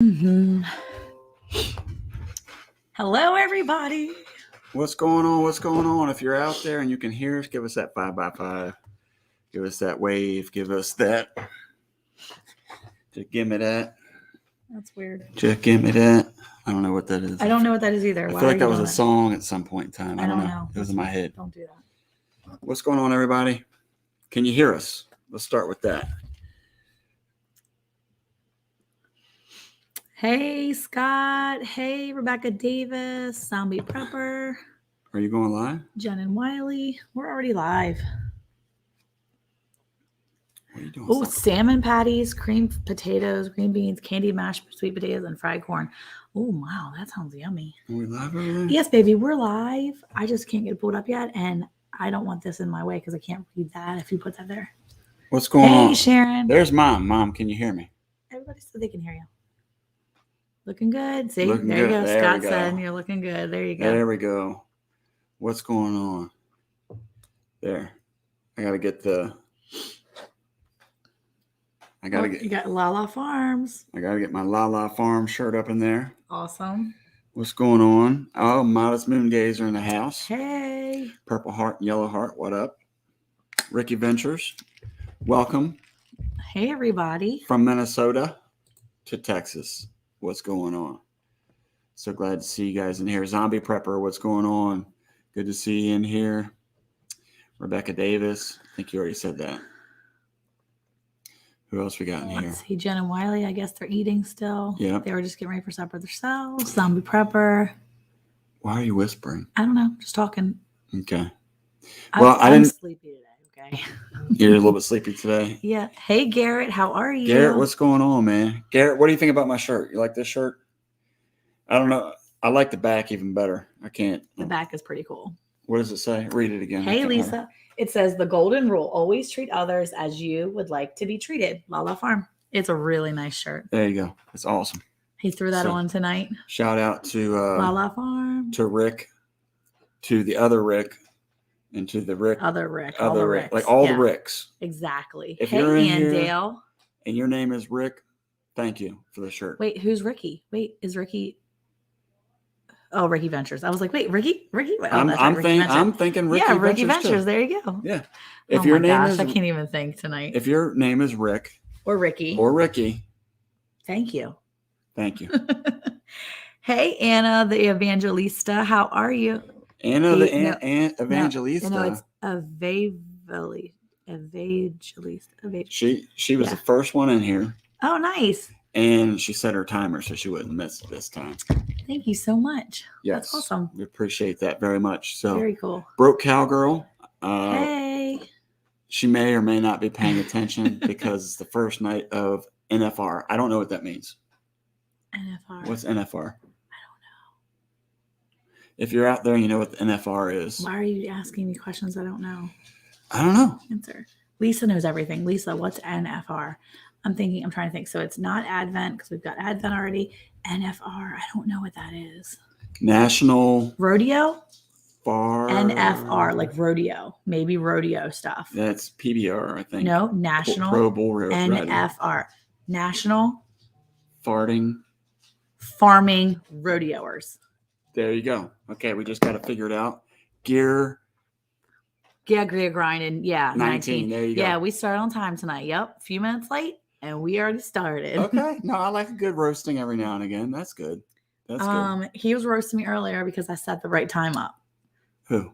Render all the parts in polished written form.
Mm-hmm. Hello, everybody. What's going on? What's going on? If you're out there and you can hear us, give us that 5x5. Give us that wave. Give us that. Just give me that. That's weird. Just give me that. I don't know what that is. I don't know what that is either. I Why feel like are that you was a doing it? song at some point in time. I don't know. It was in my head. Don't do that. What's going on, everybody? Can you hear us? Let's start with that. Hey, Scott. Hey, Rebecca Davis. Zombie Prepper. Are you going live? Jen and Wiley. We're already live. What are you doing? Oh, salmon patties, creamed potatoes, green beans, candied mashed sweet potatoes, and fried corn. Oh, wow. That sounds yummy. Are we live over there? Yes, baby. We're live. I just can't get it pulled up yet. And I don't want this in my way because I can't read that if you put that there. What's going on? Hey, Sharon. There's Mom. Mom, can you hear me? Everybody said they can hear you. Looking good. See, Looking there you good. go. There Scott we go. said you're looking good. There you go. There we go. What's going on? There. I got to get the... You got Lala Farms. I got to get my Lala Farm shirt up in there. Awesome. What's going on? Oh, Modest Moon Gazer in the house. Hey. Purple Heart and Yellow Heart, what up? Ricky Ventures, welcome. Hey, everybody. From Minnesota to Texas. What's going on? So glad to see you guys in here. Zombie Prepper, what's going on? Good to see you in here. Rebecca Davis, I think you already said that. Who else we got in here? Let's see, Jen and Wiley, I guess they're eating still. Yeah. They were just getting ready for supper themselves. Zombie Prepper. Why are you whispering? I don't know, just talking. Okay. Well, I'm sleepy today, okay? You're a little bit sleepy today. Yeah. Hey, Garrett, how are you? Garrett, what's going on, man? Garrett, what do you think about my shirt? You like this shirt? I don't know. I like the back even better. I can't. The back is pretty cool. What does it say? Read it again. Hey, Lisa. Remember. It says the golden rule: always treat others as you would like to be treated. Lala Farm. It's a really nice shirt. There you go. It's awesome. He threw that on tonight. Shout out to Lala Farm. To Rick, to the other Rick, and to the Rick. Other Rick. Like all the Ricks. Exactly. If you're in here Dale. And your name is Rick, thank you for the shirt. Wait, who's Ricky? Wait, is Ricky? Oh, Ricky Ventures. I was like, wait, Ricky? Wait, I'm thinking Ricky Ventures. Ricky Ventures. There you go. Yeah. If your name is, I can't even think tonight. If your name is Rick or Ricky, thank you. Hey, Anna, the Evangelista. How are you? Anna, Evangelista. No, it's Evangelista. She was the first one in here. Oh, nice. And she set her timer so she wouldn't miss it this time. Thank you so much. Yes. That's awesome. We appreciate that very much. So very cool. Broke Cowgirl. Hey. She may or may not be paying attention because it's the first night of NFR. I don't know what that means. NFR. What's NFR? I don't know. If you're out there and you know what the NFR is. Why are you asking me questions I don't know? I don't know. Answer. Lisa knows everything. Lisa, what's NFR? I'm trying to think. So it's not Advent because we've got Advent already. NFR, I don't know what that is. National Rodeo? Far. NFR, like rodeo. Maybe rodeo stuff. That's PBR, I think. No, National. Pro Bull Riding. NFR. National. Farming Rodeoers. There you go. Okay, we just got to figure it out. Gear grinding. Yeah, 19. There you go. Yeah, we started on time tonight. Yep, a few minutes late, and we already started. Okay. No, I like a good roasting every now and again. That's good. Good. He was roasting me earlier because I set the right time up. Who?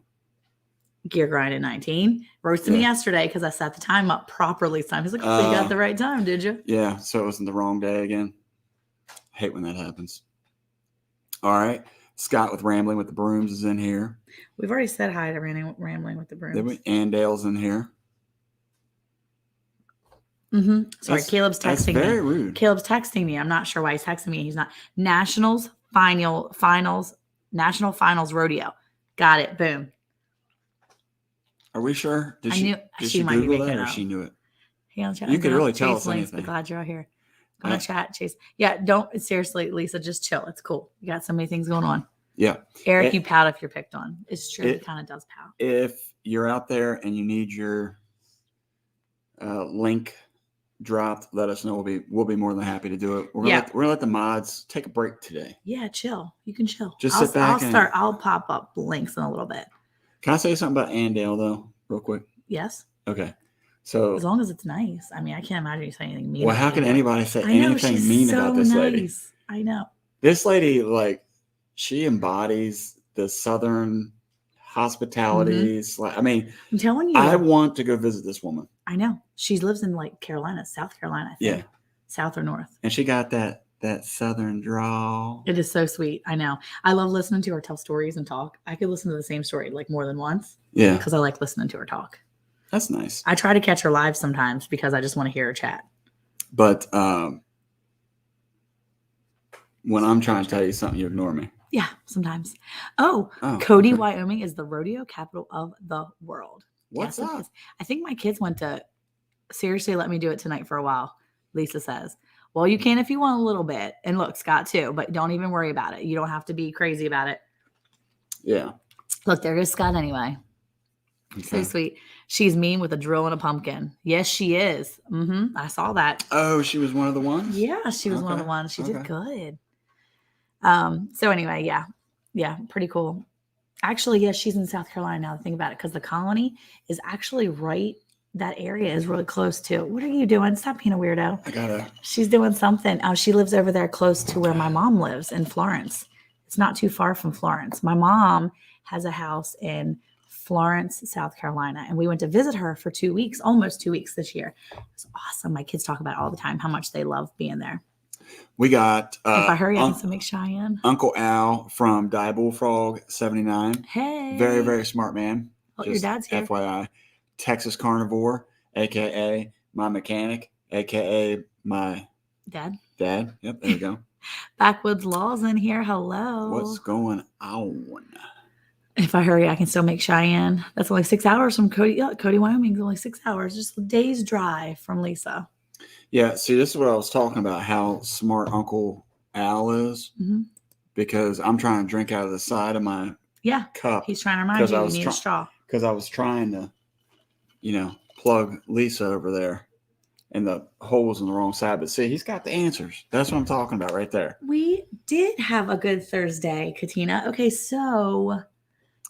Gear grinding 19. Roasted me yesterday because I set the time up properly. He's like, oh, you got the right time, did you? Yeah, so it wasn't the wrong day again. I hate when that happens. All right. Scott with Rambling with the Brooms is in here. We've already said hi to Rambling with the Brooms. Andale's in here. Mm-hmm. Sorry, Caleb's texting me. That's very rude. Caleb's texting me. I'm not sure why he's texting me. He's not. National Finals Rodeo. Got it. Boom. Are we sure? Did she might Google be that or up. she knew it? You could really tell us anything. Glad you're out here. I'm gonna chat, Chase. Yeah, don't seriously, Lisa. Just chill. It's cool. You got so many things going on. Yeah, Eric, you pout if you're picked on. It's true. It kind of does pout. If you're out there and you need your link dropped, let us know. We'll be more than happy to do it. We're Yeah. gonna let the mods take a break today. Yeah, chill. You can chill. Just sit back I'll pop up links in a little bit. Can I say something about Andale though, real quick? Yes. Okay. So as long as it's nice. I mean, I can't imagine you saying anything mean. Well, how can anybody say anything she's mean so about this lady? nice. I know. This lady, like, she embodies the Southern hospitality. I mean, I'm telling you, I want to go visit this woman. I know. She lives in like Carolina, South Carolina, I think. Yeah. South or north. And she got that Southern drawl. It is so sweet. I know. I love listening to her tell stories and talk. I could listen to the same story like more than once. Yeah. Because I like listening to her talk. That's nice. I try to catch her live sometimes because I just want to hear her chat. But when I'm trying to tell you something, you ignore me. Yeah, sometimes. Oh, Cody, okay. Wyoming is the rodeo capital of the world. What's up? I think my kids went to seriously let me do it tonight for a while. Lisa says, well, you can if you want a little bit. And look, Scott too, but don't even worry about it. You don't have to be crazy about it. Yeah. Look, there goes Scott anyway. Okay. So sweet. She's mean with a drill and a pumpkin. Yes, she is. I saw that. Oh, she was one of the ones? Yeah, she was one of the ones. She did good. So anyway, yeah, pretty cool. Actually, yes, she's in South Carolina now to think about it, because the colony is actually right. That area is really close to. What are you doing? Stop being a weirdo. She's doing something. She lives over there close to where my mom lives in Florence. It's not too far from Florence. My mom has a house in Florence, South Carolina, and we went to visit her for 2 weeks, almost 2 weeks this year. It was awesome. My kids talk about it all the time, how much they love being there. We got if I hurry, I can still make Cheyenne. Uncle Al from Die Bullfrog 79. Hey, very, very smart man. Well, your dad's here. FYI, Texas Carnivore, aka my mechanic, aka my dad. Yep, there you go. Backwoods Laws in here. Hello. What's going on? If I hurry, I can still make Cheyenne. That's only 6 hours from Cody. Cody, Wyoming is only 6 hours. Just a day's drive from Lisa. Yeah, see, this is what I was talking about, how smart Uncle Al is, because I'm trying to drink out of the side of my cup. He's trying to remind you need a straw. Because I was trying to, plug Lisa over there, and the hole was on the wrong side. But see, he's got the answers. That's what I'm talking about right there. We did have a good Thursday, Katina. Okay, so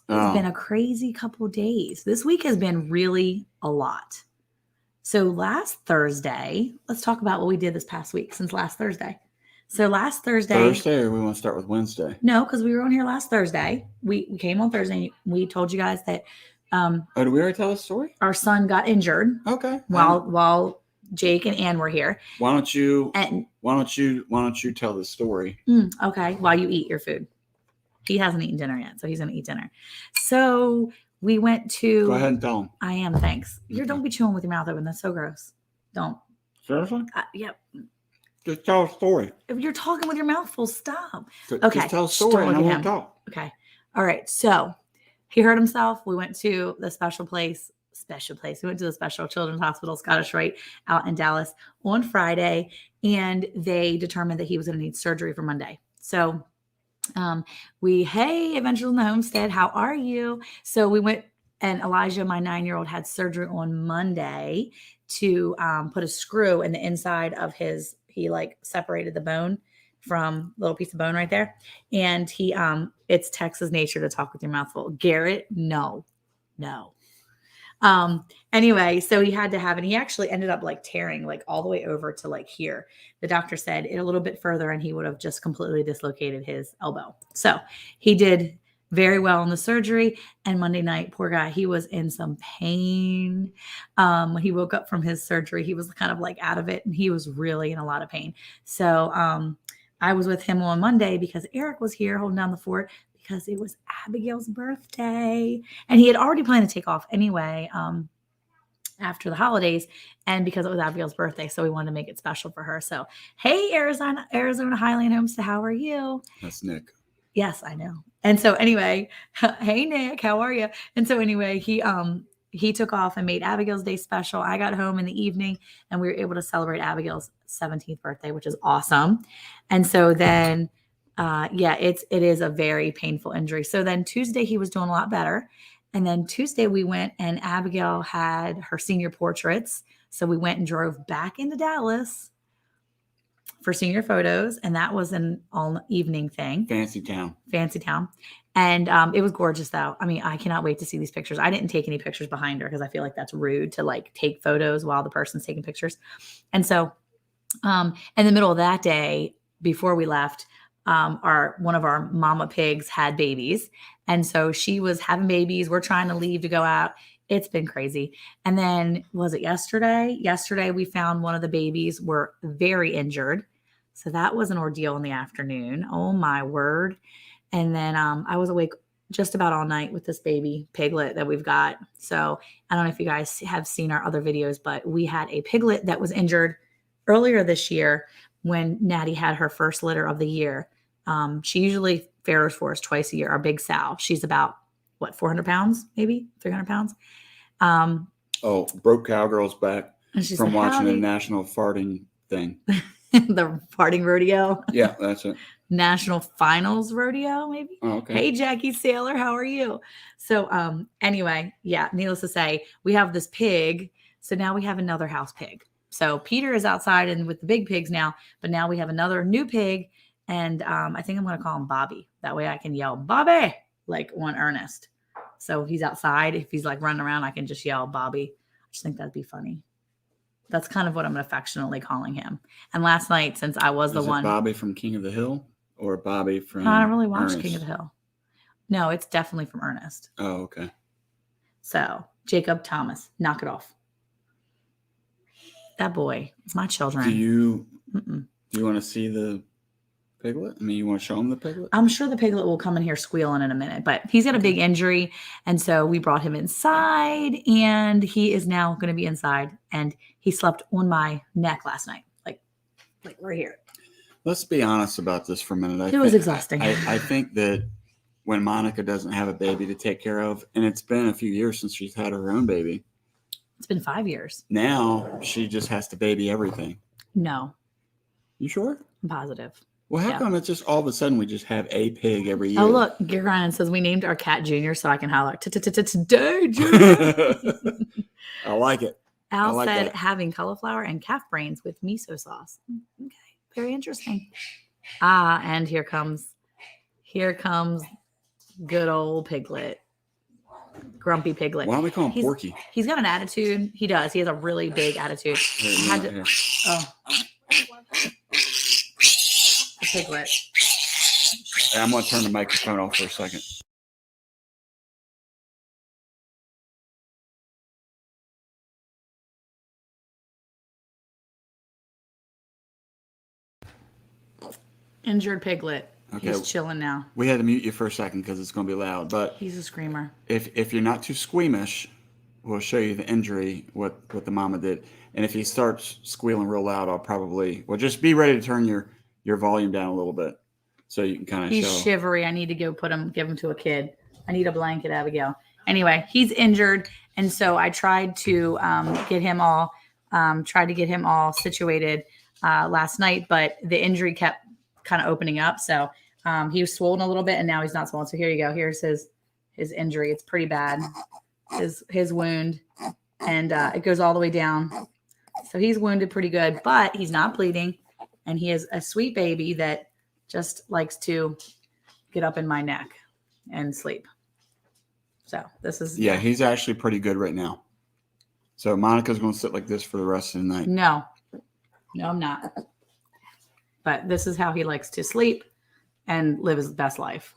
it's been a crazy couple days. This week has been really a lot. So last Thursday, let's talk about what we did this past week since last Thursday. So last Thursday. Thursday, or we want to start with Wednesday? No, because we were on here last Thursday. We came on Thursday. We told you guys that. Did we already tell the story? Our son got injured. Okay. While Jake and Ann were here. Why don't you tell the story? Okay. While you eat your food. He hasn't eaten dinner yet, so he's going to eat dinner. So we went to. Go ahead and tell him. I am. Thanks. Don't be chewing with your mouth open. That's so gross. Don't. Seriously? Yep. Just tell a story. If you're talking with your mouth full, stop. Okay. Just tell a story and I won't talk. Okay. All right. So he hurt himself. We went to the special place. We went to the Special Children's Hospital, Scottish Rite, out in Dallas on Friday, and they determined that he was going to need surgery for Monday. So hey, Adventures in the Homestead, how are you? So we went, and Elijah, my 9-year-old, had surgery on Monday to put a screw in the inside of his, he like separated the bone from a little piece of bone right there. And he, it's Texas nature to talk with your mouth full. Garrett, no. Anyway, so he had to have, and he actually ended up like tearing like all the way over to like here. The doctor said it a little bit further and he would have just completely dislocated his elbow. So he did very well in the surgery. And Monday night, poor guy, he was in some pain. When he woke up from his surgery, he was kind of like out of it and he was really in a lot of pain. So, I was with him on Monday because Eric was here holding down the fort, because it was Abigail's birthday and he had already planned to take off anyway, after the holidays, and because it was Abigail's birthday. So we wanted to make it special for her. So, hey, Arizona Highland Homestead, how are you? That's Nick. Yes, I know. And so anyway, hey, Nick, how are you? And so anyway, he took off and made Abigail's day special. I got home in the evening and we were able to celebrate Abigail's 17th birthday, which is awesome. And so then, it is a very painful injury. So then Tuesday he was doing a lot better. And then Tuesday we went and Abigail had her senior portraits. So we went and drove back into Dallas for senior photos. And that was an all evening thing. Fancy town. And it was gorgeous though. I mean, I cannot wait to see these pictures. I didn't take any pictures behind her because I feel like that's rude to like take photos while the person's taking pictures. And so in the middle of that day, before we left, one of our mama pigs had babies. And so she was having babies. We're trying to leave to go out. It's been crazy. And then was it yesterday? Yesterday, we found one of the babies were very injured. So that was an ordeal in the afternoon. Oh my word. And then I was awake just about all night with this baby piglet that we've got. So I don't know if you guys have seen our other videos, but we had a piglet that was injured earlier this year when Natty had her first litter of the year. She usually farrows for us twice a year. Our big sow. She's about, 400 pounds, maybe 300 pounds. Broke Cowgirl's back from watching the national farting thing. The farting rodeo. Yeah, that's it. National finals rodeo, maybe. Oh, okay. Hey, Jackie Sailor, how are you? So anyway, yeah, needless to say, we have this pig. So now we have another house pig. So Peter is outside and with the big pigs now, but now we have another new pig. And I think I'm going to call him Bobby. That way I can yell, Bobby, like on Ernest. So if he's outside, if he's like running around, I can just yell, Bobby. I just think that'd be funny. That's kind of what I'm affectionately calling him. And last night, since I was the one. Bobby from King of the Hill or Bobby from No, I don't really watch Ernest? King of the Hill. No, it's definitely from Ernest. Oh, okay. So Jacob Thomas, knock it off. That boy, my children. Do you want to see the piglet? I mean, you want to show him the piglet? I'm sure the piglet will come in here squealing in a minute, but he's got a big injury. And so we brought him inside and he is now going to be inside. And he slept on my neck last night, like right here. Let's be honest about this for a minute. It was exhausting. I think that when Monica doesn't have a baby to take care of, and it's been a few years since she's had her own baby. It's been 5 years. Now she just has to baby everything. No. You sure? I'm positive. Well, how come it's just all of a sudden we just have a pig every year? Oh, look, Gear Ryan says we named our cat Junior so I can holler today, Junior. I like it. Al said having cauliflower and calf brains with miso sauce. Okay, very interesting. And here comes good old Piglet. Grumpy Piglet. Why don't we call him Porky? He's got an attitude. He does. He has a really big attitude. Piglet. I'm going to turn the microphone off for a second. Injured Piglet. Okay. He's chilling now. We had to mute you for a second because it's going to be loud. But he's a screamer. If you're not too squeamish, we'll show you the injury, what the mama did. And if he starts squealing real loud, just be ready to turn your volume down a little bit so you can kind of He's shivery. I need to go give him to a kid. I need a blanket, Abigail. Anyway, he's injured. And so I tried to get him all situated last night, but the injury kept kind of opening up. So he was swollen a little bit and now he's not swollen. So here you go. Here's his injury. It's pretty bad. His wound, and it goes all the way down. So he's wounded pretty good, but he's not bleeding. And he is a sweet baby that just likes to get up in my neck and sleep. So this is... Yeah, he's actually pretty good right now. So Monica's going to sit like this for the rest of the night. No, I'm not. But this is how he likes to sleep and live his best life.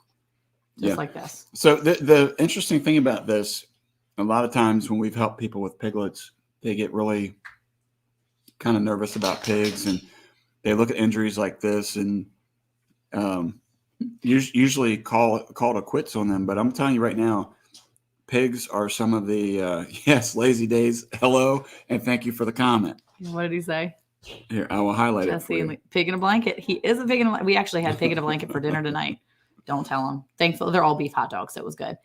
Just like this. So the interesting thing about this, a lot of times when we've helped people with piglets, they get really kind of nervous about pigs and they look at injuries like this and usually call it quits on them. But I'm telling you right now, pigs are some of the, lazy days. Hello, and thank you for the comment. What did he say? Here, I will highlight it for you. Pig in a blanket. He is a pig in a blanket. We actually had pig in a blanket for dinner tonight. Don't tell him. Thankfully, they're all beef hot dogs, so it was good.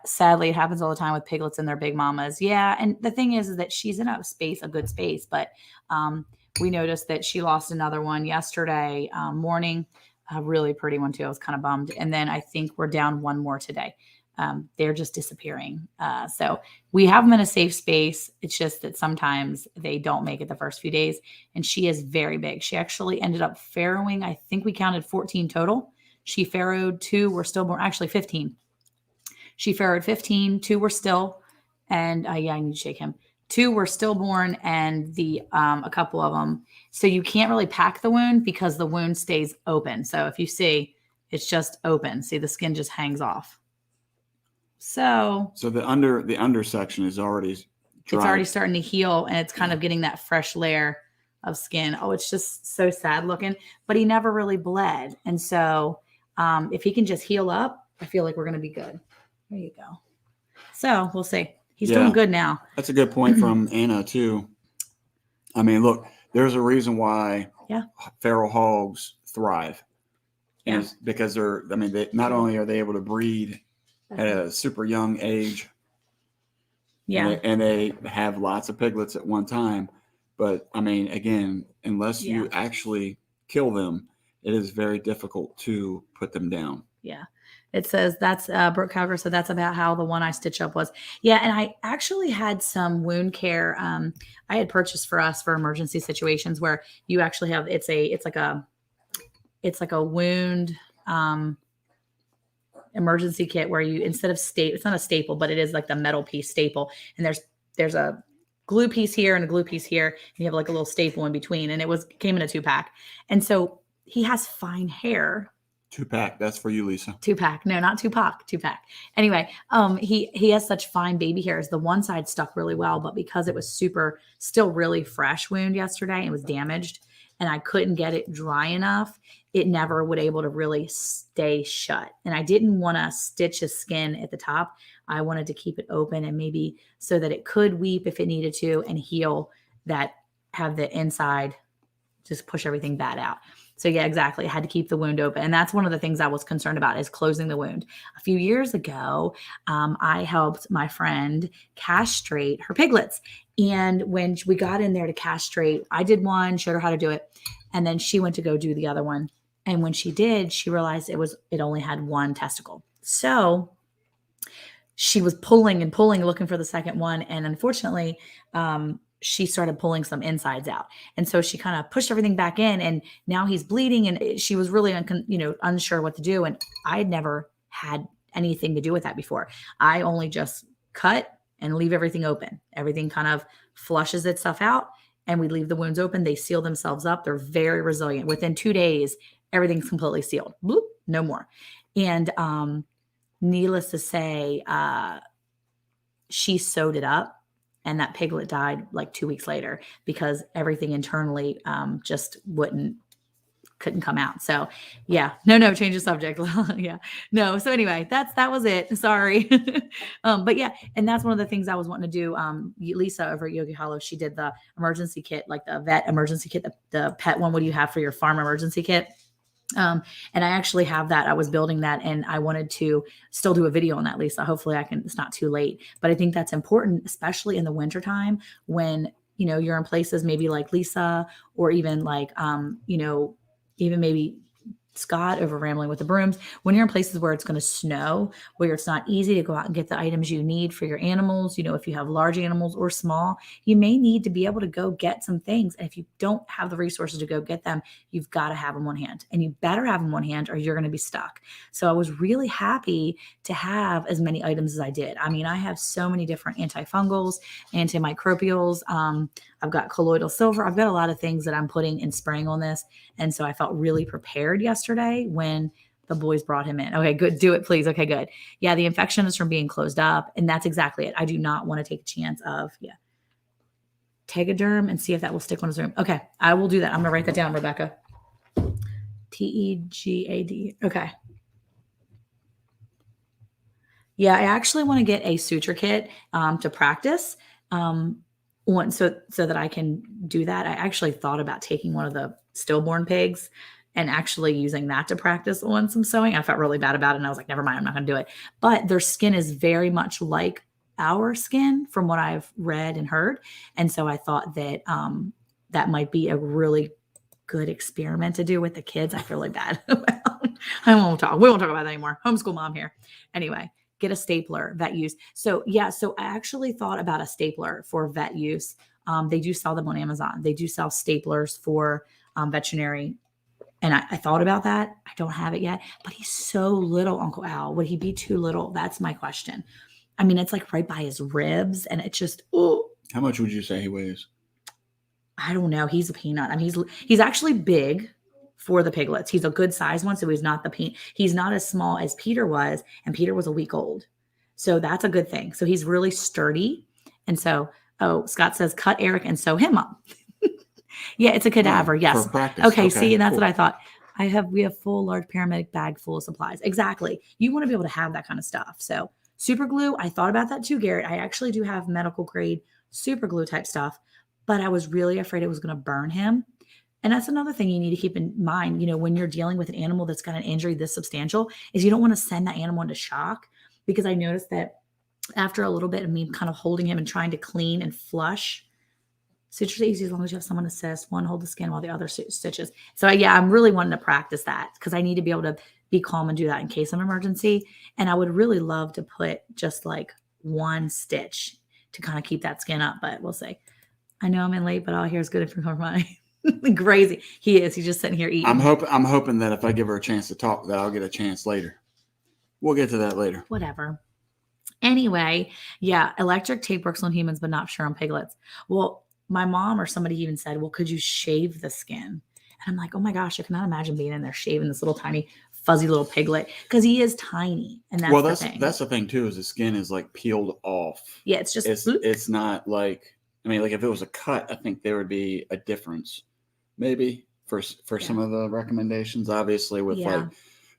Sadly, it happens all the time with piglets and their big mamas. Yeah, and the thing is that she's in a good space, but we noticed that she lost another one yesterday morning, a really pretty one too. I was kind of bummed. And then I think we're down one more today. they're just disappearing. So we have them in a safe space. It's just that sometimes they don't make it the first few days. And she is very big. She actually ended up farrowing. I think we counted 14 total. She farrowed 2 were stillborn, actually 15. She farrowed 15, 2 were still, and yeah, I need to shake him. 2 were stillborn, and a couple of them. So you can't really pack the wound because the wound stays open. So if you see, it's just open. See, the skin just hangs off. So the under section is already dry. It's already starting to heal, and it's kind of getting that fresh layer of skin. Oh, it's just so sad looking, but he never really bled. And so if he can just heal up, I feel like we're going to be good. There you go. So we'll see. He's doing good now. That's a good point from Anna too. I mean, look, there's a reason why feral hogs thrive. And it's because they not only are they able to breed at a super young age, and they have lots of piglets at one time, but I mean, again, unless you actually kill them, it is very difficult to put them down. Yeah. It says that's Brooke Calgar. So that's about how the one I stitch up was. Yeah. And I actually had some wound care. I had purchased for us for emergency situations where you actually have, it's like a wound, emergency kit where you, instead of it's not a staple, but it is like the metal piece staple. And there's a glue piece here and a glue piece here. And you have like a little staple in between, and came in a 2-pack. And so he has fine hair. 2-pack. That's for you, Lisa. 2-pack. No, not 2-pack. 2-pack. Anyway, he has such fine baby hairs. The one side stuck really well, but because it was still really fresh wound yesterday, it was damaged, and I couldn't get it dry enough, it never would able to really stay shut. And I didn't want to stitch his skin at the top. I wanted to keep it open and maybe so that it could weep if it needed to and heal, that have the inside, just push everything bad out. So yeah, exactly. I had to keep the wound open. And that's one of the things I was concerned about, is closing the wound. A few years ago, I helped my friend castrate her piglets. And when we got in there to castrate, I did one, showed her how to do it. And then she went to go do the other one. And when she did, she realized it only had one testicle. So she was pulling and pulling, looking for the second one. And unfortunately, she started pulling some insides out. And so she kind of pushed everything back in, and now he's bleeding, and she was really unsure what to do. And I had never had anything to do with that before. I only just cut and leave everything open. Everything kind of flushes itself out, and we leave the wounds open. They seal themselves up. They're very resilient. Within 2 days, everything's completely sealed. Bloop, no more. And needless to say, she sewed it up. And that piglet died like 2 weeks later because everything internally just couldn't come out. So yeah, no, change the subject. Yeah, no. So anyway, that was it. Sorry. But yeah, and that's one of the things I was wanting to do. Lisa over at Yogi Hollow, she did the emergency kit, like the vet emergency kit, the pet one. What do you have for your farm emergency kit? And I actually have that. I was building that, and I wanted to still do a video on that, Lisa. Hopefully it's not too late, but I think that's important, especially in the wintertime when, you're in places maybe like Lisa, or even like, even maybe Scott over Rambling with the Brooms, when you're in places where it's going to snow, where it's not easy to go out and get the items you need for your animals. If you have large animals or small, you may need to be able to go get some things. And if you don't have the resources to go get them, you've got to have them on hand, and you better have them on hand or you're going to be stuck. So I was really happy to have as many items as I did. I mean, I have so many different antifungals, antimicrobials. I've got colloidal silver. I've got a lot of things that I'm putting and spraying on this. And so I felt really prepared yesterday when the boys brought him in. Okay, good. Do it, please. Okay, good. Yeah, the infection is from being closed up. And that's exactly it. I do not want to take a chance of, Tegaderm and see if that will stick on his room. Okay, I will do that. I'm going to write that down, Rebecca. Tegad. Okay. Yeah, I actually want to get a suture kit to practice. So that I can do that. I actually thought about taking one of the stillborn pigs and actually using that to practice on some sewing. I felt really bad about it, and I was like, never mind, I'm not going to do it. But their skin is very much like our skin from what I've read and heard. And so I thought that that might be a really good experiment to do with the kids. I feel really bad. We won't talk about that anymore. Homeschool mom here. Anyway. get a stapler, vet use. So yeah, so I actually thought about a stapler for vet use. They do sell them on Amazon. They do sell staplers for veterinary. And I thought about that. I don't have it yet, but he's so little, Uncle Al. Would he be too little? That's my question. I mean, it's like right by his ribs, and it's just, oh. How much would you say he weighs? I don't know. He's a peanut. I mean, he's actually big for the piglets. He's a good size one, so he's not he's not as small as Peter was, and Peter was a week old. So that's a good thing. So he's really sturdy. And so, Scott says, cut Eric and sew him up. Yeah, it's a cadaver. Yes. For practice. Okay, see, and that's cool. What I thought. We have full large paramedic bag full of supplies. Exactly. You want to be able to have that kind of stuff. So super glue, I thought about that too, Garrett. I actually do have medical grade super glue type stuff, but I was really afraid it was going to burn him. And that's another thing you need to keep in mind, when you're dealing with an animal that's got an injury this substantial, is you don't want to send that animal into shock, because I noticed that after a little bit of me kind of holding him and trying to clean and flush, stitches are easy as long as you have someone assist. One hold the skin while the other stitches. So yeah, I'm really wanting to practice that, because I need to be able to be calm and do that in case of emergency. And I would really love to put just like one stitch to kind of keep that skin up, but we'll see. I know I'm in late, but all I hear is good from my crazy. He is. He's just sitting here eating. I'm hoping that if I give her a chance to talk, that I'll get a chance later. We'll get to that later. Whatever. Anyway, yeah, electric tape works on humans, but not sure on piglets. Well, my mom or somebody even said, well, could you shave the skin? And I'm like, oh my gosh, I cannot imagine being in there shaving this little tiny fuzzy little piglet, because he is tiny. And that's the thing. That's the thing too, is the skin is like peeled off. Yeah, it's just it's not like, I mean, like if it was a cut, I think there would be a difference maybe for some of the recommendations. Obviously with like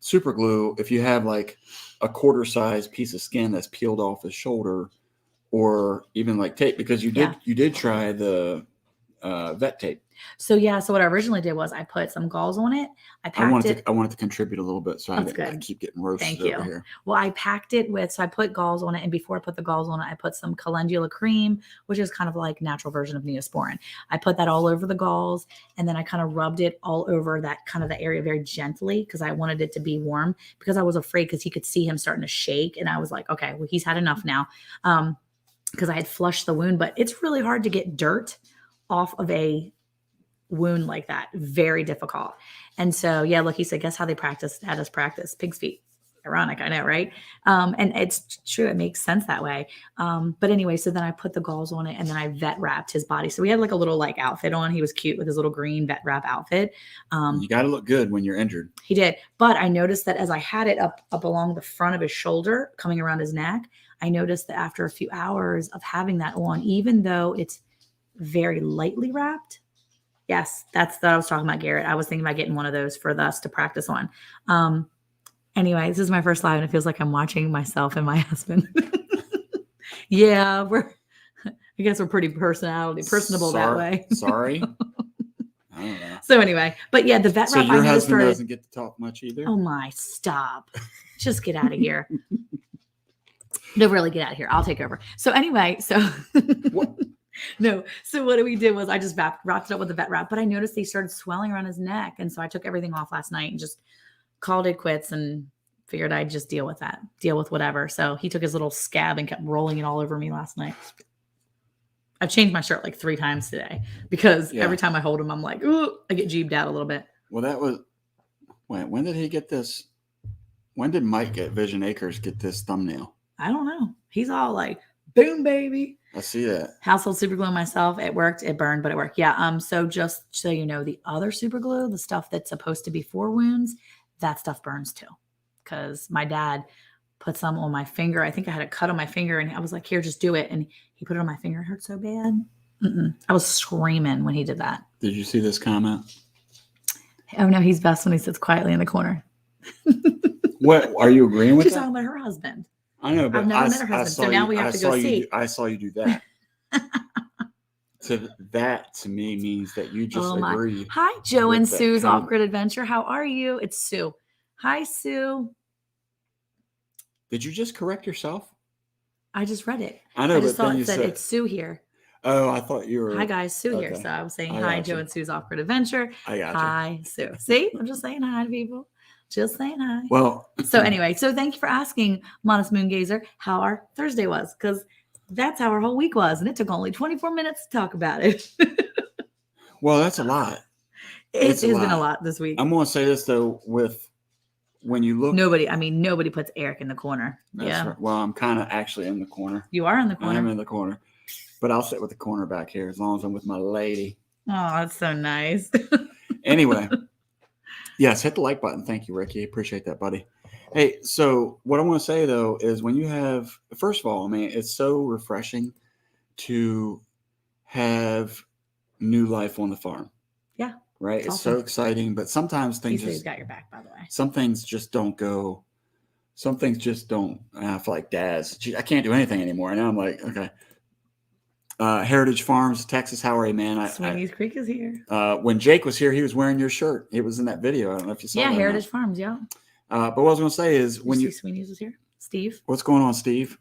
super glue, if you have like a quarter size piece of skin that's peeled off his shoulder, or even like tape, because you did try the vet tape. So what I originally did was I put some gauze on it. I wanted to contribute a little bit, so I keep getting roasted over here. Well, I packed it so I put gauze on it, and before I put the gauze on it, I put some calendula cream, which is kind of like natural version of Neosporin. I put that all over the gauze, and then I kind of rubbed it all over that kind of the area very gently, because I wanted it to be warm, because I was afraid, because he could see him starting to shake, and I was like, okay, well, he's had enough now, because I had flushed the wound. But it's really hard to get dirt off of a wound like that. Very difficult. And so, yeah, look, he said, guess how they had us practice pig's feet. Ironic, I know, right? And it's true. It makes sense that way. But anyway, so then I put the gauze on it, and then I vet wrapped his body. So we had like a little like outfit on. He was cute with his little green vet wrap outfit. You got to look good when you're injured. He did. But I noticed that as I had it up along the front of his shoulder, coming around his neck, I noticed that after a few hours of having that on, even though it's very lightly wrapped. Yes, that's what I was talking about, Garrett. I was thinking about getting one of those for us to practice on. Anyway, this is my first live, and it feels like I'm watching myself and my husband. Yeah, I guess we're pretty personable that way. Sorry. I don't know. So anyway, but yeah, the vet wrap. So your husband doesn't get to talk much either? Oh my, stop. Just get out of here. No, really get out of here. I'll take over. So anyway, what? No. So what we did was I just wrapped it up with the vet wrap, but I noticed they started swelling around his neck. And so I took everything off last night and just called it quits and figured I'd just deal with whatever. So he took his little scab and kept rolling it all over me last night. I've changed my shirt like 3 times today, because every time I hold him, I'm like, ooh, I get jeebed out a little bit. Well, that was, when did he get this? When did Mike at Vision Acres get this thumbnail? I don't know. He's all like, boom, baby. I see that. Household super glue myself. It worked. It burned, but it worked. Yeah. So just so you know, the other super glue, the stuff that's supposed to be for wounds, that stuff burns too. Because my dad put some on my finger. I think I had a cut on my finger, and I was like, here, just do it. And he put it on my finger. It hurt so bad. I was screaming when he did that. Did you see this comment? Oh no, he's best when he sits quietly in the corner. What are you agreeing with? She's talking about her husband. I know, but I've never met her husband, so now we have to go see. I saw you do that. So that to me means that you just agree. Hi, Joe and Sue's Off-Grid Adventure. How are you? It's Sue. Hi, Sue. Did you just correct yourself? I just read it. I know, I just but thought then it said it's Sue here. Oh, I thought you were. Hi, guys. Sue here. So I was saying hi, Joe and Sue's Off-Grid Adventure. I got you. Hi, Sue. See? I'm just saying hi to people. Just saying hi. Well, So anyway, so thank you for asking, Modest Moon Gazer, how our Thursday was, because that's how our whole week was, and it took only 24 minutes to talk about it. well, that's a lot. It has been a lot this week. I'm going to say this though, when you look, nobody puts Eric in the corner. That's right. Well, I'm kind of actually in the corner. You are in the corner. I'm in the corner, but I'll sit with the corner back here as long as I'm with my lady. Oh, that's so nice. Anyway, yes, hit the like button. Thank you, Ricky. Appreciate that, buddy. Hey, so what I want to say though is when you have, first of all, I mean, it's so refreshing to have new life on the farm. Yeah. Right. It's awesome. So exciting, but sometimes things He's got your back, by the way. Some things just don't go. Some things just don't. I feel like Daz. Gee, I can't do anything anymore. And now I'm like, okay. Heritage Farms, Texas. How are you, man? Sweeney's Creek is here. When Jake was here, he was wearing your shirt. It was in that video. I don't know if you saw. Yeah, Heritage Farms. Yeah. But what I was going to say is when you Sweeney's was here. Steve. What's going on, Steve?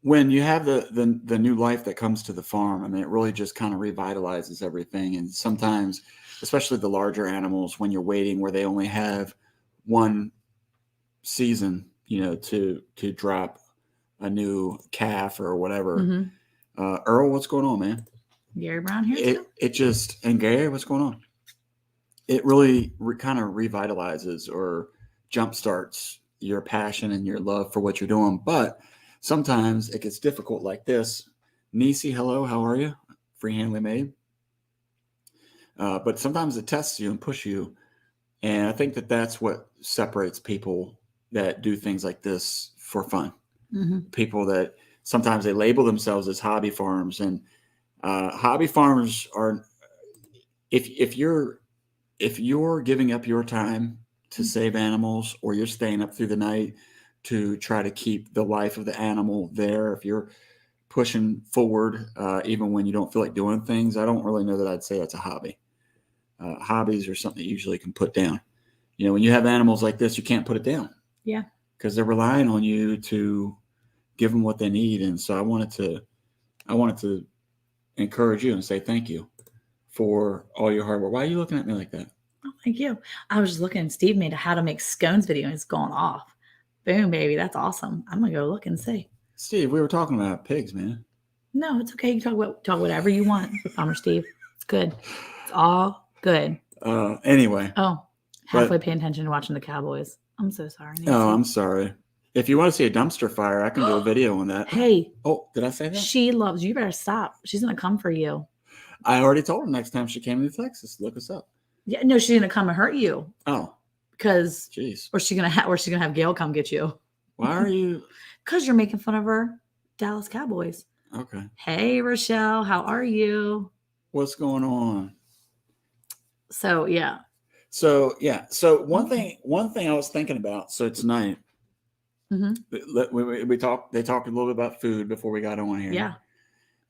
When you have the new life that comes to the farm, I mean, it really just kind of revitalizes everything. And sometimes, especially the larger animals, when you're waiting where they only have one season, to drop a new calf or whatever. Mm-hmm. Earl, what's going on, man? Gary Brown here. And Gary, what's going on? It really kind of revitalizes or jumpstarts your passion and your love for what you're doing. But sometimes it gets difficult like this. Nisi, hello, how are you? Freehandly made. But sometimes it tests you and pushes you. And I think that's what separates people that do things like this for fun. Mm-hmm. People that sometimes they label themselves as hobby farms, and hobby farms are, if you're giving up your time to save animals, or you're staying up through the night to try to keep the life of the animal there, if you're pushing forward, even when you don't feel like doing things, I don't really know that I'd say that's a hobby. Hobbies are something you usually can put down. When you have animals like this, you can't put it down. Yeah. Because they're relying on you to give them what they need. And so I wanted to encourage you and say thank you for all your hard work. Why are you looking at me like that? Oh, thank you. I was just looking. Steve made a how to make scones video and it's going off. Boom, baby. That's awesome. I'm going to go look and see. Steve, we were talking about pigs, man. No, it's okay. You can talk whatever you want, Farmer Steve. It's good. It's all good. Anyway. Oh, halfway paying attention to watching the Cowboys. I'm so sorry. Nancy. Oh, I'm sorry. If you want to see a dumpster fire, I can do a video on that. Hey. Oh, did I say that? She loves you. You better stop. She's going to come for you. I already told her next time she came to Texas, look us up. Yeah, no, she's going to come and hurt you. Oh. Because. Jeez. Or she's going to have Gail come get you. Why are you? Because you're making fun of her Dallas Cowboys. Okay. Hey, Rochelle. How are you? What's going on? So, yeah. So one thing I was thinking about. So tonight, mm-hmm. They talked a little bit about food before we got on here. Yeah.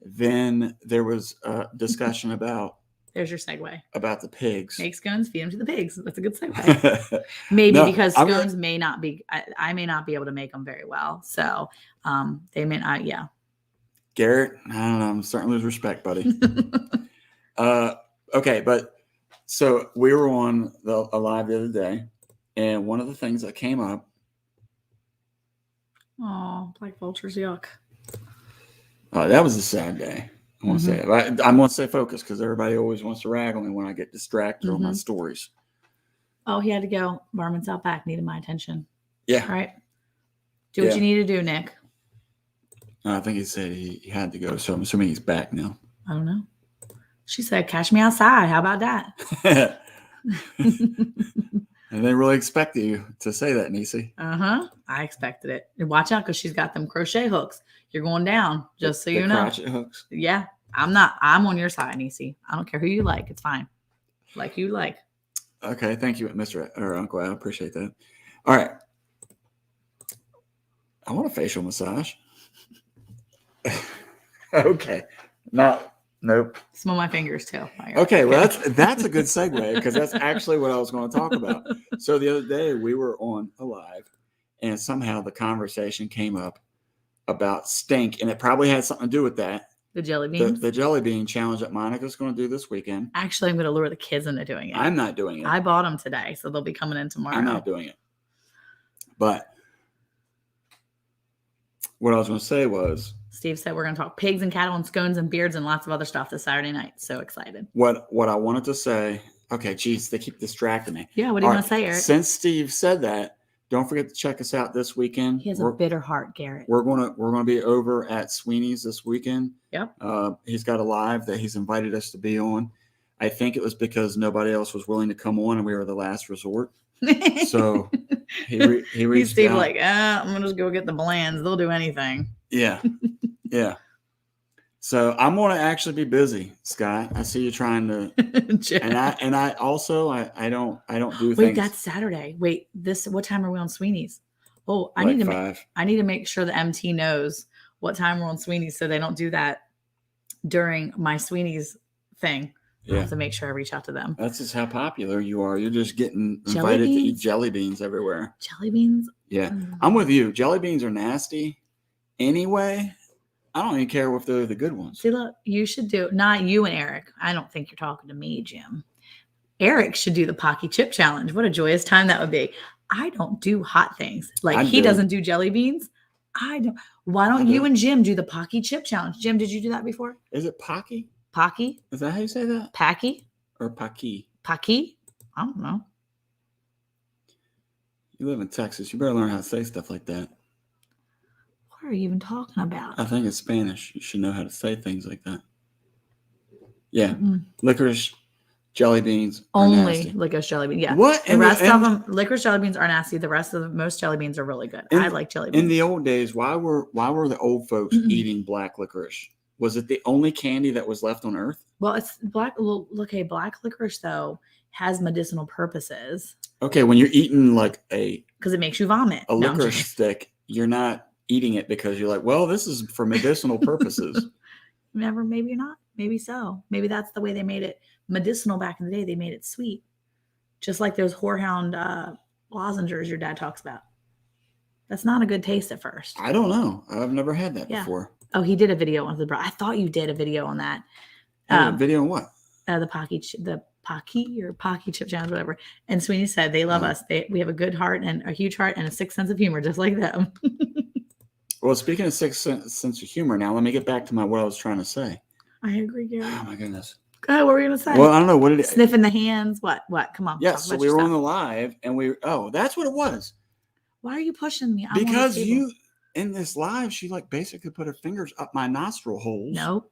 Then there was a discussion about. There's your segue. About the pigs. Make scones, feed them to the pigs. That's a good segue. Maybe because scones may not be. I may not be able to make them very well, so they may not. Yeah. Garrett, I don't know. I'm starting to lose respect, buddy. Okay, but. So we were on a live the other day, and one of the things that came up. Oh, black vultures, yuck! That was a sad day. I want to say it. I'm going to stay focused because everybody always wants to rag on me when I get distracted on my stories. Oh, he had to go. Barman's out back, needed my attention. Yeah. All right. Do what you need to do, Nick. I think he said he had to go, so I'm assuming he's back now. I don't know. She said, catch me outside. How about that? And they really expect you to say that, Nisi. I expected it. And watch out because she's got them crochet hooks. You're going down, just so you know. Crochet hooks? Yeah. I'm on your side, Nisi. I don't care who you like. It's fine. Like you like. Okay. Thank you, Mr. or Uncle. I appreciate that. All right. I want a facial massage. Okay. Nope. Smell my fingers too. Okay, well that's a good segue because that's actually what I was going to talk about. So the other day we were on a live, and somehow the conversation came up about stink, and it probably had something to do with that. The jelly beans? The jelly bean challenge that Monica's going to do this weekend. Actually, I'm going to lure the kids into doing it. I'm not doing it. I bought them today, so they'll be coming in tomorrow. I'm not doing it. But what I was going to say was, Steve said we're going to talk pigs and cattle and scones and beards and lots of other stuff this Saturday night. So excited. What I wanted to say, okay, geez, they keep distracting me. Yeah, what do you want to say, Eric? Since Steve said that, don't forget to check us out this weekend. He has a bitter heart, Garrett. We're gonna be over at Sweeney's this weekend. Yep. He's got a live that he's invited us to be on. I think it was because nobody else was willing to come on, and we were the last resort. So he reached Steve out. like, I'm gonna just go get the Blands. They'll do anything. Yeah, yeah. So I'm going to actually be busy, Scott. I see you trying to, and I also I don't do things. Wait, that's Saturday. Wait, what time are we on Sweeney's? Oh, I need to make sure the MT knows what time we're on Sweeney's so they don't do that during my Sweeney's thing. Yeah. I have to make sure I reach out to them. That's just how popular you are. You're just getting invited to eat jelly beans everywhere. Jelly beans? Yeah, I'm with you. Jelly beans are nasty. Anyway, I don't even care if they're the good ones. See, look, you should do, not you and Eric. I don't think you're talking to me, Jim. Eric should do the Pocky Chip Challenge. What a joyous time that would be. I don't do hot things. Like he doesn't do jelly beans. I don't. Why don't you and Jim do the Pocky Chip Challenge? Jim, did you do that before? Is it Pocky? Pocky? Is that how you say that? Packy? Or Pocky? Pocky? I don't know. You live in Texas. You better learn how to say stuff like that. What are you even talking about? I think it's Spanish. You should know how to say things like that. Yeah. Licorice, jelly beans. Only licorice jelly beans. Yeah. What? The rest of them, licorice jelly beans are nasty. The rest of most jelly beans are really good. I like jelly beans. In the old days, why were the old folks eating black licorice? Was it the only candy that was left on Earth? Well, it's black. Well, okay, black licorice though has medicinal purposes. Okay, when you're eating like because it makes you vomit. A licorice stick, you're not eating it because you're like, well, this is for medicinal purposes. Maybe not. Maybe so. Maybe that's the way they made it medicinal back in the day. They made it sweet. Just like those whorehound lozenges your dad talks about. That's not a good taste at first. I don't know. I've never had that before. Oh, he did a video on the I thought you did a video on that. Video on what? The Pocky Chip Challenge, whatever. And Sweeney said they love us. We have a good heart and a huge heart and a sick sense of humor, just like them. Well, speaking of sick sense of humor, now let me get back to what I was trying to say. I agree, Gary. Oh my goodness. What were you gonna say? Well, I don't know. What did it? Sniffing the hands? What? Come on. Yes. So we were on the live, and that's what it was. Why are you pushing me? Because you in this live, she like basically put her fingers up my nostril holes. No.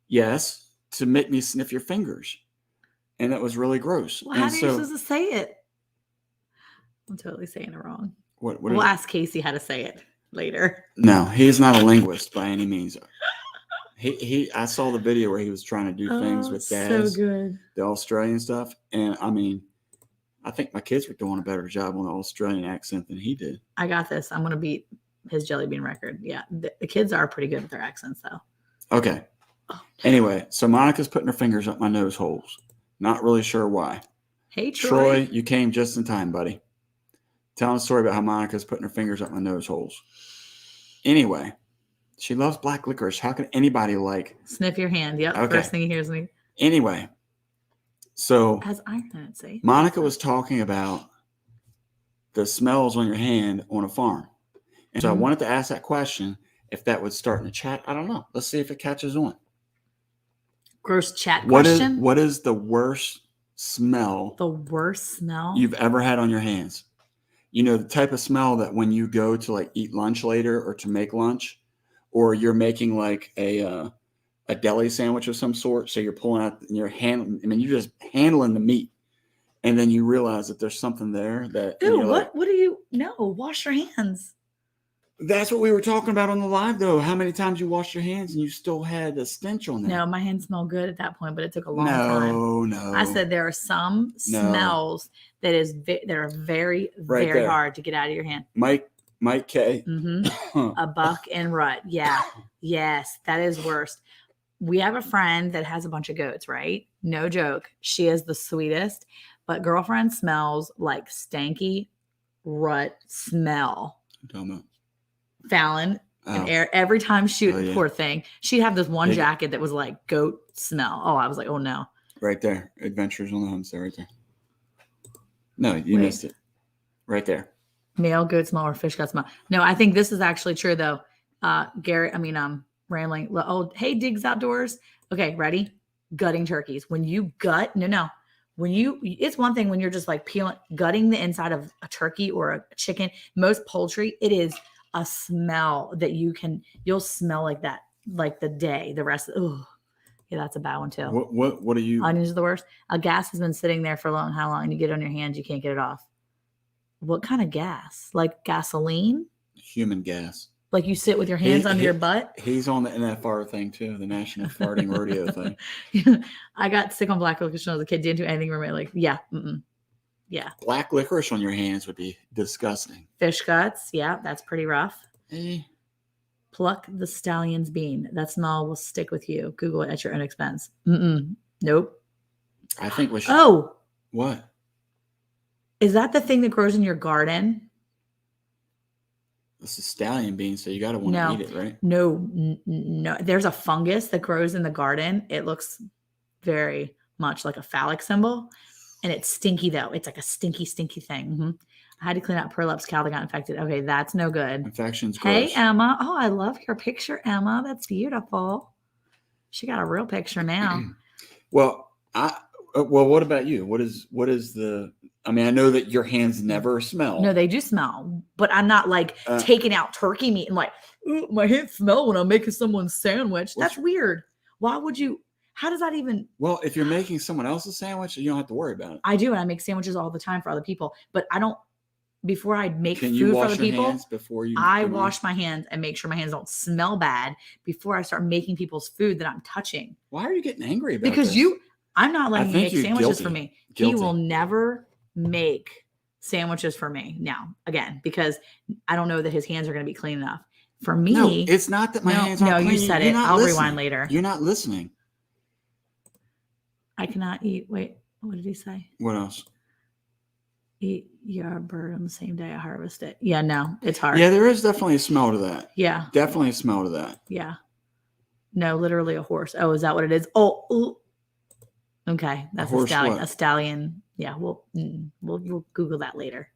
Yes, to make me sniff your fingers, and it was really gross. Well, how are you supposed to say it? I'm totally saying it wrong. We'll ask Cayce how to say it later. No, he's not a linguist by any means. I saw the video where he was trying to do things with Daz, so good. The Australian stuff, and I mean, I think my kids were doing a better job on the Australian accent than he did. I got this. I'm gonna beat his jelly bean record. Yeah, the kids are pretty good with their accents, though. Okay. Oh. Anyway, so Monica's putting her fingers up my nose holes. Not really sure why. Hey, Troy. You came just in time, buddy. Telling a story about how Monica's putting her fingers up my nose holes. Anyway, she loves black licorice. How can anybody sniff your hand? Yep. Okay. First thing he hears me. Anyway, so has iron in it, see? Monica was talking about the smells on your hand on a farm. And so I wanted to ask that question, if that would start in a chat. I don't know. Let's see if it catches on. Gross chat question. What is the worst smell? The worst smell you've ever had on your hands? You know, the type of smell that when you go to eat lunch later or to make lunch, or you're making a deli sandwich of some sort. So you're pulling out your hand. I mean, you're just handling the meat. And then you realize that there's something there that. Ew, what do you know? Wash your hands. That's what we were talking about on the live, though. How many times you washed your hands and you still had a stench on them? No, my hands smell good at that point, but it took a long time. No. I said there are some smells that are very, very hard to get out of your hand. Mike K. A buck and rut. Yeah. Yes, that is worst. We have a friend that has a bunch of goats, right? No joke. She is the sweetest, but girlfriend smells like stanky rut smell. Don't know. Fallon, And every time shooting, yeah. poor thing, she'd have this one Yeah. jacket that was like goat smell. Oh, I was like, oh no. Right there. Adventures on the Homestead right there. No, you Wait. missed it. Right there. Male goat smell or fish gut smell. No, I think this is actually true though. Rambling. Oh, hey, Diggs Outdoors. Okay, ready? Gutting turkeys. When you gut, it's one thing when you're just like gutting the inside of a turkey or a chicken. Most poultry, it is a smell that you'll smell like that, like the rest. Oh, yeah, that's a bad one too. What are you? Onions are the worst. A gas has been sitting there for how long? And you get it on your hands, you can't get it off. What kind of gas? Like gasoline? Human gas. Like you sit with your hands under your butt? He's on the NFR thing too, the National Farting Rodeo thing. I got sick on black licorice when I was a kid. Didn't do anything remotely. Like, yeah. Yeah. Black licorice on your hands would be disgusting. Fish guts. Yeah, that's pretty rough. Eh. Pluck the stallion's bean. That smell will stick with you. Google it at your own expense. Nope. I think we should. Oh. What? Is that the thing that grows in your garden? This is stallion bean, so you got to want to eat it, right? No. There's a fungus that grows in the garden. It looks very much like a phallic symbol, and it's stinky though. It's like a stinky thing. Mm-hmm. I had to clean out Perlep's cow that got infected. Okay, that's no good. Infections. Hey, gross. Emma. Oh, I love your picture, Emma. That's beautiful. She got a real picture now. Well, what about you? What is the? I mean, I know that your hands never smell. No, they do smell, but I'm not like taking out turkey meat and like, ooh, my hands smell when I'm making someone's sandwich. That's weird. Why would you? How does that even? Well, if you're making someone else's sandwich, you don't have to worry about it. I do, and I make sandwiches all the time for other people, but I don't. Before I make Can food you for wash other your people, hands before you I wash my hands and make sure my hands don't smell bad before I start making people's food that I'm touching. Why are you getting angry about because this? I'm not letting you make sandwiches for me. Guilty. He will never make sandwiches for me now again because I don't know that his hands are going to be clean enough. For me, no, it's not that my hands aren't clean. No, you said it. I'll rewind later. You're not listening. I cannot eat. Wait, what did he say? What else? Eat your bird on the same day I harvest it. Yeah, no, it's hard. Yeah, there is definitely a smell to that. Yeah. Definitely a smell to that. Yeah. No, literally a horse. Oh, is that what it is? Oh, ooh. Okay. That's a stallion. What? A stallion. Yeah, we'll Google that later.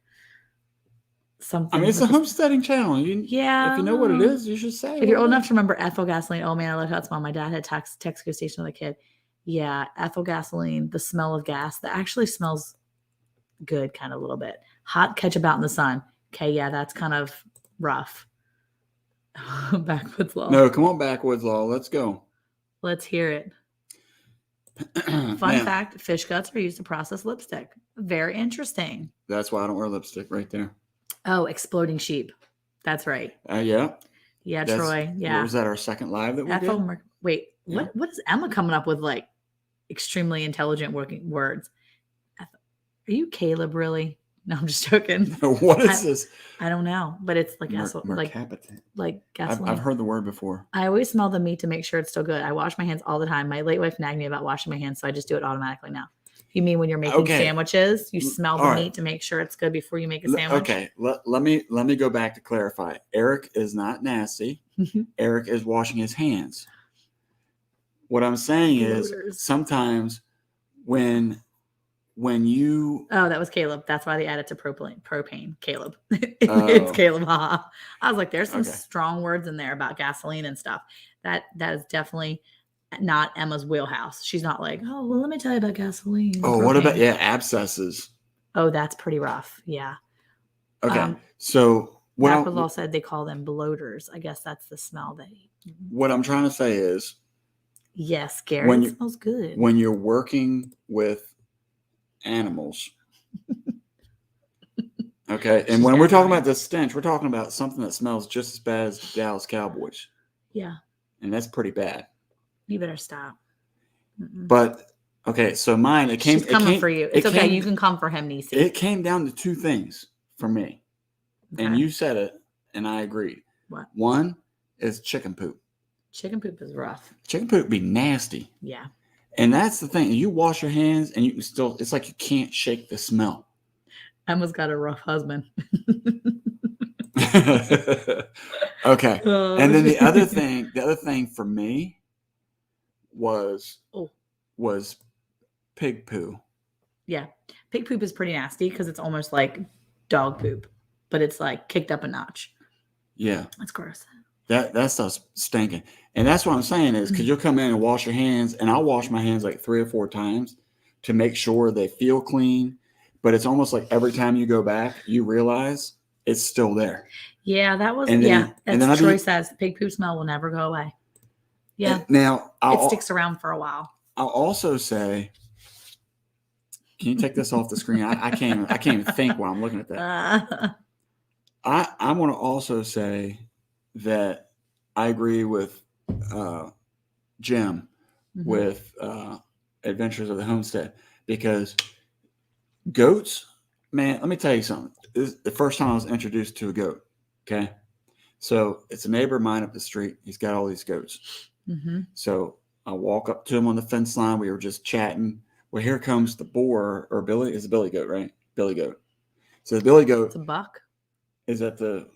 Something. I mean, it's a homesteading channel. Yeah. If you know what it is, you should say it. If you're old enough to remember ethyl gasoline, oh man, I love how it smelled. My dad had Texaco station with a kid. Yeah, ethyl gasoline, the smell of gas that actually smells good, kind of a little bit. Hot ketchup out in the sun. Okay, yeah, that's kind of rough. Backwoods Law. No, come on, Backwoods Law. Let's go. Let's hear it. Fun fact, fish guts are used to process lipstick. Very interesting. That's why I don't wear lipstick right there. Oh, exploding sheep. That's right. Yeah. Yeah, Troy. Yeah. Was that our second live that we did? Wait, yeah. What is Emma coming up with like extremely intelligent working words? Are you Caleb really? No, I'm just joking. What is this? I don't know, but it's like like gasoline. I've heard the word before. I always smell the meat to make sure it's still good. I wash my hands all the time. My late wife nagged me about washing my hands, so I just do it automatically now. You mean when you're making sandwiches, you smell the meat to make sure it's good before you make a sandwich? Okay, let me go back to clarify. Eric is not nasty. Eric is washing his hands. What I'm saying is sometimes when you... Oh, that was Caleb. That's why they added to propane. Caleb. It's Caleb. I was like, there's some strong words in there about gasoline and stuff. That is definitely not Emma's wheelhouse. She's not like, oh, well, let me tell you about gasoline. Oh, what about, abscesses? Oh, that's pretty rough. Yeah. Okay. So Backwoods Law said they call them bloaters. I guess that's the smell what I'm trying to say is. Yes, Gary, it smells good. When you're working with animals. Okay. And when we're talking about the stench, we're talking about something that smells just as bad as the Dallas Cowboys. Yeah. And that's pretty bad. You better stop. But okay, so mine, She's coming for you. It's okay. You can come for him, Niecy. It came down to two things for me. Okay. And you said it, and I agreed. What? One is chicken poop. Chicken poop is rough. Chicken poop be nasty. Yeah. And that's the thing. You wash your hands, and you can still, it's like you can't shake the smell. Emma's got a rough husband. Okay. And then the other thing for me was pig poo. Yeah. Pig poop is pretty nasty because it's almost like dog poop, but it's like kicked up a notch. Yeah. That's gross. That stuff's stinking. And that's what I'm saying is because you'll come in and wash your hands, and I'll wash my hands like 3 or 4 times to make sure they feel clean. But it's almost like every time you go back, you realize it's still there. Yeah, that was, And then, That's Troy says the pig poop smell will never go away. Yeah. Now, it sticks around for a while. I'll also say, can you take this off the screen? I can't even think while I'm looking at that. I want to also say that I agree with Jim with Adventures of the Homestead, because goats, man, let me tell you something. This is the first time I was introduced to a goat. Okay. So it's a neighbor of mine up the street. He's got all these goats. So I walk up to him on the fence line. We were just chatting. Well, here comes the boar, or Billy. It's a billy goat, right? Billy goat. So the billy goat. It's a buck. Is that the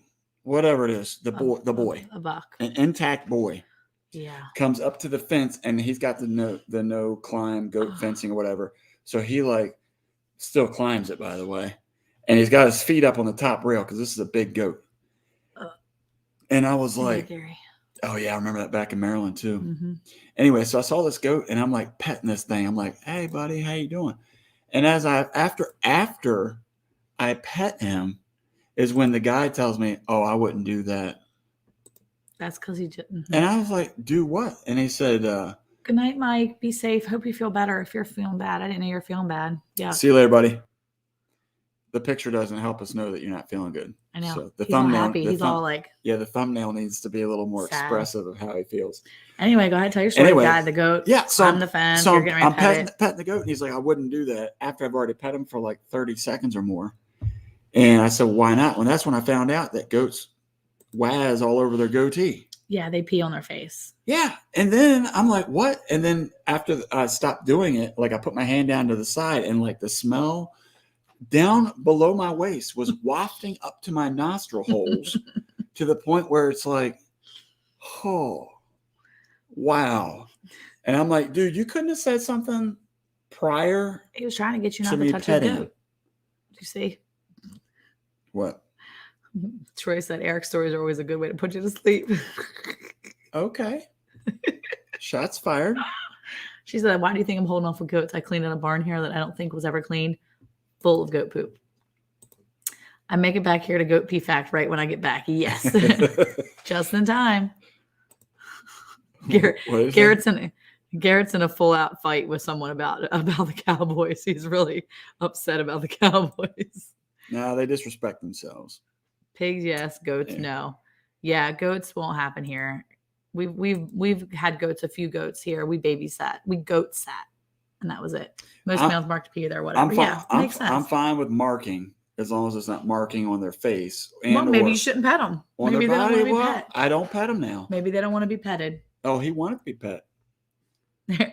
whatever it is? The boy. A buck. An intact boy. Yeah. Comes up to the fence, and he's got the no climb goat fencing or whatever. So he like still climbs it, by the way, and he's got his feet up on the top rail because this is a big goat. And I was like, oh yeah, I remember that back in Maryland too. Anyway, so I saw this goat, and I'm like petting this thing. I'm like, hey buddy, how you doing? And as after I pet him, is when the guy tells me, oh, I wouldn't do that. That's because he just. And I was like, do what? And he said, good night, Mike. Be safe. Hope you feel better. If you're feeling bad, I didn't know you were feeling bad. Yeah. See you later, buddy. The picture doesn't help us know that you're not feeling good. I know. So the He's thumbnail, all happy. He's all like. Yeah, the thumbnail needs to be a little more sad. expressive of how he feels. Anyway, go ahead. Tell your story. Guy, the goat. Yeah. So on the fence. So you're getting ready I'm to petting the goat, and he's like, I wouldn't do that after I've already pet him for like 30 seconds or more. And I said, why not? Well, that's when I found out that goats waz all over their goatee. Yeah, they pee on their face. Yeah. And then I'm like, what? And then after I stopped doing it, like I put my hand down to the side, and like the smell down below my waist was wafting up to my nostril holes to the point where it's like, oh, wow. And I'm like, dude, you couldn't have said something prior. He was trying to get you not to touch his goat. Did you see? What? Troy said Eric's stories are always a good way to put you to sleep. Okay. Shots fired. She said, why do you think I'm holding off with goats? I cleaned in a barn here that I don't think was ever cleaned, full of goat poop. I make it back here to goat pee fact right when I get back. Yes. Just in time. Garrett's in a full out fight with someone about the Cowboys. He's really upset about the Cowboys. No, they disrespect themselves. Pigs, yes. Goats, no. Yeah, goats won't happen here. We've had goats, a few goats here. We babysat. We goat sat, and that was it. Most males marked pee there, whatever. Makes sense. I'm fine with marking as long as it's not marking on their face. Well, maybe you shouldn't pet them. Maybe they don't want to be pet. I don't pet them now. Maybe they don't want to be petted. Oh, he wanted to be pet.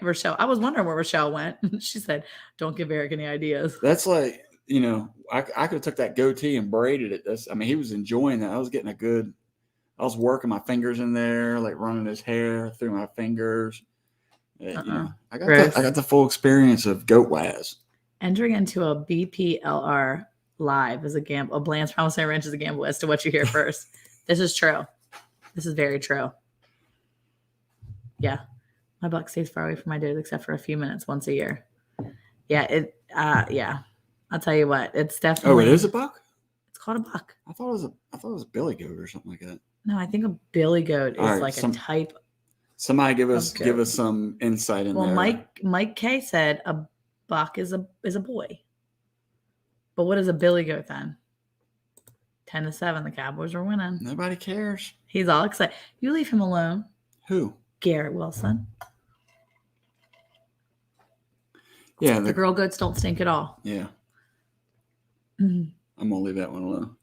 Rochelle, I was wondering where Rochelle went. She said, "Don't give Eric any ideas." That's like, I could have took that goatee and braided it. He was enjoying that. I was working my fingers in there, like running his hair through my fingers. I got the full experience of goat waz. Entering into a BPLR live is a gamble. A Bland's Promissory Ranch is a gamble as to what you hear first. This is true. This is very true. Yeah. My buck stays far away from my dude except for a few minutes once a year. Yeah. I'll tell you what. It's definitely. Oh, it is a buck? It's called a buck. I thought it was a billy goat or something like that. No, I think a billy goat is a type. Somebody give us some insight in there. Well, Mike Cayce said a buck is a boy. But what is a billy goat then? 10-7. The Cowboys are winning. Nobody cares. He's all excited. You leave him alone. Who? Garrett Wilson. Yeah. The girl goats don't stink at all. Yeah. I'm gonna leave that one alone.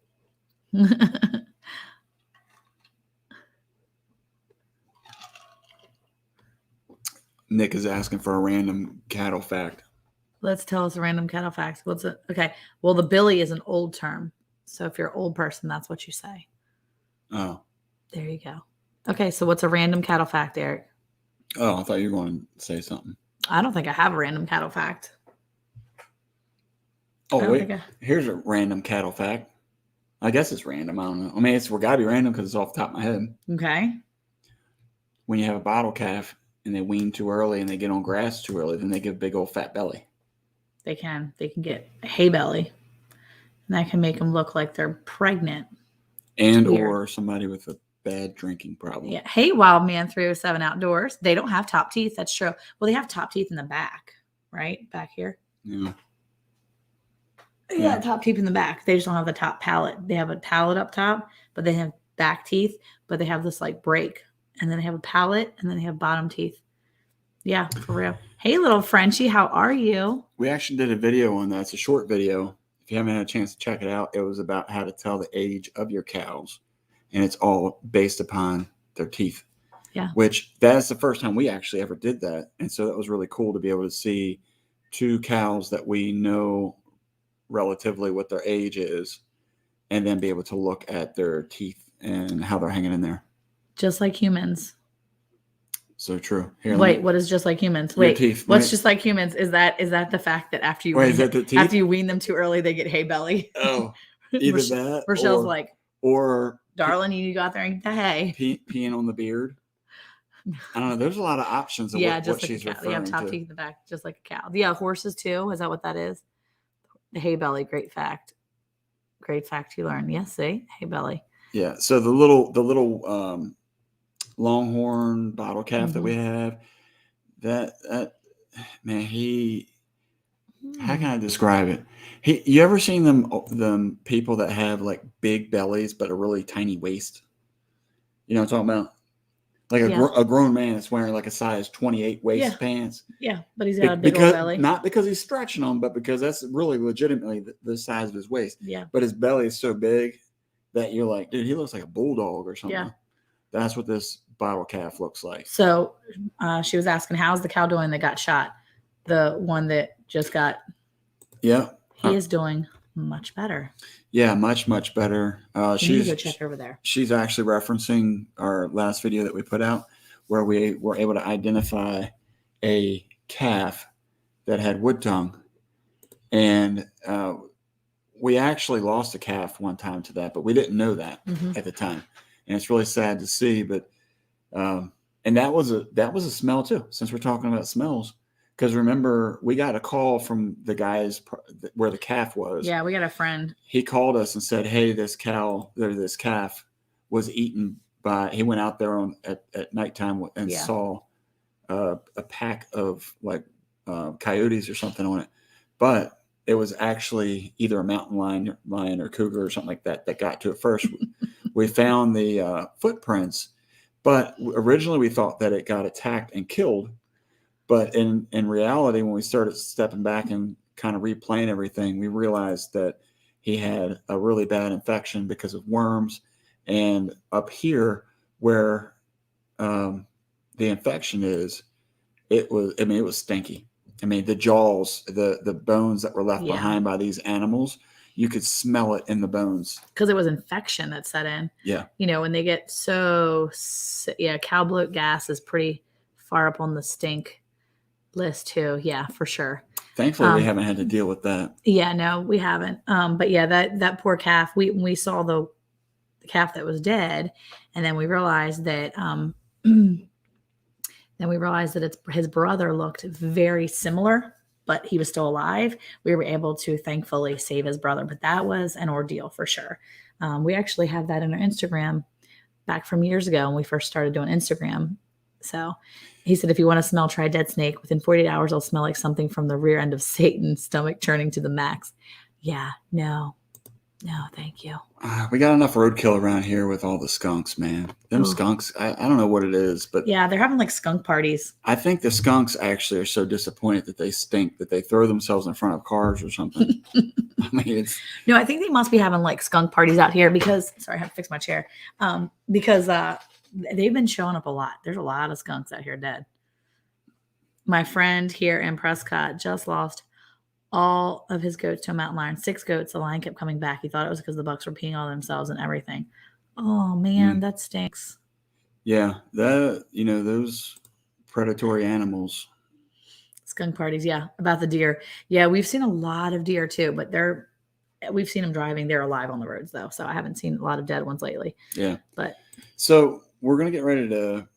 Nick is asking for a random cattle fact. Let's tell us a random cattle fact. What's it? Okay. Well, the billy is an old term. So if you're an old person, that's what you say. Oh. There you go. Okay, so what's a random cattle fact, Eric? Oh, I thought you were going to say something. I don't think I have a random cattle fact. Oh, wait. Here's a random cattle fact. I guess it's random. I don't know. I mean, it's got to be random because it's off the top of my head. Okay. When you have a bottle calf and they wean too early and they get on grass too early, then they get a big old fat belly. They can get a hay belly. And that can make them look like they're pregnant. And or somebody with a bad drinking problem. Yeah. Hey, Wild Man 307 Outdoors. They don't have top teeth. That's true. Well, they have top teeth in the back, right? Back here. Yeah. Yeah, top teeth in the back. They just don't have the top palate. They have a palate up top, but they have back teeth, but they have this like break. And then they have a palate, and then they have bottom teeth. Yeah, for real. Hey, little Frenchie, how are you? We actually did a video on that. It's a short video. If you haven't had a chance to check it out, it was about how to tell the age of your cows. And it's all based upon their teeth. Yeah. Which that's the first time we actually ever did that. And so that was really cool to be able to see two cows that we know relatively what their age is, and then be able to look at their teeth and how they're hanging in there. Just like humans. So true. Here, wait, what is just like humans? Wait, teeth. What's just like humans? Is that the fact that after you wean them too early, they get hay belly? Oh, either that. Rochelle's or darling, you go out there and eat the hay. Peeing on the beard. I don't know. There's a lot of options of what she's referring to. They have top teeth in the back, just like a cow. Yeah, horses too. Is that what that is? The hay belly. Great fact. Great fact you learn. Yes, see, hay belly. Yeah. So the little longhorn bottle calf that we have, that man, how can I describe it? You ever seen them people that have like big bellies but a really tiny waist? You know what I'm talking about? Like a grown man that's wearing like a size 28 waist pants. Yeah, but he's got a big old belly. Not because he's stretching them, but because that's really legitimately the size of his waist. Yeah. But his belly is so big that you're like, dude, he looks like a bulldog or something. Yeah. That's what this bottle calf looks like. So she was asking, how's the cow doing that got shot? The one that just got. Yeah. He is doing much better. Yeah, much better. She's go check over there. She's actually referencing our last video that we put out where we were able to identify a calf that had wood tongue. And we actually lost a calf one time to that, but we didn't know that at the time. And it's really sad to see, but and that was a smell too, since we're talking about smells. Because remember, we got a call from the guys where the calf was. Yeah, we got a friend. He called us and said, "Hey, this calf was eaten by." He went out there at nighttime and saw a pack of like coyotes or something on it, but it was actually either a mountain lion or cougar or something like that got to it first. We found the footprints, but originally we thought that it got attacked and killed. But in reality, when we started stepping back and kind of replaying everything, we realized that he had a really bad infection because of worms. And up here where the infection is, it was stinky. I mean, the jaws, the bones that were left behind by these animals, you could smell it in the bones. Because it was infection that set in. Yeah. You know, when they get cow bloat gas is pretty far up on the stink list too. Yeah, for sure. Thankfully, we haven't had to deal with that. Yeah, no, we haven't. But yeah, that poor calf, we saw the calf that was dead, and then we realized that his brother looked very similar, but he was still alive. We were able to thankfully save his brother, but that was an ordeal for sure. We actually have that in our Instagram back from years ago when we first started doing Instagram. So he said, if you want to smell, try dead snake. Within 48 hours, it'll smell like something from the rear end of Satan's stomach churning to the max. Yeah, no, thank you. We got enough roadkill around here with all the skunks, man. Them skunks, I don't know what it is, but yeah, they're having like skunk parties. I think the skunks actually are so disappointed that they stink that they throw themselves in front of cars or something. I mean, no, I think they must be having like skunk parties out here because, sorry, I have to fix my chair. Because they've been showing up a lot. There's a lot of skunks out here dead. My friend here in Prescott just lost all of his goats to a mountain lion. 6 goats. The lion kept coming back. He thought it was because the bucks were peeing all themselves and everything. Oh man, that stinks. Yeah, that those predatory animals. Skunk parties, yeah. About the deer. Yeah, we've seen a lot of deer too, but we've seen them driving. They're alive on the roads though, so I haven't seen a lot of dead ones lately. Yeah. But So we're gonna get ready to.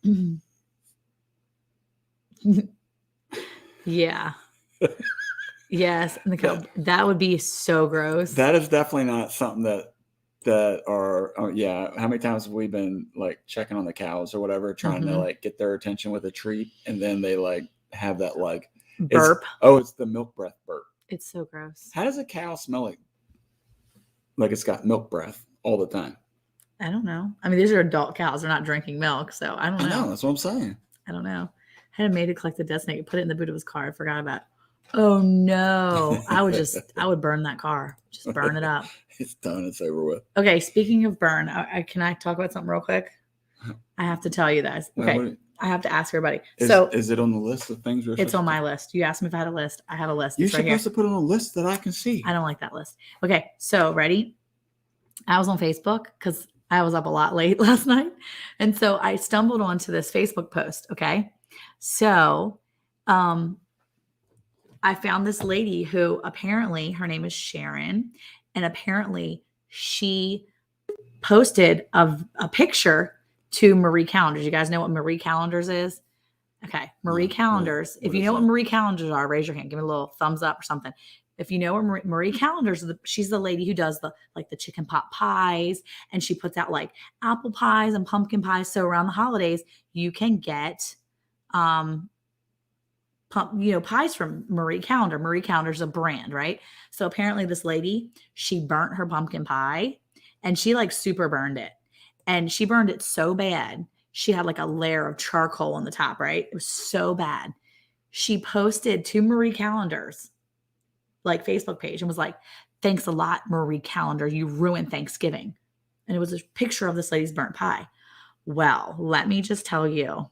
Yeah. Yes, and the cow. That would be so gross. That is definitely not something that are. Oh, yeah. How many times have we been like checking on the cows or whatever, trying to like get their attention with a treat, and then they like have that like burp. It's the milk breath burp. It's so gross. How does a cow smell like it's got milk breath all the time? I don't know. I mean, these are adult cows. They're not drinking milk, so I don't know. I know. That's what I'm saying. I don't know. I had a maid to collect the death snake, put it in the boot of his car. I forgot about it. Oh no. I would burn that car. Just burn it up. It's done. It's over with. Okay. Speaking of burn, can I talk about something real quick? I have to tell you this. Okay. I have to ask everybody. Is it on the list of things? It's on my list. You asked me if I had a list. I have a list. You're supposed to put on a list that I can see. I don't like that list. Okay. So ready? I was on Facebook because I was up a lot late last night. And so I stumbled onto this Facebook post. Okay. So, I found this lady who apparently her name is Sharon, and apparently she posted a picture to Marie Callender's. You guys know what Marie Callender's is? Okay. Marie Callender's. If you know what Marie Callender's are, raise your hand. Give me a little thumbs up or something. If you know what Marie Callender's, she's the lady who does the chicken pot pies, and she puts out like apple pies and pumpkin pies. So around the holidays, you can get pies from Marie Callender. Marie Callender's a brand, right? So apparently this lady, she burnt her pumpkin pie, and she like super burned it. And she burned it so bad. She had like a layer of charcoal on the top, right? It was so bad. She posted to Marie Callender's like Facebook page and was like, "Thanks a lot, Marie Callender. You ruined Thanksgiving." And it was a picture of this lady's burnt pie. Well, let me just tell you,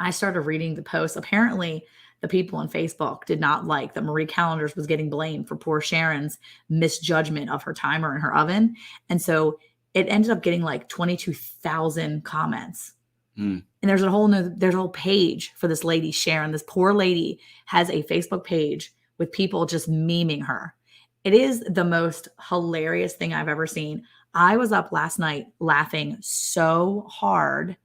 I started reading the post. Apparently, the people on Facebook did not like that Marie Callender's was getting blamed for poor Sharon's misjudgment of her timer in her oven. And so it ended up getting like 22,000 comments. And there's a whole page for this lady, Sharon. This poor lady has a Facebook page with people just memeing her. It is the most hilarious thing I've ever seen. I was up last night laughing so hard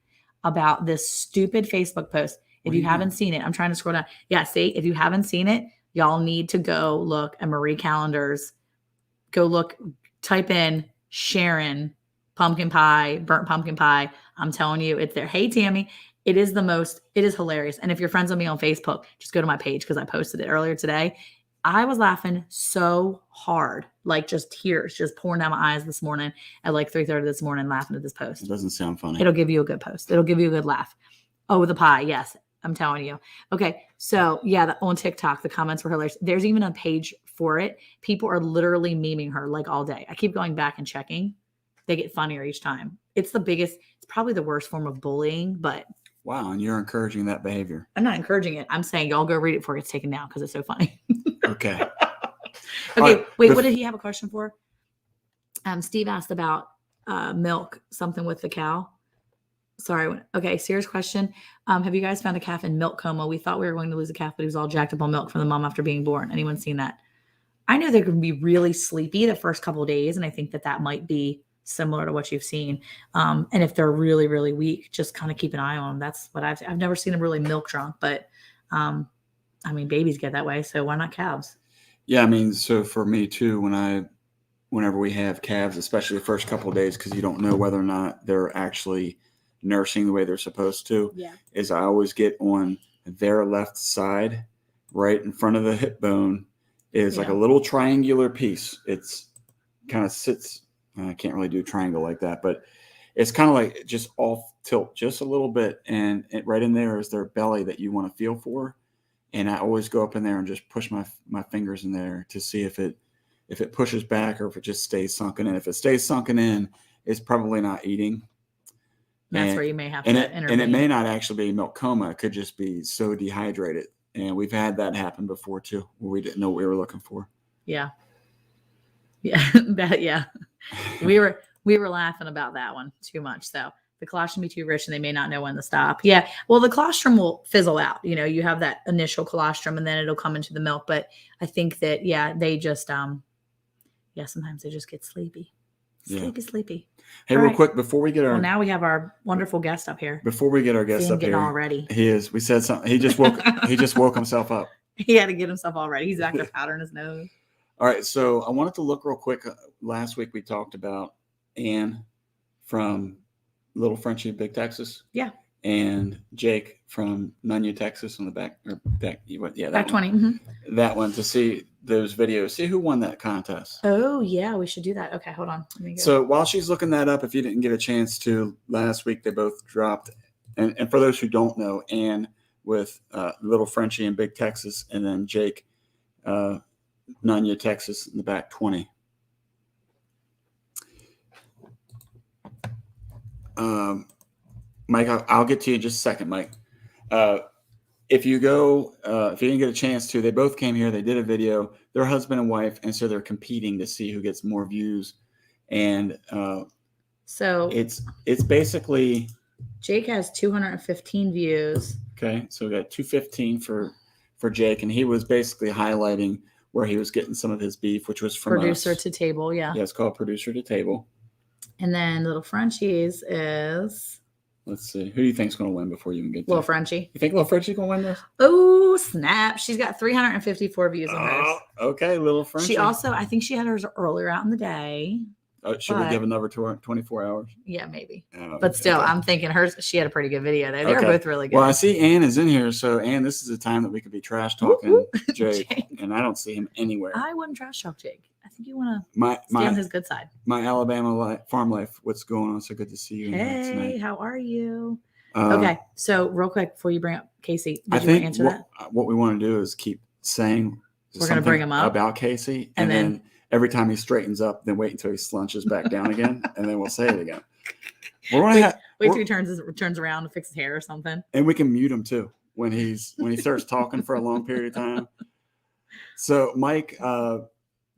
about this stupid Facebook post. If you haven't seen it, I'm trying to scroll down. Yeah, see, if you haven't seen it, y'all need to go look at Marie Callender's. Type in Sharon pumpkin pie, burnt pumpkin pie. I'm telling you, it's there. Hey, Tammy, it is hilarious. And if you're friends with me on Facebook, just go to my page because I posted it earlier today. I was laughing so hard, like just tears just pouring down my eyes this morning at like 3:30 this morning laughing at this post. It doesn't sound funny. It'll give you a good post. It'll give you a good laugh. Oh, the pie. Yes, I'm telling you. Okay. So yeah, on TikTok, the comments were hilarious. There's even a page for it. People are literally memeing her like all day. I keep going back and checking. They get funnier each time. It's probably the worst form of bullying, but. Wow. And you're encouraging that behavior. I'm not encouraging it. I'm saying y'all go read it before it gets taken down because it's so funny. Okay. Okay. Right, wait, what did he have a question for? Steve asked about milk, something with the cow. Sorry. Okay. Serious question. Have you guys found a calf in milk coma? We thought we were going to lose a calf, but he was all jacked up on milk from the mom after being born. Anyone seen that? I know they're going to be really sleepy the first couple of days. And I think that might be similar to what you've seen. And if they're really, really weak, just kind of keep an eye on them. That's what I've never seen them really milk drunk, but I mean, babies get that way. So why not calves? Yeah. I mean, so for me too, whenever we have calves, especially the first couple of days, because you don't know whether or not they're actually nursing the way they're supposed to, is I always get on their left side, right in front of the hip bone is like a little triangular piece. It's kind of sits, I can't really do a triangle like that, but it's kind of like just off tilt just a little bit. And right in there is their belly that you want to feel for. And I always go up in there and just push my fingers in there to see if it pushes back or if it just stays sunken in. If it stays sunken in, it's probably not eating. That's where you may have to intervene. And it may not actually be milk coma. It could just be so dehydrated. And we've had that happen before too, where we didn't know what we were looking for. Yeah. Yeah. We were We were laughing about that one too much. So the colostrum be too rich and they may not know when to stop. Yeah. Well, the colostrum will fizzle out. You know, you have that initial colostrum and then it'll come into the milk. But I think that, yeah, they just, sometimes they just get sleepy. Sleepy. Hey, real quick, before we get our... Well, now we have our wonderful guest up here. Before we get our guest up here. All ready. He is. We said something. He just woke himself up. He had to get himself all ready. He's back there powdering his nose. All right. So I wanted to look real quick. Last week we talked about Ann from Little Frenchie, Big Texas. Yeah. And Jake from Nunya, Texas on the back. Back 20. Mm-hmm. That one, to see those videos. See who won that contest. Oh, yeah. We should do that. Okay. Hold on. Let me go. So while she's looking that up, if you didn't get a chance to, last week they both dropped. And for those who don't know, Ann with Little Frenchie and Big Texas, and then Jake, Nunya, Texas in the back 20. Mike, I'll get to you in just a second, Mike. If you didn't get a chance to, they both came here. They did a video. They're husband and wife, and so they're competing to see who gets more views. And so it's basically Jake has 215 views. Okay, so we got 215 for Jake, and he was basically highlighting where he was getting some of his beef, which was from Producer to Table. Yeah, it's called Producer to Table. And then Little Frenchie's is... Let's see. Who do you think is going to win before you even get there? Little Frenchie. You think Little Frenchie's going to win this? Oh, snap. She's got 354 views on hers. Okay, Little Frenchie. She also, I think she had hers earlier out in the day. Should we give another 24 hours? Yeah, maybe. But still, I'm thinking she had a pretty good video. They were both really good. Well, I see Ann is in here. So, Ann, this is the time that we could be trash talking Jake. And I don't see him anywhere. I wouldn't trash talk Jake. I think you want to stay on his good side. My Alabama farm life. What's going on? So good to see you. Hey, how are you? Okay. So real quick, before you bring up Cayce, did you want to answer that? What we want to do is keep saying we're going to bring him up about Cayce. And then every time he straightens up, then wait until he slunches back down again. And then we'll say it again. Wait till he turns around to fix his hair or something. And we can mute him too when he starts talking for a long period of time. So Mike,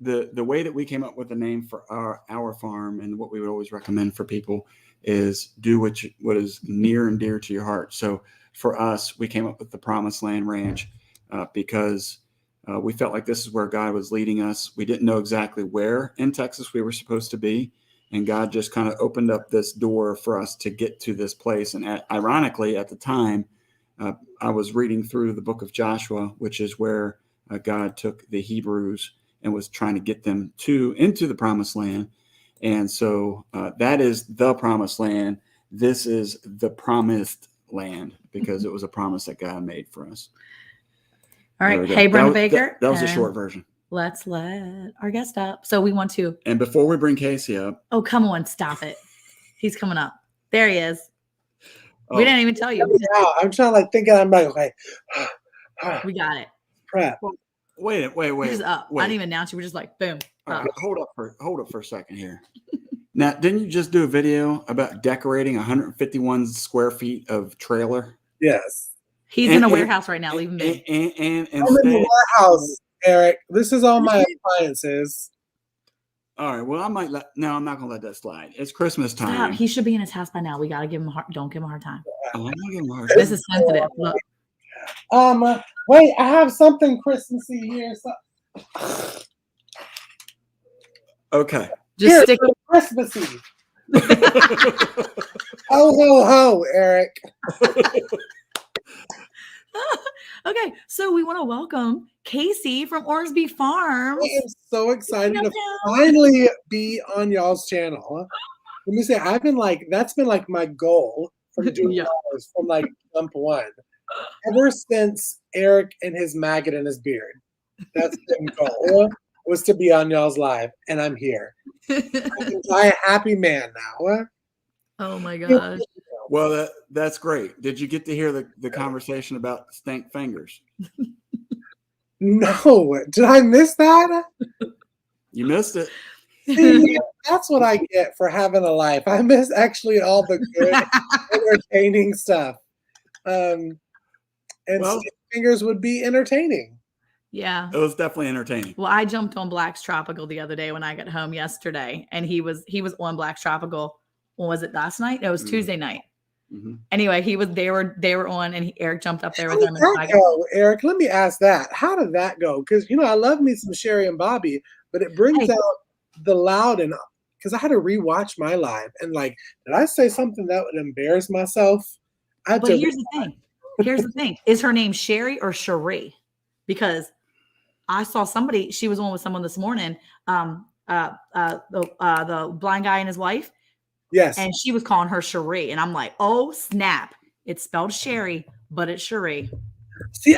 the way that we came up with the name for our farm, and what we would always recommend for people, is do what is near and dear to your heart. So for us, we came up with the Promised Land Ranch because we felt like this is where God was leading us. We didn't know exactly where in Texas we were supposed to be, and God just kind of opened up this door for us to get to this place. And ironically, at the time, I was reading through the book of Joshua, which is where God took the Hebrews and was trying to get them into the Promised Land. And so that is the Promised Land. This is the Promised Land because it was a promise that God made for us. All right. Hey, Brenda Baker. That was a short version. Let's let our guest up. So we want to. And before we bring Cayce up. Oh, come on. Stop it. He's coming up. There he is. We didn't even tell you. Yeah, I'm trying to thinking. I'm like, okay. We got it. Prep. Wait. He's up. I didn't even announce you. We're just like, boom. Right, hold up for a second here. Now, didn't you just do a video about decorating 151 square feet of trailer? Yes. He's in a warehouse right now. Leave him be. I'm in the warehouse, Eric. This is all my appliances. All right. Well, I'm not going to let that slide. It's Christmas time. Stop. He should be in his house by now. We got to give him don't give him a hard time. I'm not giving him a hard time. This is sensitive. Look. Wait, I have something Christmassy here. So... Okay. Just stick it. Christmassy. Ho, ho, ho, Eric. Okay, so we want to welcome Cayce from Ormsby Farms. I am so excited to finally be on y'all's channel. Let me say, that's been my goal from doing from jump one. Ever since Eric and his maggot in his beard. That's been goal. Was to be on y'all's live, and I'm here. I'm a happy man now. Oh my gosh. Well, that's great. Did you get to hear the conversation about stank fingers? No. Did I miss that? You missed it. See, that's what I get for having a life. I miss actually all the good, entertaining stuff. And stank fingers would be entertaining. Yeah. It was definitely entertaining. Well, I jumped on Black's Tropical the other day when I got home yesterday, and he was on Black's Tropical. What was it, last night? No, it was Tuesday night. Mm-hmm. Anyway, they were on, and Eric jumped up there How with did him. that go, Eric? Let me ask that. How did that go? Because I love me some Sherry and Bobby, but it brings out the loud, and because I had to rewatch my live, and like, did I say something that would embarrass myself? But here's the thing. Here's the thing. Is her name Sherry or Cherie? Because I saw somebody, she was on with someone this morning, the blind guy and his wife. Yes. And she was calling her Cherie. And I'm like, oh, snap. It's spelled Sherry, but it's Cherie. See,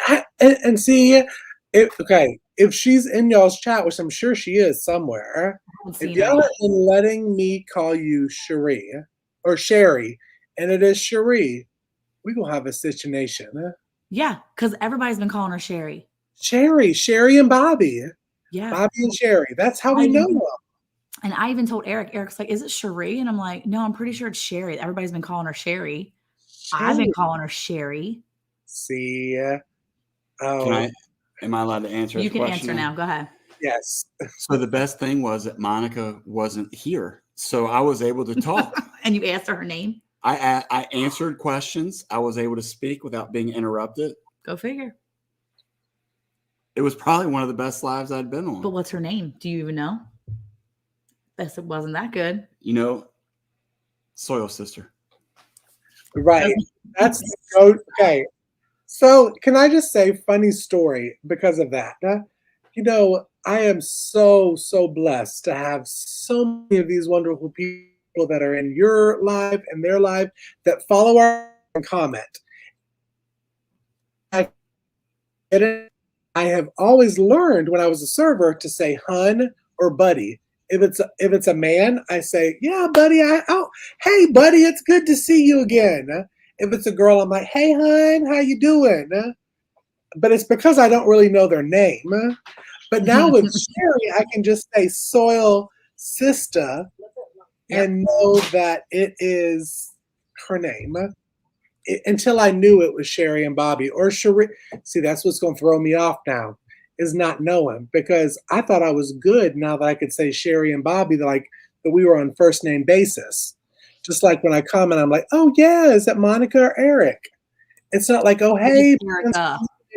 okay, if she's in y'all's chat, which I'm sure she is somewhere, if y'all are letting me call you Cherie or Sherry, and it is Cherie, we gonna have a situation. Huh? Yeah, because everybody's been calling her Sherry. Sherry and Bobby. Yeah. Bobby and Sherry. That's how we know them. And I even told Eric's like, is it Cherie? And I'm like, no, I'm pretty sure it's Sherry. Everybody's been calling her Sherry. I've been calling her Sherry. See. Am I allowed to answer? You can answer now. Go ahead. Yes. So the best thing was that Monica wasn't here, so I was able to talk. And you asked her name? I answered questions. I was able to speak without being interrupted. Go figure. It was probably one of the best lives I'd been on. But what's her name? Do you even know? It wasn't that good. Soil Sister. Right. That's okay. So can I just say, funny story because of that? I am so blessed to have so many of these wonderful people that are in your live and their live that follow our and comment. I have always learned when I was a server to say hun or buddy. If it's a man, I say, yeah, buddy. Hey, buddy, it's good to see you again. If it's a girl, I'm like, hey, hun, how you doing? But it's because I don't really know their name. But now with Sherry, I can just say soil sister and know that it is her name. Until I knew it was Sherry and Bobby or Cherie. See, that's what's going to throw me off now, is not knowing, because I thought I was good now that I could say Sherry and Bobby, that we were on first name basis. Just like when I comment, I'm like, oh yeah, is that Monica or Eric? It's not like, oh hey,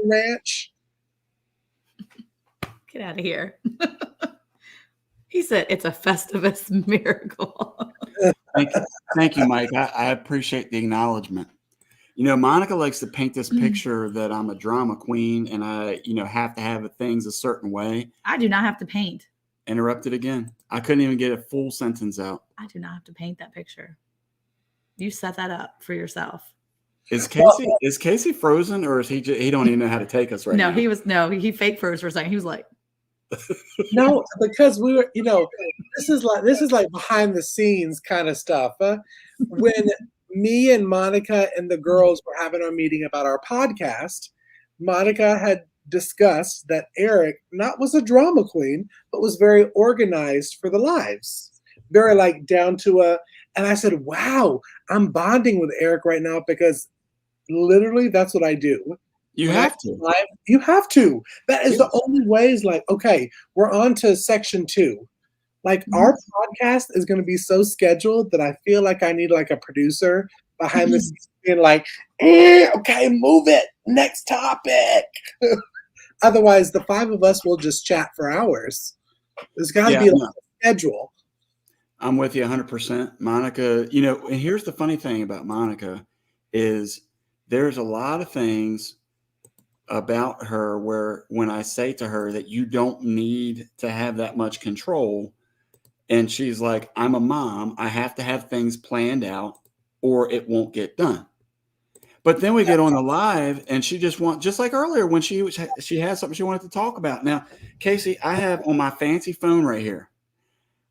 ranch. Get out of here. He said it's a Festivus miracle. Thank you, Mike. I appreciate the acknowledgement. Monica likes to paint this picture that I'm a drama queen and I, have to have things a certain way. I do not have to paint. Interrupted again. I couldn't even get a full sentence out. I do not have to paint that picture. You set that up for yourself. Is Cayce frozen, or is he don't even know how to take us right now? He fake froze for a second. He was like, no, because we were, this is like behind the scenes kind of stuff. When me and Monica and the girls were having our meeting about our podcast, Monica had discussed that Eric was a drama queen, but was very organized for the lives. Very down to and I said, wow, I'm bonding with Eric right now because literally that's what I do. You have to. You have to. That is the only way. Is okay, we're on to section 2. Our podcast is going to be so scheduled that I feel like I need a producer behind the scenes being okay, move it. Next topic. Otherwise, the 5 of us will just chat for hours. There's got to be a schedule. I'm with you 100%. Monica, and here's the funny thing about Monica is there's a lot of things about her where when I say to her that you don't need to have that much control, and she's like, I'm a mom, I have to have things planned out or it won't get done. But then we get on the live and she just like earlier when she had something she wanted to talk about. Now, Cayce, I have on my fancy phone right here,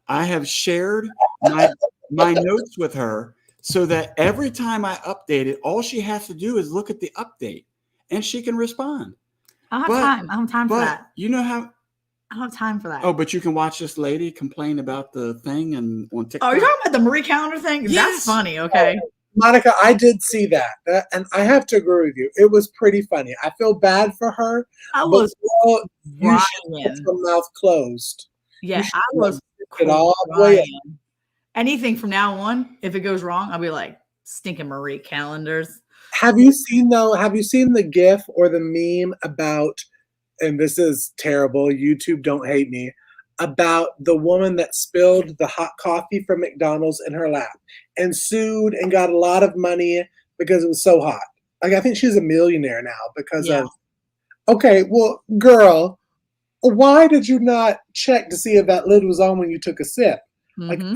I have shared my notes with her so that every time I update it, all she has to do is look at the update and she can respond. I don't have time. I don't have time for that. You know how I don't have time for that. Oh, but you can watch this lady complain about the thing and on TikTok. Oh, you're talking about the Marie Calendar thing? Yes. That's funny. Okay. Monica, I did see that, and I have to agree with you. It was pretty funny. I feel bad for her, I but was girl, you should keep crying. your mouth closed. You Yeah, should I was it all the way up. crying. Anything from now on, if it goes wrong, I'll be like, stinking Marie calendars. Have you seen the GIF or the meme about? And this is terrible. YouTube, don't hate me. About the woman that spilled the hot coffee from McDonald's in her lap and sued and got a lot of money because it was so hot. Like, I think she's a millionaire now because of. Okay, well, girl, why did you not check to see if that lid was on when you took a sip? Like, Mhm.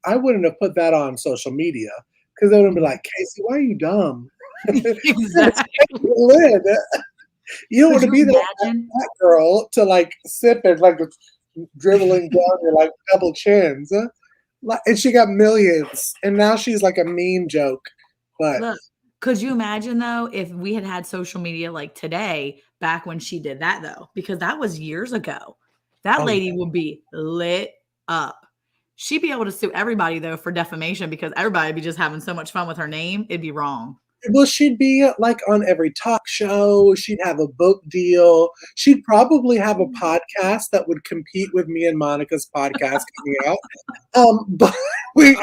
I wouldn't have put that on social media because they would be like, Cayce, why are you dumb? Exactly. The lid. You don't want Could to you be imagine? that girl to like sip it like it's dribbling down your like double chins. And she got millions, and now she's like a meme joke. But Look, could you imagine though if we had had social media like today, back when she did that though? Because that was years ago. That oh, lady would be lit up. She'd be able to sue everybody though for defamation because everybody would be just having so much fun with her name. It'd be wrong. well, she'd be like on every talk show. She'd have a book deal. She'd probably have a podcast that would compete with me and Monica's podcast coming out. But we.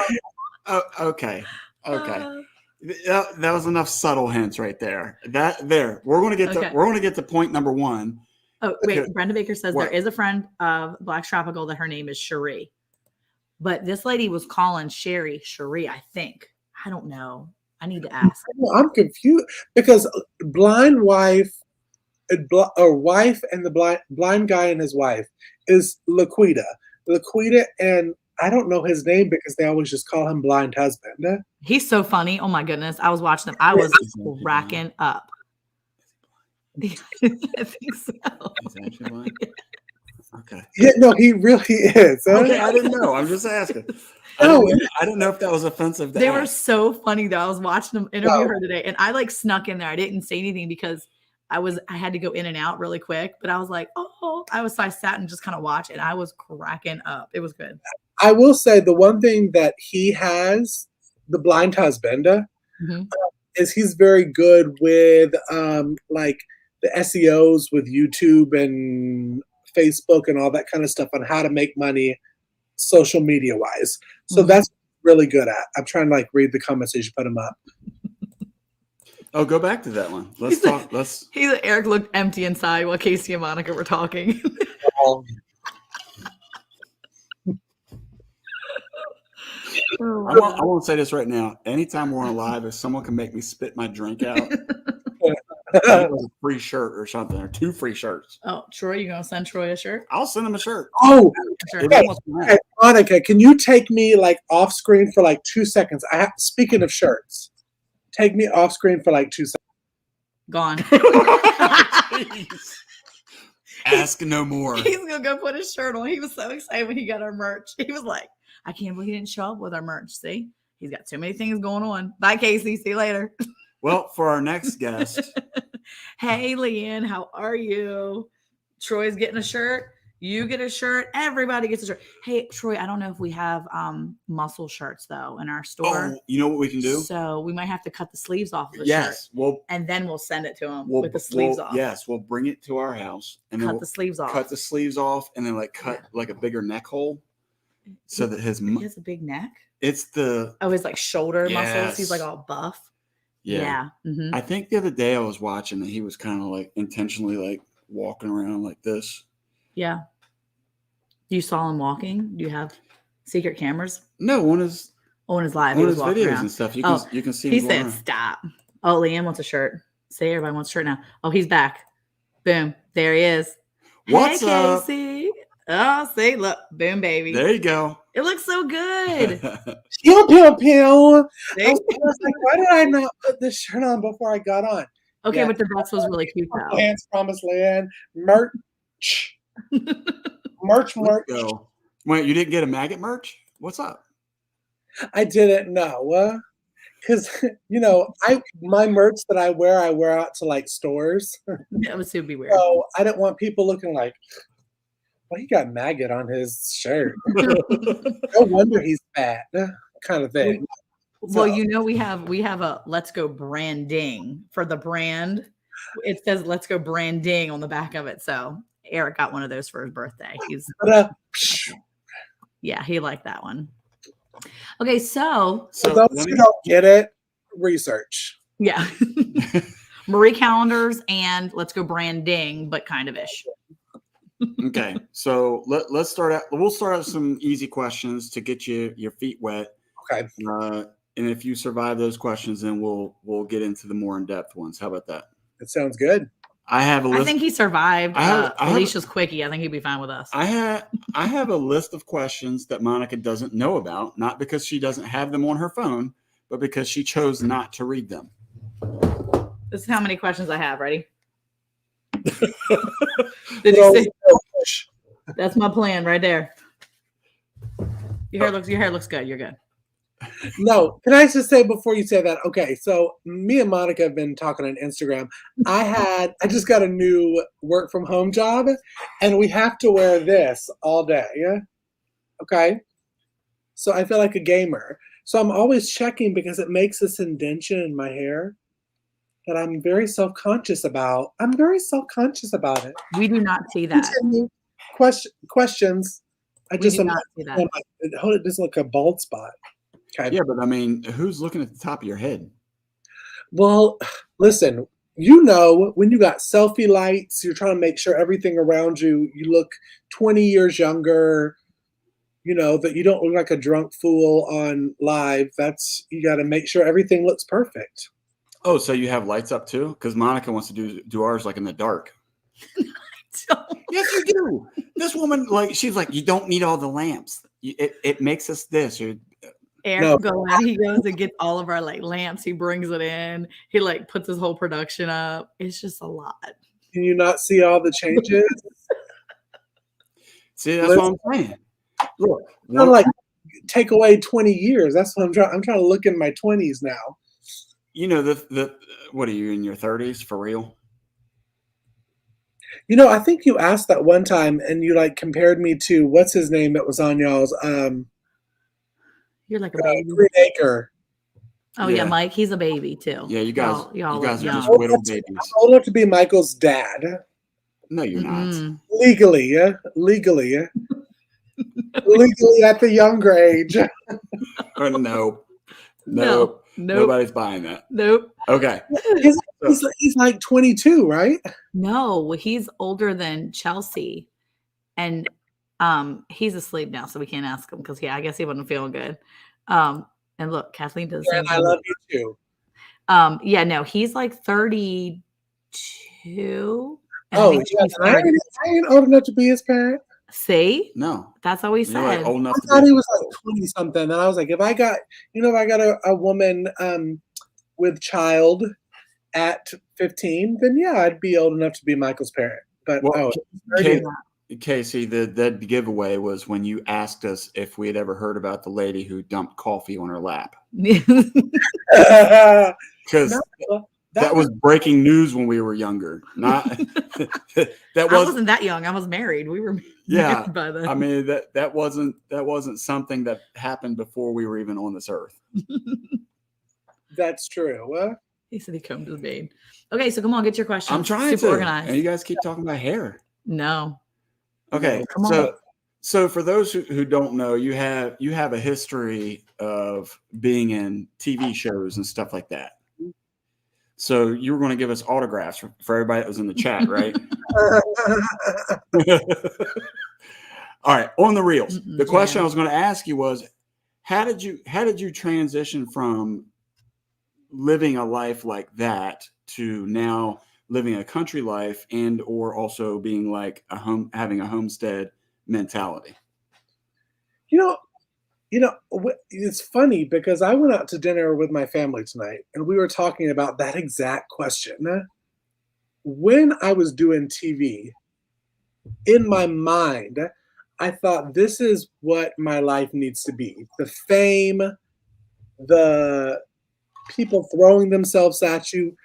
Okay. Uh, That was enough subtle hints right there. We're going to get to point number one. Oh, wait. Brenda Baker says What? there is a friend of Black Tropical that her name is Cherie. But this lady was calling Sherry Cherie, I think. I don't know. I need to ask. I'm confused because blind wife or wife and the blind guy and his wife is Laquita. Laquita, and I don't know his name because they always just call him blind husband. He's so funny. Oh my goodness. I was watching them. I was racking up. I think so. He's actually blind? Okay. Yeah, no, he really is. Okay, I didn't know. I'm just asking. I didn't know if that was offensive. They were so funny though. I was watching them interview her today, and I like snuck in there. I didn't say anything because I had to go in and out really quick. But I was like, oh, so I sat and just kind of watched, and I was cracking up. It was good. I will say the one thing that he has, the blind husband, is he's very good with like the SEOs with YouTube and Facebook and all that kind of stuff on how to make money social media wise. So that's really good at. I'm trying to like read the comments as you put them up. Oh, go back to that one. Let's talk. Eric looked empty inside while Cayce and Monica were talking. I won't say this right now. Anytime we're on live, if someone can make me spit my drink out, it was a free shirt or something, or 2 free shirts. Oh, Troy, you gonna send Troy a shirt? I'll send him a shirt. Oh, Sure. hey, Monica, can you take me like off screen for like 2 seconds? Speaking of shirts, take me off screen for like 2 seconds. Gone. Ask no more. He's gonna go put his shirt on. He was so excited when he got our merch. He was like, I can't believe he didn't show up with our merch. See, he's got too many things going on. Bye, Cayce. See you later. Well, for our next guest. Hey, Leanne, how are you? Troy's getting a shirt. You get a shirt. Everybody gets a shirt. Hey, Troy, I don't know if we have muscle shirts though in our store. Oh, you know what we can do? So we might have to cut the sleeves off of the shirt. Yes, and then we'll send it to him with the sleeves off. Yes, we'll bring it to our house and cut the sleeves off. Cut the sleeves off, and then like cut like a bigger neck hole, so that he has a big neck. It's his like shoulder muscles. He's like all buff. Yeah. Mm-hmm. I think the other day I was watching that he was kind of like intentionally like walking around like this. Yeah. You saw him walking? Do you have secret cameras? No, on his live. On his videos around. And stuff. You can see him. He said, "Stop." Oh, Leanne wants a shirt. Say everybody wants a shirt now. Oh, he's back. Boom. There he is. What's hey, up? Cayce. Oh, see, look. Boom, baby. There you go. It looks so good. Pew, pew, pew. I was like, why did I not put this shirt on before I got on? Okay, but the dress was really cute though. Hands promised Leanne. Merch. Merch. Go. Wait, you didn't get a maggot merch? What's up? I didn't know. Because my merch that I wear out to like stores. That would be weird. So I didn't want people looking like, well, he got maggot on his shirt. No wonder he's fat, kind of thing. Well, we have a let's go branding for the brand. It says let's go branding on the back of it. So Eric got one of those for his birthday. Yeah, he liked that one. Okay, so for those who don't get it, research. Yeah. Marie calendars and let's go branding, but kind of ish. Okay, so let's start out. We'll start out with some easy questions to get your feet wet. Okay. And if you survive those questions, then we'll get into the more in-depth ones. How about that? That sounds good. I have a list. I think he survived. Alicia's quickie. I think he'd be fine with us. I have a list of questions that Monica doesn't know about, not because she doesn't have them on her phone, but because she chose not to read them. This is how many questions I have. Ready? Did you see? That's my plan right there. Your hair looks good. You're good. No, can I just say before you say that? Okay, so me and Monica have been talking on Instagram. I just got a new work from home job, and we have to wear this all day. Yeah. Okay. So I feel like a gamer. So I'm always checking because it makes this indentation in my hair that I'm very self-conscious about. I'm very self-conscious about it. We do not see that. Questions. I We just do not see that. Hold it doesn't look like a bald spot. Okay. Yeah, but I mean, who's looking at the top of your head? Well, listen, when you got selfie lights, you're trying to make sure everything around you look 20 years younger, that you don't look like a drunk fool on live. You got to make sure everything looks perfect. Oh, so you have lights up too? Because Monica wants to do ours like in the dark. Yes, you do. This woman, she's like, you don't need all the lamps. It makes us this. Eric he goes and gets all of our lamps. He brings it in. He puts his whole production up. It's just a lot. Can you not see all the changes? See, that's what I'm saying. Look, take away 20 years. That's what I'm trying. I'm trying to look in my 20s now. What are you in your 30s for real? I think you asked that one time, and you compared me to what's his name that was on y'all's. You're like a baby. Green Acre. Oh yeah, Mike. He's a baby too. Yeah, you guys are just young. little babies. I'm old enough to be Michael's dad. No, you're not. Legally, yeah. Legally at the younger age. Nope. Nobody's buying that. Nope. Okay. He's like 22, right? No, he's older than Chelsea, and he's asleep now, so we can't ask him because I guess he wasn't feeling good. And look, Kathleen does. And I love you too. Yeah, no, he's like 32. I ain't old enough to be his parent. See? No. That's all he said. Old enough I thought he was 20 something. And I was like, if I got a woman with child at 15, then yeah, I'd be old enough to be Michael's parent. But Cayce, that giveaway was when you asked us if we had ever heard about the lady who dumped coffee on her lap. Because that was breaking news when we were younger. Not I wasn't that young. I was married. We were married by then. I mean that wasn't something that happened before we were even on this earth. That's true. He said he combed his beard. Okay, so come on, get your question. I'm trying to organize. And you guys keep talking about hair. No. Okay, so for those who don't know, you have a history of being in TV shows and stuff like that. So you were going to give us autographs for everybody that was in the chat, right? All right, on the reels. The question I was going to ask you was, how did you transition from living a life like that to now living a country life and or also being having a homestead mentality? It's funny because I went out to dinner with my family tonight and we were talking about that exact question. When I was doing TV, in my mind, I thought this is what my life needs to be. The fame, the people throwing themselves at you.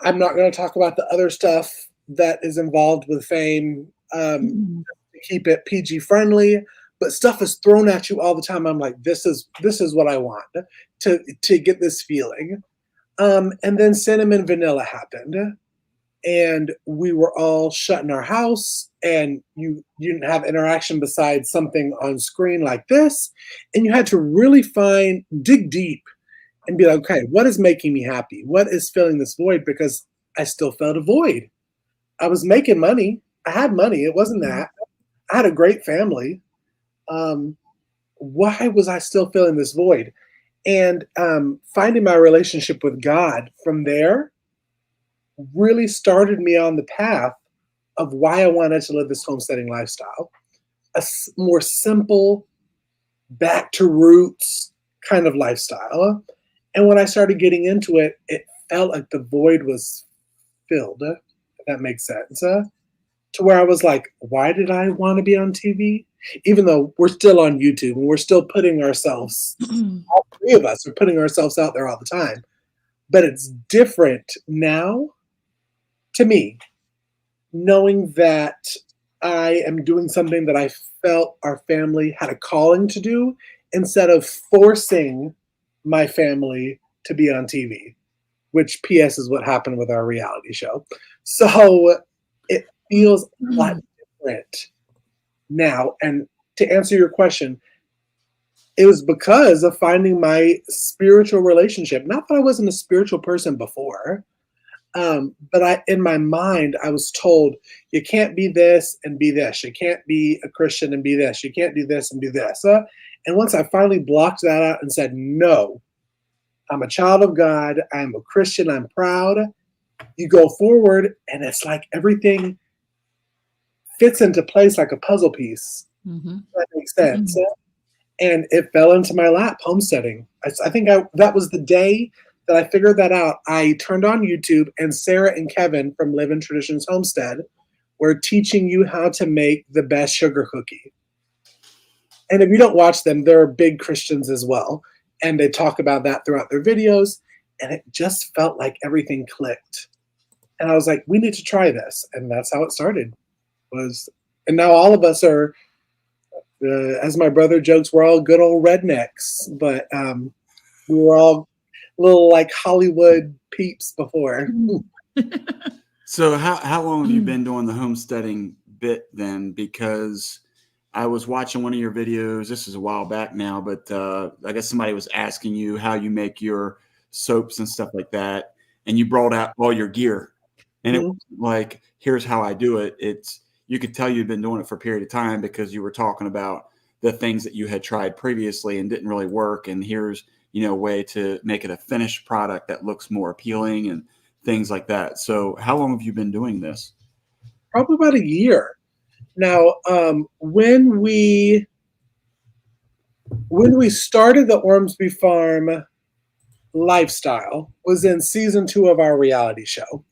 I'm not going to talk about the other stuff that is involved with fame to keep it PG friendly. but stuff is thrown at you all the time. I'm like, this is what I want to get this feeling. And then Cinnamon Vanilla happened, and we were all shut in our house, and you didn't have interaction besides something on screen like this, and you had to really dig deep and be like, okay, what is making me happy? What is filling this void? Because I still felt a void. I was making money. I had money. It wasn't that. I had a great family. Why was I still feeling this void? And finding my relationship with God from there really started me on the path of why I wanted to live this homesteading lifestyle. A more simple, back to roots kind of lifestyle. And when I started getting into it, it felt like the void was filled, if that makes sense. To where I was like, why did I want to be on TV? Even though we're still on YouTube and we're still putting ourselves, all three of us are putting ourselves out there all the time. But it's different now to me, knowing that I am doing something that I felt our family had a calling to do instead of forcing my family to be on TV, which PS is what happened with our reality show. So it feels a lot different now. And to answer your question, it was because of finding my spiritual relationship. Not that I wasn't a spiritual person before, but in my mind, I was told, you can't be this and be this. You can't be a Christian and be this. You can't do this and do this. And once I finally blocked that out and said, no, I'm a child of God. I'm a Christian. I'm proud. You go forward, and it's like everything fits into place like a puzzle piece. Mm-hmm. That makes sense. Mm-hmm. And it fell into my lap, homesteading. I think that was the day that I figured that out. I turned on YouTube, and Sarah and Kevin from Live in Traditions Homestead were teaching you how to make the best sugar cookie. And if you don't watch them, they're big Christians as well. And they talk about that throughout their videos. And it just felt like everything clicked. And I was like, we need to try this. And that's how it started. And now all of us are, as my brother jokes, we're all good old rednecks. But we were all little like Hollywood peeps before. So how long have you been doing the homesteading bit then? Because I was watching one of your videos. This is a while back now, but I guess somebody was asking you how you make your soaps and stuff like that. And you brought out all your gear. And it was like, here's how I do it. You could tell you'd been doing it for a period of time because you were talking about the things that you had tried previously and didn't really work. And here's, a way to make it a finished product that looks more appealing and things like that. So how long have you been doing this? Probably about a year. Now, when we started the Ormsby Farm lifestyle was in season 2 of our reality show.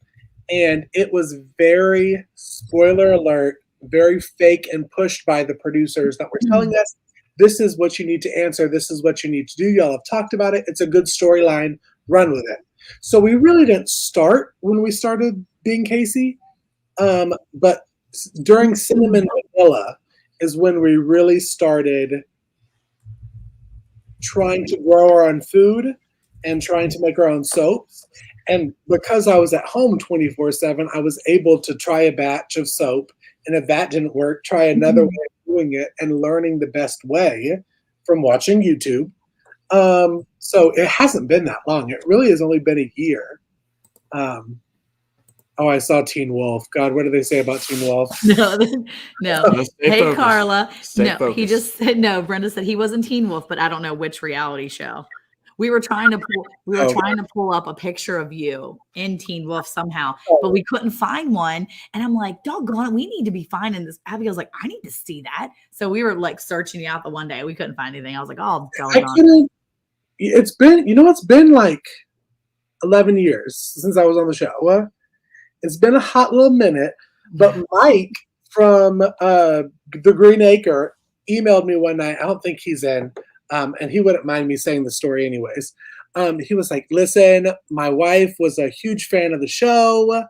And it was very, spoiler alert, very fake and pushed by the producers that were telling us, this is what you need to answer. This is what you need to do. Y'all have talked about it. It's a good storyline. Run with it. So we really didn't start when we started being Cayce. But during Cinnamon Vanilla is when we really started trying to grow our own food and trying to make our own soaps. And because I was at home 24/7, I was able to try a batch of soap. And if that didn't work, try another way of doing it and learning the best way from watching YouTube. So it hasn't been that long. It really has only been a year. I saw Teen Wolf. God, what do they say about Teen Wolf? No. Hey, focused. Carla. Stay focused. He just said no. Brenda said he wasn't Teen Wolf, but I don't know which reality show. We were trying to pull up a picture of you in Teen Wolf somehow, but we couldn't find one. And I'm like, doggone it, we need to be finding this. Abigail's like, I need to see that. So we were like searching out the one day. We couldn't find anything. I was like, oh, doggone. It's been like 11 years since I was on the show. It's been a hot little minute, but Mike from the Green Acre emailed me one night. I don't think he's in. And he wouldn't mind me saying the story anyways. He was like, listen, my wife was a huge fan of the show.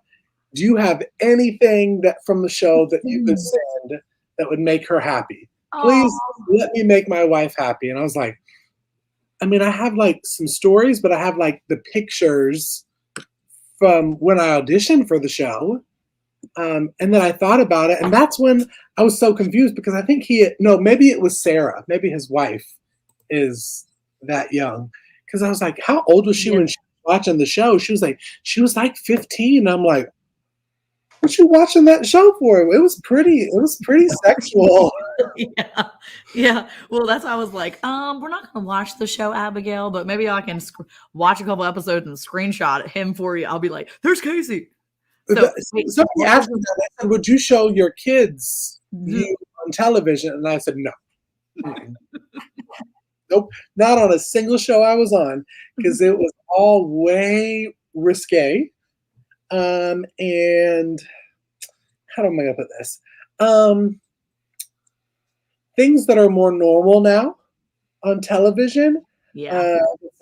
Do you have anything that from the show that you could send that would make her happy? Please Aw. let me make my wife happy. And I was like, I mean, I have like some stories, but I have like the pictures from when I auditioned for the show. And then I thought about it, and that's when I was so confused because I think maybe it was Sarah. Maybe his wife is that young. Because I was like, how old was she Yeah. when she was watching the show? She was like 15. I'm like, what you watching that show for? It was pretty sexual. Yeah. Yeah. Well, that's why I was like, we're not going to watch the show, Abigail, but maybe I can watch a couple episodes and screenshot him for you. I'll be like, there's Cayce. So Somebody asked me that. They said, would you show your kids you on television? And I said, no. Nope, not on a single show I was on because it was all way risque. And how am I going to put this? Things that are more normal now on television,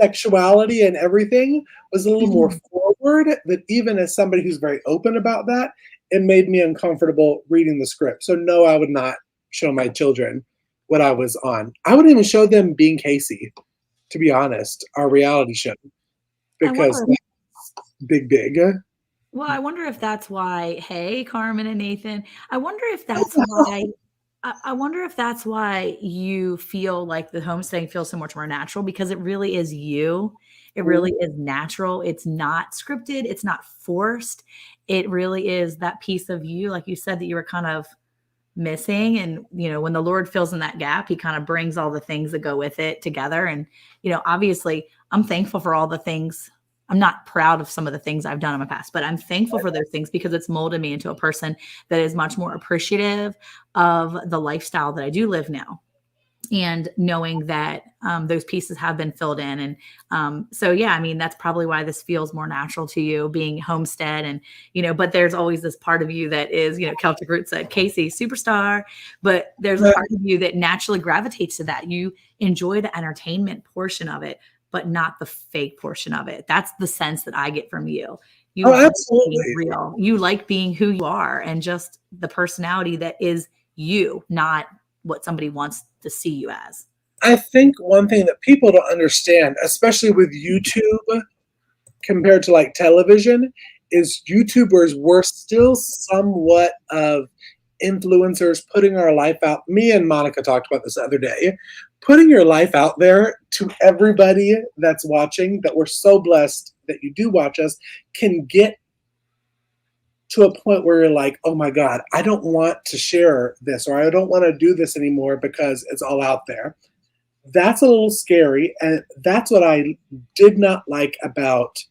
sexuality and everything was a little more forward. But even as somebody who's very open about that, it made me uncomfortable reading the script. So no, I would not show my children what I was on. I wouldn't even show them being Cayce, to be honest, our reality show, because that's big. Well, I wonder if that's why, hey, Carmen and Nathan, I wonder if that's why. I wonder if that's why you feel like the homesteading feels so much more natural, because it really is you. It really is natural. It's not scripted. It's not forced. It really is that piece of you, like you said, that you were kind of missing. And, when the Lord fills in that gap, he kind of brings all the things that go with it together. And, obviously I'm thankful for all the things. I'm not proud of some of the things I've done in my past, but I'm thankful for those things because it's molded me into a person that is much more appreciative of the lifestyle that I do live now. And knowing that those pieces have been filled in. And so, yeah, I mean, that's probably why this feels more natural to you, being homestead. And, but there's always this part of you that is, Celtic Root said, Cayce, superstar. But there's a part of you that naturally gravitates to that. You enjoy the entertainment portion of it, but not the fake portion of it. That's the sense that I get from you. You like being real. You like being who you are and just the personality that is you, not what somebody wants to see you as. I think one thing that people don't understand, especially with YouTube compared to like television, is YouTubers were still somewhat of influencers putting our life out. Me and Monica talked about this the other day. Putting your life out there to everybody that's watching, that we're so blessed that you do watch us, can get to a point where you're like, oh my God, I don't want to share this, or I don't want to do this anymore because it's all out there. That's a little scary. And that's what I did not like about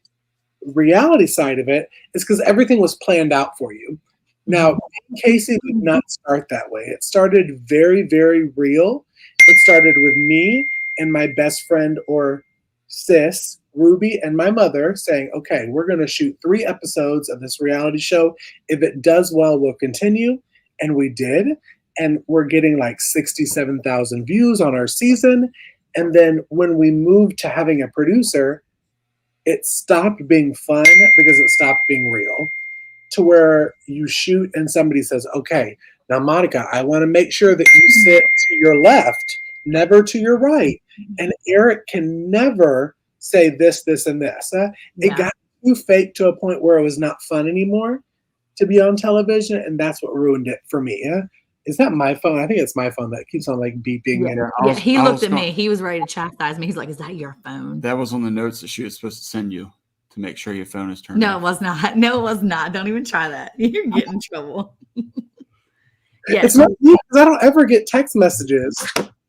reality side of it, is because everything was planned out for you. Now, Cayce did not start that way. It started very, very real. It started with me and my best friend, or sis, Ruby, and my mother saying, okay, we're going to shoot 3 episodes of this reality show. If it does well, we'll continue. And we did. And we're getting like 67,000 views on our season. And then when we moved to having a producer, it stopped being fun because it stopped being real. To where you shoot and somebody says, okay, now Monica, I want to make sure that you sit to your left, never to your right. And Eric can never say this, this, and this. It got too fake to a point where it was not fun anymore to be on television. And that's what ruined it for me. Is that my phone? I think it's my phone that keeps on like beeping. Yeah, he looked at me. He was ready to chastise me. He's like, is that your phone? That was on the notes that she was supposed to send you to make sure your phone is turned No, off. it was not. No, it was not. Don't even try that. You're getting in trouble. It's not me because I don't ever get text messages.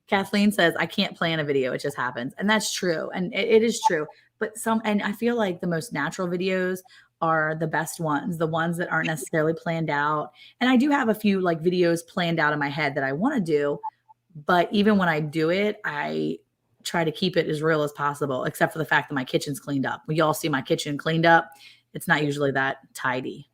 Kathleen says, I can't plan a video. It just happens. And that's true. And it is true. But and I feel like the most natural videos are the best ones, the ones that aren't necessarily planned out. And I do have a few like videos planned out in my head that I want to do. But even when I do it, I try to keep it as real as possible, except for the fact that my kitchen's cleaned up. When y'all see my kitchen cleaned up, it's not usually that tidy.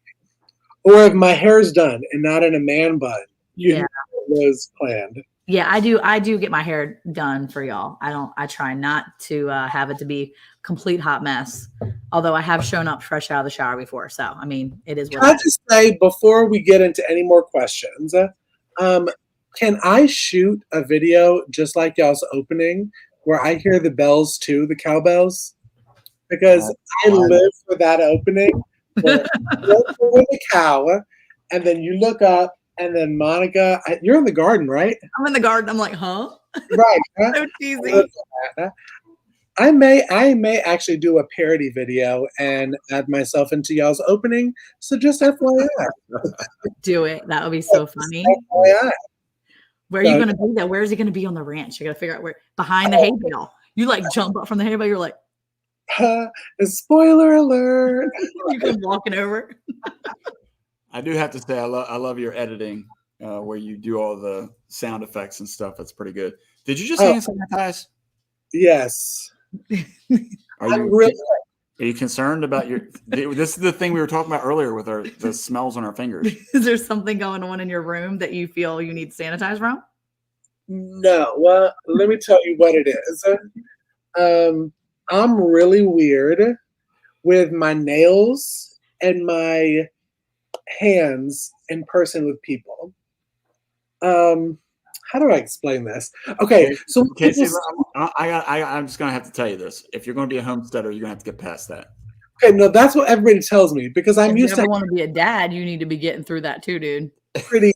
Or if my hair's done and not in a man bun, it was planned. Yeah, I do get my hair done for y'all. I try not to have it to be complete hot mess. Although I have shown up fresh out of the shower before. So, I mean, it is what Can I just say, before we get into any more questions, Can I shoot a video just like y'all's opening where I hear the bells too, the cowbells? Because I live for that opening where you're with the cow, and then you look up, and then Monica, you're in the garden, right? I'm in the garden. I'm like, huh? Right. Huh? So cheesy. I may actually do a parody video and add myself into y'all's opening. So just FYI. Do it. That would be so funny. FYI. Where are you going to be though? Where is he going to be on the ranch? You got to figure out where. Behind the hay bale. You like jump up from the hay bale. You're like, spoiler alert. You come walking over. I do have to say, I love your editing where you do all the sound effects and stuff. That's pretty good. Did you just hand sanitize? Yes. Are you concerned about your? This is the thing we were talking about earlier with the smells on our fingers. Is there something going on in your room that you feel you need to sanitize from? No. Well, let me tell you what it is. I'm really weird with my nails and my hands in person with people. How do I explain this? Okay, so I'm just gonna have to tell you this. If you're gonna be a homesteader, you're gonna have to get past that. Okay, no, that's what everybody tells me because I'm used to. If you want to be a dad, you need to be getting through that too, dude. Pretty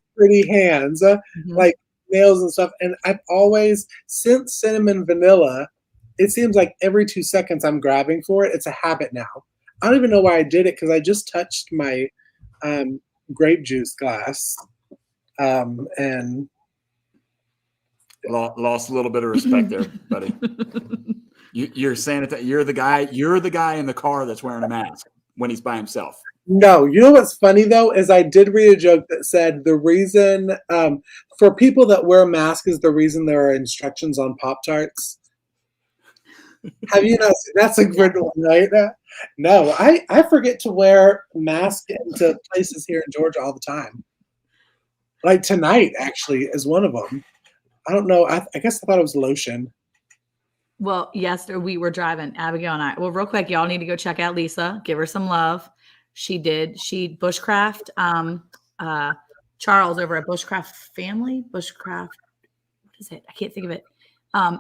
hands, like nails and stuff. And I've always, since cinnamon vanilla, it seems like every 2 seconds I'm grabbing for it. It's a habit now. I don't even know why I did it because I just touched my grape juice glass and lost a little bit of respect there, buddy. You're saying that you're the guy in the car that's wearing a mask when he's by himself. No, you know what's funny though is I did read a joke that said the reason for people that wear masks is the reason there are instructions on Pop-Tarts. Have you not seen? That's a good one, right? No, I forget to wear masks into places here in Georgia all the time. Like tonight, actually, is one of them. I don't know. I guess I thought it was lotion. Well, yesterday we were driving, Abigail and I. Well, real quick, y'all need to go check out Lisa. Give her some love. She bushcraft. Charles over at Bushcraft Family. Bushcraft. What is it? I can't think of it.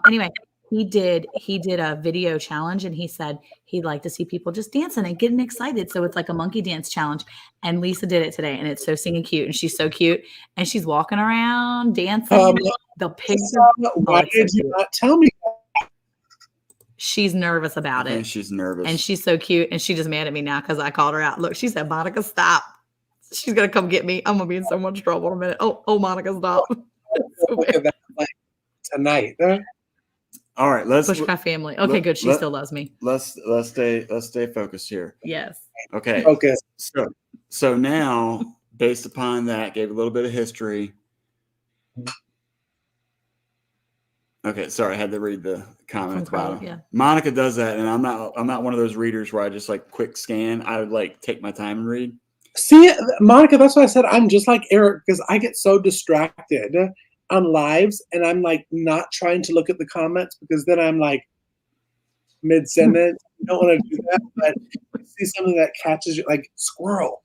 Anyway, he did a video challenge, and he said he'd like to see people just dancing and getting excited. So it's like a monkey dance challenge. And Lisa did it today, and it's so singing cute, and she's so cute, and she's walking around dancing. The pigs. Why did you not tell me? She's nervous about it. She's nervous. And she's so cute. And she's just mad at me now because I called her out. Look, she said, Monica, stop. She's going to come get me. I'm going to be in so much trouble in a minute. Oh, Monica, stop. Look at that, like, tonight. All right. Bushcraft Family. Okay, good. She still loves me. Let's stay focused here. Yes. Okay. Focus. So now, based upon that, gave a little bit of history. Okay, sorry, I had to read the comments bottom. Yeah. Monica does that, and I'm not one of those readers where I just like quick scan. I would like take my time and read. See, Monica, that's why I said I'm just like Eric because I get so distracted on lives, and I'm like not trying to look at the comments because then I'm like mid sentence. You don't want to do that, but you see something that catches you, like squirrel.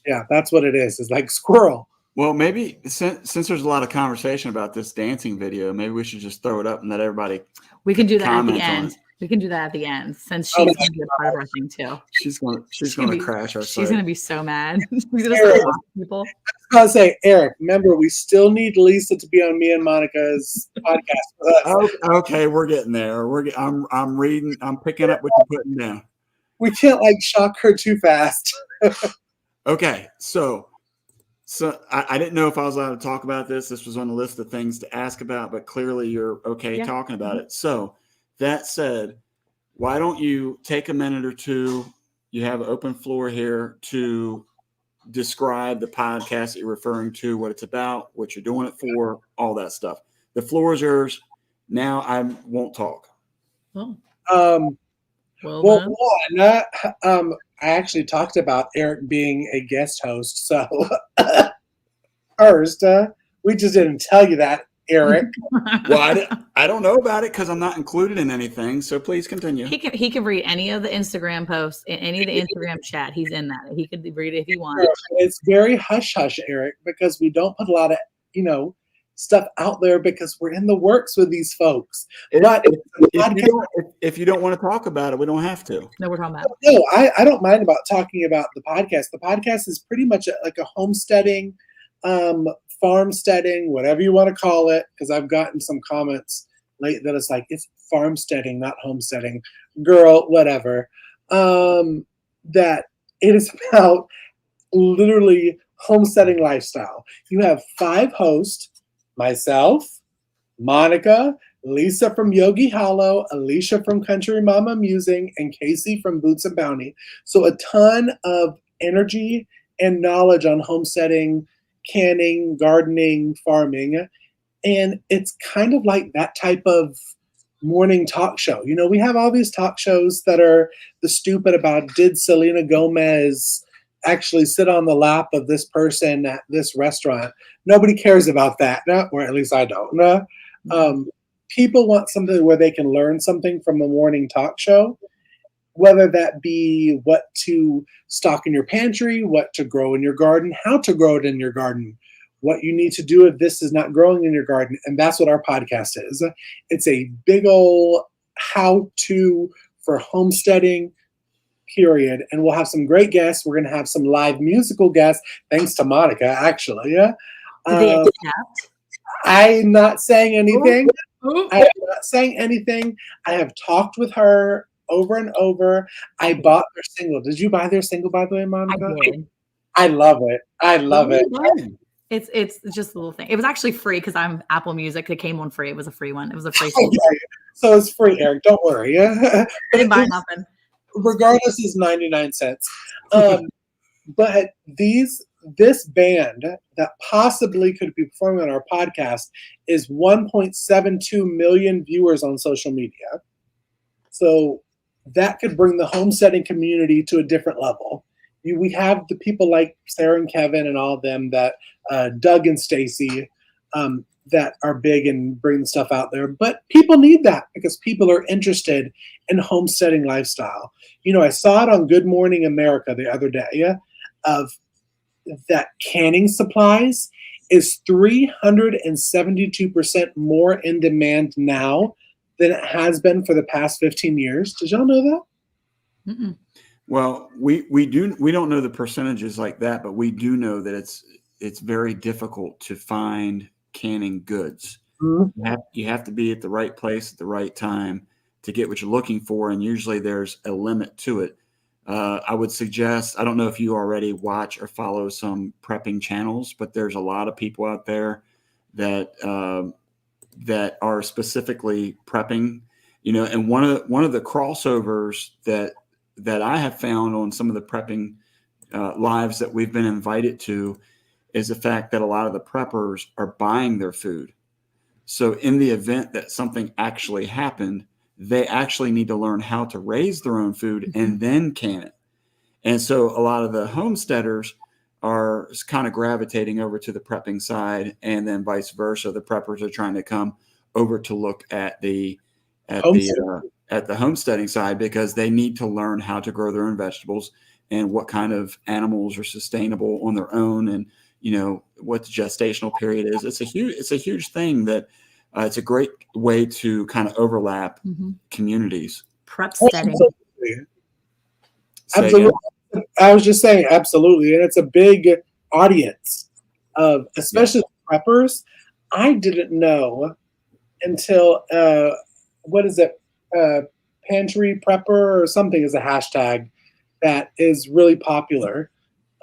Yeah, that's what it is. It's like squirrel. Well, maybe since there's a lot of conversation about this dancing video, maybe we should just throw it up and let everybody. We can do that at the end. We can do that at the end since she's going to be a part of our thing too. She's going to crash our site. She's going to be so mad. She's going to start laughing at people. I was say, Eric, remember we still need Lisa to be on me and Monica's podcast with us. Okay, we're getting there. I'm reading. I'm picking up what you're putting down. We can't like shock her too fast. Okay, so I didn't know if I was allowed to talk about this. This was on the list of things to ask about, but clearly you're okay talking about it. So that said, why don't you take a minute or two? You have an open floor here to describe the podcast that you're referring to, what it's about, what you're doing it for, all that stuff. The floor is yours. Now I won't talk. Oh. Well, I actually talked about Eric being a guest host. So first, we just didn't tell you that, Eric. Well, I don't know about it because I'm not included in anything. So please continue. He can read any of the Instagram posts, any of the Instagram chat. He's in that. He could read it if he wants. It's very hush hush, Eric, because we don't put a lot of, stuff out there because we're in the works with these folks. If, But if you don't want to talk about it, we don't have to. No, we're talking about. No, I don't mind about talking about the podcast. The podcast is pretty much like a homesteading, farmsteading, whatever you want to call it, because I've gotten some comments late that it's like, it's farmsteading, not homesteading. Girl, whatever. That it is about literally homesteading lifestyle. You have 5 hosts, myself, Monica, Lisa from Yogi Hollow, Alicia from Country Mama Musing, and Cayce from Boots and Bounty. So a ton of energy and knowledge on homesteading, canning, gardening, farming. And it's kind of like that type of morning talk show. You know, we have all these talk shows that are the stupid about, did Selena Gomez actually sit on the lap of this person at this restaurant? Nobody cares about that, or at least I don't. People want something where they can learn something from a morning talk show, whether that be what to stock in your pantry, what to grow in your garden, how to grow it in your garden, what you need to do if this is not growing in your garden. And that's what our podcast is. It's a big old how-to for homesteading, period. And we'll have some great guests. We're going to have some live musical guests, thanks to Monica, actually. Did they accept? I'm not saying anything. I am not saying anything. I have talked with her over and over. I bought their single. Did you buy their single, by the way, Monica? I did. I love it. I love it. It's just a little thing. It was actually free because I'm Apple Music. It came on free. It was a free one. It was a free single. Okay. So it's free, Eric. Don't worry. I didn't buy nothing. Regardless, is 99 cents. But this band that possibly could be performing on our podcast is 1.72 million viewers on social media. So that could bring the homesteading community to a different level. We have the people like Sarah and Kevin and all of them, that Doug and Stacy, that are big and bring the stuff out there. But people need that because people are interested in homesteading lifestyle. You know, I saw it on Good Morning America the other day of that canning supplies is 372% more in demand now than it has been for the past 15 years. Did y'all know that? Mm-mm. Well, we don't know the percentages like that, but we do know that it's very difficult to find canning goods. Mm-hmm. You have to be at the right place at the right time to get what you're looking for, and usually there's a limit to it. I would suggest, I don't know if you already watch or follow some prepping channels, but there's a lot of people out there that that are specifically prepping, you know, and one of the crossovers that I have found on some of the prepping lives that we've been invited to is the fact that a lot of the preppers are buying their food. So in the event that something actually happened, they actually need to learn how to raise their own food and then can it. And so a lot of the homesteaders are kind of gravitating over to the prepping side, and then vice versa. The preppers are trying to come over to look at the homesteading side because they need to learn how to grow their own vegetables and what kind of animals are sustainable on their own, and you know what the gestational period is. It's a huge thing that it's a great way to kind of overlap communities. Prep steading. Absolutely. I was just saying, absolutely, and it's a big audience of, especially preppers. I didn't know until what is it? Pantry prepper or something is a hashtag that is really popular.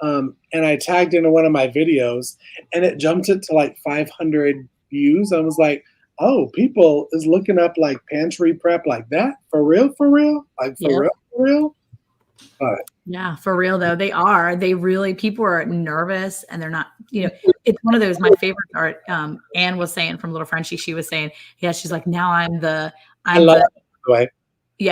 And I tagged into one of my videos, and it jumped it to like 500 views. I was like, oh, people is looking up like pantry prep like that? For real? Like for real? But yeah, for real though. They really, people are nervous and they're not, you know, it's one of those, my favorite part, Anne was saying from Little Frenchie, she was saying, yeah, she's like, now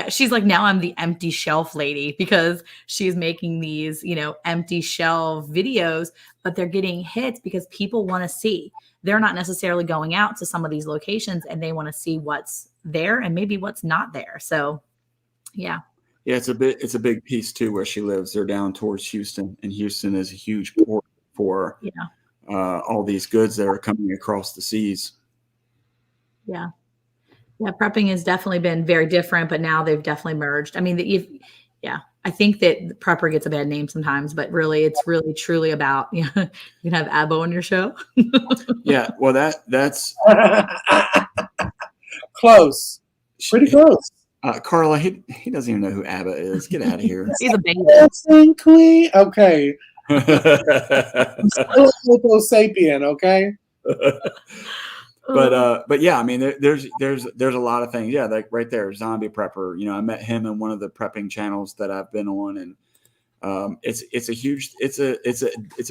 she's like, now I'm the empty shelf lady, because she's making these, you know, empty shelf videos, but they're getting hits because people want to see. They're not necessarily going out to some of these locations, and they want to see what's there and maybe what's not there. So, yeah. Yeah, it's a big piece too where she lives. They're down towards Houston, and Houston is a huge port for all these goods that are coming across the seas. Yeah. Yeah. Prepping has definitely been very different, but now they've definitely merged. I mean, I think that prepper gets a bad name sometimes, but really it's really truly about, you can have Abbo on your show. Yeah. Well, that's close. Pretty close. Carla, he doesn't even know who ABBA is. Get out of here. He's a baby. Queen. Okay. Homo sapien, okay? But yeah, I mean, there's a lot of things. Yeah, like right there, zombie prepper. I met him in one of the prepping channels that I've been on, and it's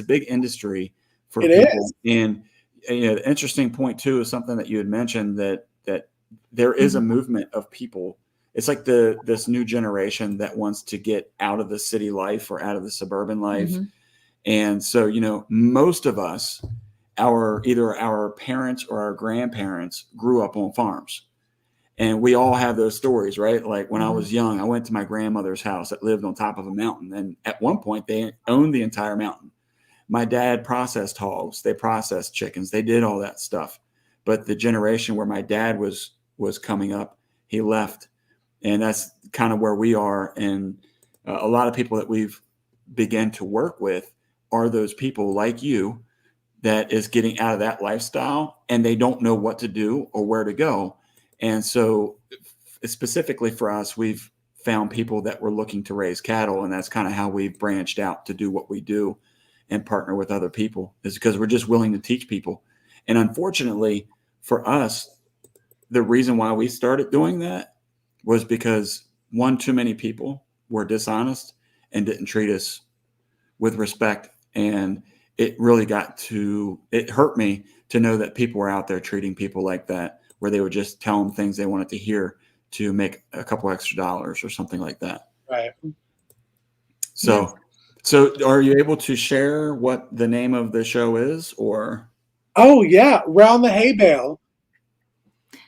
a big industry for it people. Is. And the interesting point too is something that you had mentioned that there is a movement of people. It's like this new generation that wants to get out of the city life or out of the suburban life. Mm-hmm. And so, most of us, either our parents or our grandparents grew up on farms, and we all have those stories, right? Like when I was young, I went to my grandmother's house that lived on top of a mountain. And at one point they owned the entire mountain. My dad processed hogs. They processed chickens. They did all that stuff. But the generation where my dad was coming up, he left. And that's kind of where we are. And a lot of people that we've begun to work with are those people like you that is getting out of that lifestyle, and they don't know what to do or where to go. And so specifically for us, we've found people that were looking to raise cattle, and that's kind of how we've branched out to do what we do and partner with other people, is because we're just willing to teach people. And unfortunately for us, the reason why we started doing that was because too many people were dishonest and didn't treat us with respect. And it hurt me to know that people were out there treating people like that, where they would just tell them things they wanted to hear to make a couple extra dollars or something like that. Right. So are you able to share what the name of the show is, or? Oh yeah. Round the hay bale.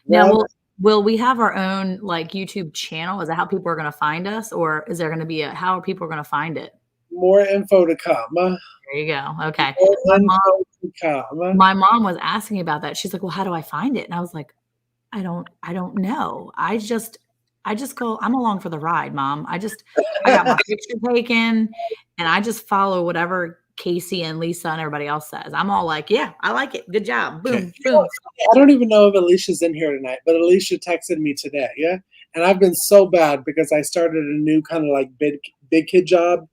Now, will we have our own YouTube channel? Is that how people are going to find us, or is there going to be how are people going to find it? More info to come. There you go. Okay. My mom was asking about that. She's like, well, how do I find it? And I was like, I don't know. I just go, I'm along for the ride, Mom. I got my picture taken, and I just follow whatever Cayce and Lisa and everybody else says. I'm all like, yeah, I like it. Good job. Boom, boom. I don't even know if Alicia's in here tonight, but Alicia texted me today. Yeah. And I've been so bad because I started a new kind of like big kid job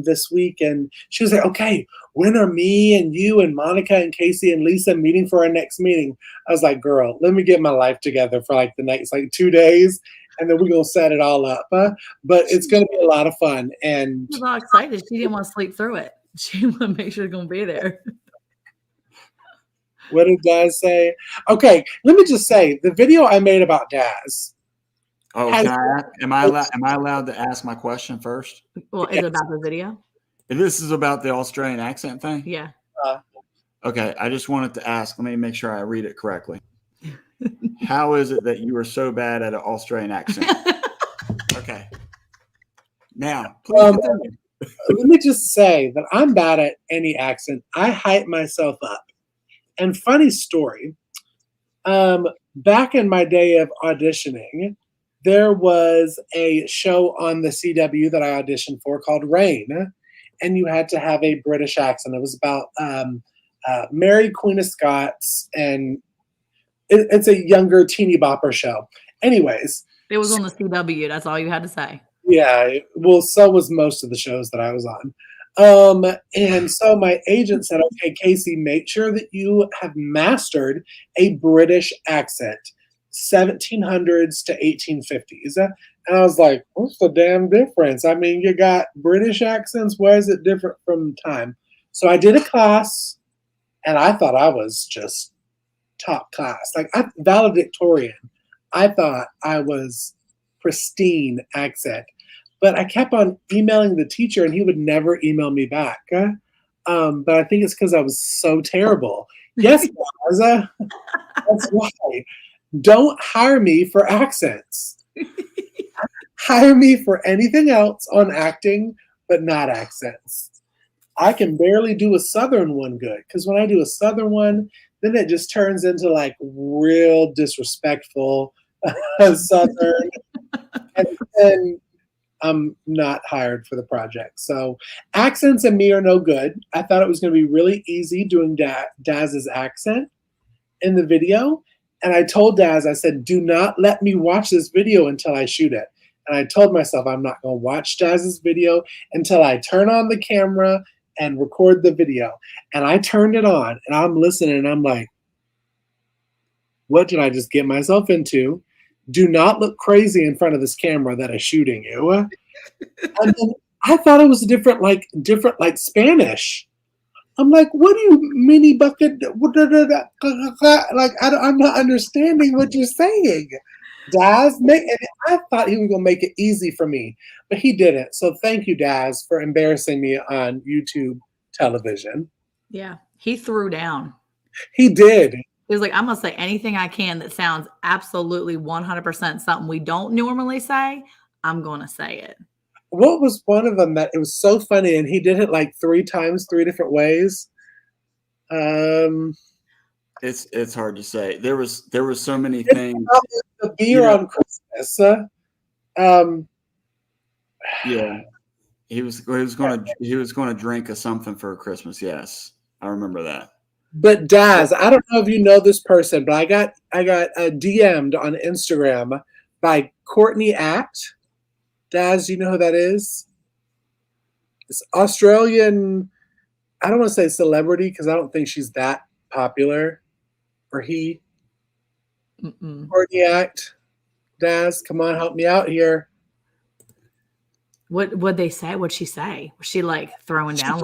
this week, and she was like, okay, when are me and you and Monica and Cayce and Lisa meeting for our next meeting? I was like, girl, let me get my life together for like the next 2 days, and then we're gonna set it all up. But it's gonna be a lot of fun. And she was all excited. She didn't want to sleep through it. She wanted to make sure it's gonna be there. What did Daz say? Okay, let me just say the video I made about Daz. Oh, am I allowed to ask my question first? Well, is it about the video? This is about the Australian accent thing? Yeah. Okay, I just wanted to ask. Let me make sure I read it correctly. How is it that you are so bad at an Australian accent? Okay. Now, let me just say that I'm bad at any accent. I hype myself up. And funny story, back in my day of auditioning, there was a show on the CW that I auditioned for called Rain, and you had to have a British accent. It was about Mary, Queen of Scots, and it's a younger teeny bopper show. Anyways. It was on the CW. That's all you had to say. Yeah. Well, so was most of the shows that I was on. And so my agent said, okay, Cayce, make sure that you have mastered a British accent. 1700s to 1850s. And I was like, what's the damn difference? I mean, you got British accents. Why is it different from time? So I did a class, and I thought I was just top class. Valedictorian. I thought I was pristine accent. But I kept on emailing the teacher, and he would never email me back. But I think it's because I was so terrible. Yes, Gaza. That's why. Don't hire me for accents. Hire me for anything else on acting, but not accents. I can barely do a Southern one good, because when I do a Southern one, then it just turns into like real disrespectful Southern, and I'm not hired for the project. So accents and me are no good. I thought it was going to be really easy doing Daz's accent in the video. And I told Daz, I said, do not let me watch this video until I shoot it. And I told myself I'm not going to watch Daz's video until I turn on the camera and record the video. And I turned it on and I'm listening and I'm like, what did I just get myself into? Do not look crazy in front of this camera that is shooting you. And then I thought it was different like Spanish. I'm like, what do you mini bucket? Like, I'm not understanding what you're saying. Daz, and I thought he was going to make it easy for me, but he didn't. So thank you, Daz, for embarrassing me on YouTube television. Yeah, he threw down. He did. He was like, I'm going to say anything I can that sounds absolutely 100% something we don't normally say. I'm going to say it. What was one of them that it was so funny and he did it like 3 times, 3 different ways? It's hard to say. There was so many things. The beer on Christmas. Yeah, he was going to drink a something for Christmas. Yes, I remember that. But Daz, I don't know if you know this person, but I got DM'd on Instagram by Courtney Act. Daz, you know who that is? It's Australian. I don't want to say celebrity because I don't think she's that popular. Or he. Courtney Act. Daz, come on, help me out here. What'd they say? What'd she say? Was she like throwing down?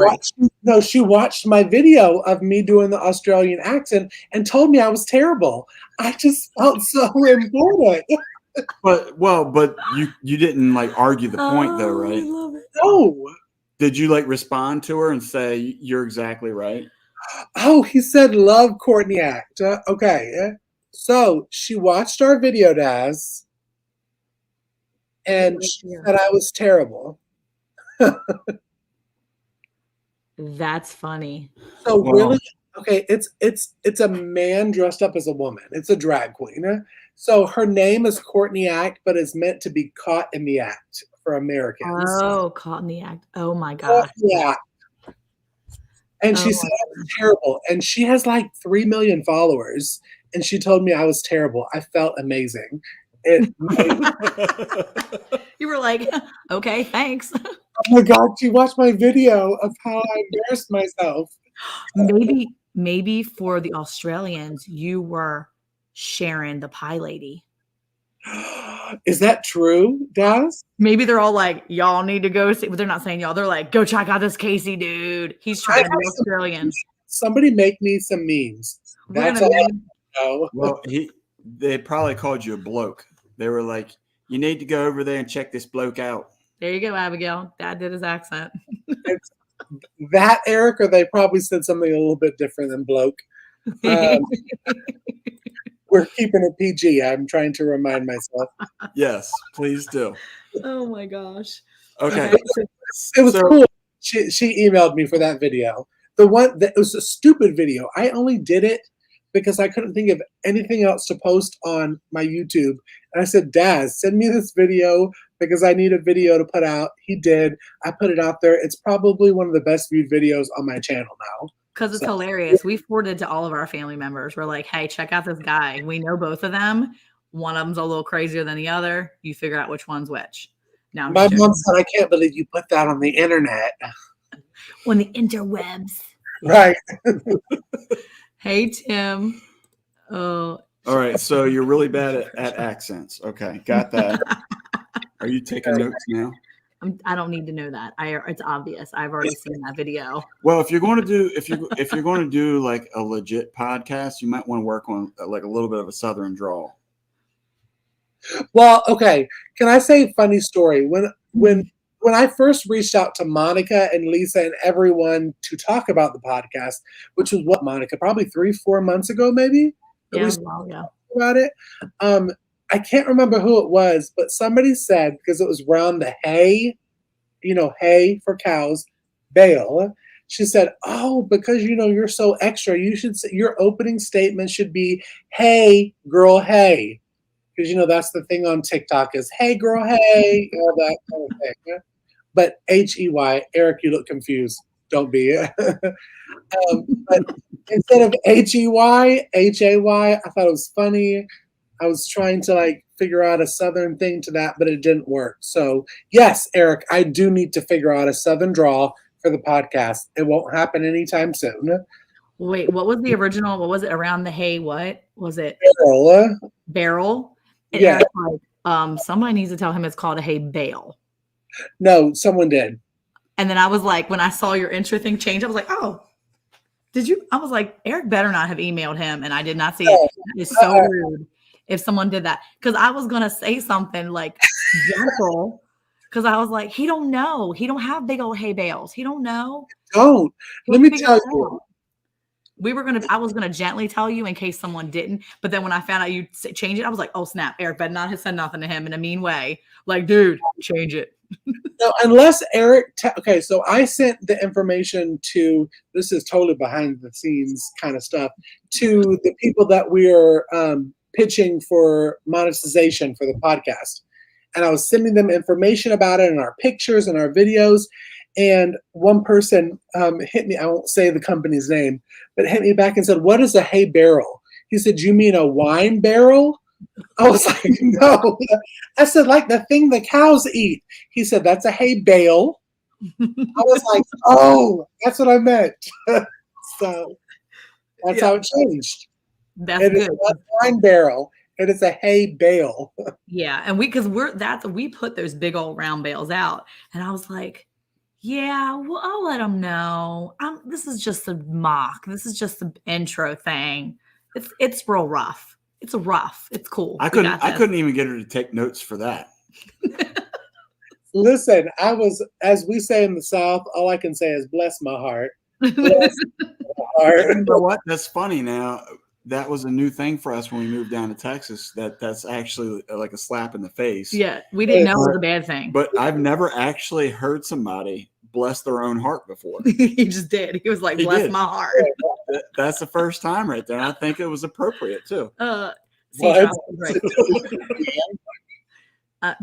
She watched my video of me doing the Australian accent and told me I was terrible. I just felt so important. But you didn't like argue the point though, right? I love it. No. Did you like respond to her and say you're exactly right? Oh, he said love Courtney Act. Okay. So she watched our video, Daz. And she said I was terrible. That's funny. So really, okay, it's a man dressed up as a woman. It's a drag queen. So her name is Courtney Act, but it's meant to be caught in the act for Americans. Oh, caught in the act. Oh my gosh. Yeah. And she said I was terrible. And she has like 3 million followers. And she told me I was terrible. I felt amazing. You were like, okay, thanks. Oh my God, she watched my video of how I embarrassed myself. Maybe for the Australians, you were Sharon the pie lady. Is that true, Daz? Maybe they're all like, y'all need to go see, but they're not saying y'all. They're like, go check out this Cayce dude. He's trying to be Australians. Somebody make me some memes. That's all I know. Well, they probably called you a bloke. They were like, you need to go over there and check this bloke out. There you go, Abigail. Dad did his accent. It's that, Eric, or they probably said something a little bit different than bloke. We're keeping it PG. I'm trying to remind myself. Yes, please do. Oh my gosh. Okay. It was cool. She emailed me for that video. The one that was a stupid video. I only did it because I couldn't think of anything else to post on my YouTube. And I said, Daz, send me this video because I need a video to put out. He did. I put it out there. It's probably one of the best viewed videos on my channel now. Because it's hilarious. We forwarded to all of our family members. We're like, hey, check out this guy. We know both of them. One of them's a little crazier than the other. You figure out which one's which. Now, my mom said, I can't believe you put that on the internet. On the interwebs. Right. Hey, Tim. Oh. All right. So you're really bad at accents. Okay. Got that. Are you taking notes now? I don't need to know that. It's obvious. I've already seen that video. Well, if you're going to do like a legit podcast, you might want to work on like a little bit of a Southern drawl. Well, okay. Can I say a funny story? When I first reached out to Monica and Lisa and everyone to talk about the podcast, which was what, Monica, probably 3-4 months ago, maybe. Yeah. About it. I can't remember who it was, but somebody said, because it was around the hay, hay for cows, bale. She said, "Oh, because you're so extra, your opening statement should be, 'Hey, girl, hey.'" Because that's the thing on TikTok is, "Hey, girl, hey," all that kind of thing. Yeah? But HEY, Eric, you look confused. Don't be. But instead of HEY, HAY, I thought it was funny. I was trying to figure out a Southern thing to that, but it didn't work. So yes, Eric, I do need to figure out a Southern draw for the podcast. It won't happen anytime soon. Wait, what was the original? What was it? Around the hay? What was it? Barrel. Barrel. And Yeah. Eric's like, somebody needs to tell him it's called a hay bale. No, someone did. And then I was like, when I saw your intro thing change, I was like, oh, did you? I was like, Eric better not have emailed him, and I did not see it. It's so rude if someone did that, because I was gonna say something like gentle, because I was like, he don't know, he don't have big old hay bales, he don't know. Don't. Let me tell you. I was gonna gently tell you in case someone didn't, but then when I found out you change it, I was like, oh snap, Eric better not have said nothing to him in a mean way. Like, dude, change it. No, unless Eric. Okay, so I sent the information to. This is totally behind the scenes kind of stuff to the people that we're pitching for monetization for the podcast, and I was sending them information about it and our pictures and our videos. And one person hit me. I won't say the company's name, but hit me back and said, "What is a hay barrel?" He said, "You mean a wine barrel?" I was like, "No." I said, "Like the thing the cows eat." He said, "That's a hay bale." I was like, "Oh, that's what I meant." So that's how it changed. That's it good. Is not a wine barrel. It is a hay bale. Yeah, and we put those big old round bales out, and I was like, yeah, well, I'll let them know. This is just a mock. This is just an intro thing. It's real rough. It's rough. It's cool. I couldn't even get her to take notes for that. Listen, as we say in the South, all I can say is bless my heart. Bless my heart. You know what? That's funny now. That was a new thing for us when we moved down to Texas. That's actually like a slap in the face. Yeah, we didn't know it was a bad thing. But I've never actually heard somebody bless their own heart before. He just did. He was like, bless my heart. That's the first time right there. And I think it was appropriate too.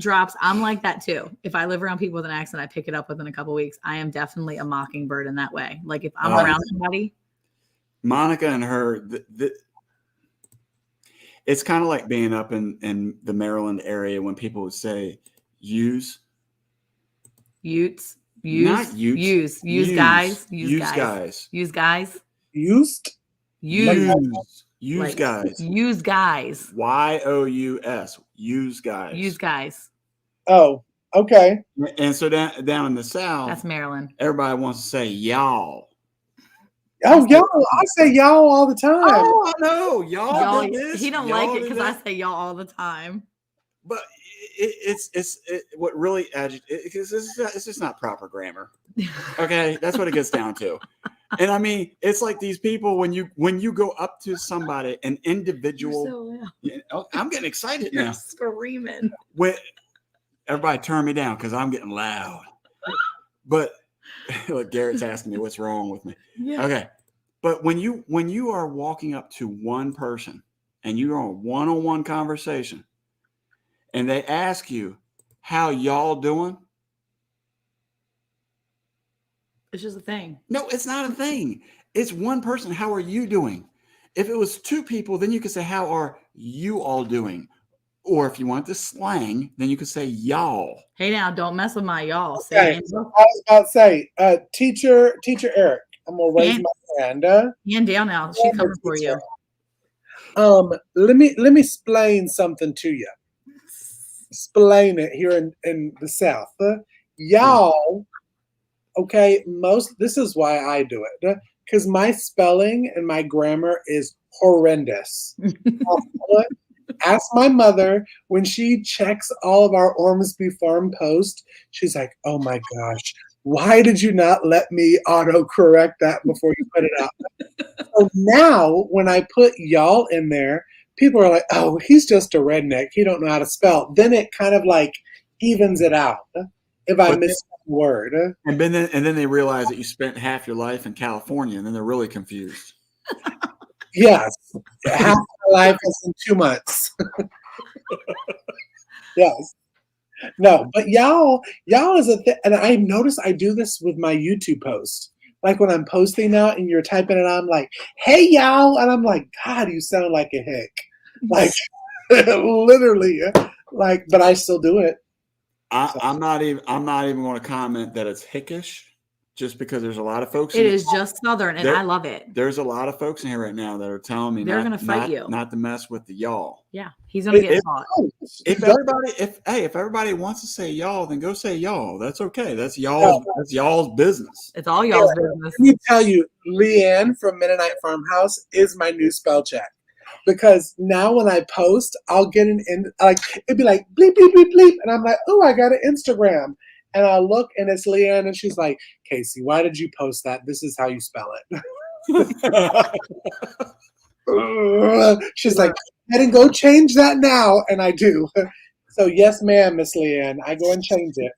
Drops. I'm like that too. If I live around people with an accent, I pick it up within a couple of weeks. I am definitely a mockingbird in that way. Like if I'm around somebody. Monica and her, it's kind of like being up in the Maryland area when people would say use. Utes. Not utes. Use guys. Use guys. Use guys. Used? Use guys. Use guys. YOUS. Use guys. Use guys. Oh, okay. And so down in the South, that's Maryland. Everybody wants to say y'all. Oh, y'all. I say y'all all the time. Oh, I know. Y'all did this. He don't like it because I say y'all all the time. But it's what really agitates. It's just not proper grammar. Okay, that's what it gets down to. And I mean, it's like these people when you go up to somebody, an individual. I'm getting excited now. You're screaming. Everybody turn me down because I'm getting loud. But look, Garrett's asking me what's wrong with me. Yeah. Okay, but when you are walking up to one person and you're on a one-on-one conversation, and they ask you, "How y'all doing?" It's just a thing. No, it's not a thing. It's one person. How are you doing? If it was two people, then you could say, "How are you all doing?" Or if you want the slang, then you could say y'all. Hey, now don't mess with my y'all. Okay. I was about to say, teacher Eric, I'm gonna raise my hand. Hand down now. She's coming for you. Let me explain something to you. Explain it here in the South. Y'all. Okay, this is why I do it, because my spelling and my grammar is horrendous. Ask my mother when she checks all of our Ormsby Farm posts. She's like, "Oh my gosh, why did you not let me auto-correct that before you put it up?" So now when I put y'all in there, people are like, "Oh, he's just a redneck. He don't know how to spell." Then it kind of like evens it out. if I miss one word. And then they realize that you spent half your life in California, and then they're really confused. Yes. Half my life is in 2 months. Yes. No, but y'all is a thing. And I notice I do this with my YouTube posts. Like when I'm posting now and you're typing it, I'm like, hey, y'all. And I'm like, God, you sound like a hick. Like, literally. Like, but I still do it. I'm not even going to comment that it's hickish, just because there's a lot of folks. It is just Southern, and I love it. There's a lot of folks in here right now that are telling me they're going to fight you, not to mess with the y'all. Yeah, he's going to get caught. If everybody wants to say y'all, then go say y'all. That's okay. That's y'all's. That's y'all's business. It's all y'all's business. Let me tell you, Leanne from Mennonite Farmhouse is my new spell check. Because now when I post, I'll get it'd be like bleep, bleep, bleep, bleep. And I'm like, oh, I got an Instagram. And I look and it's Leanne and she's like, Cayce, why did you post that? This is how you spell it. She's like, I didn't go change that now. And I do. So yes, ma'am, Miss Leanne, I go and change it.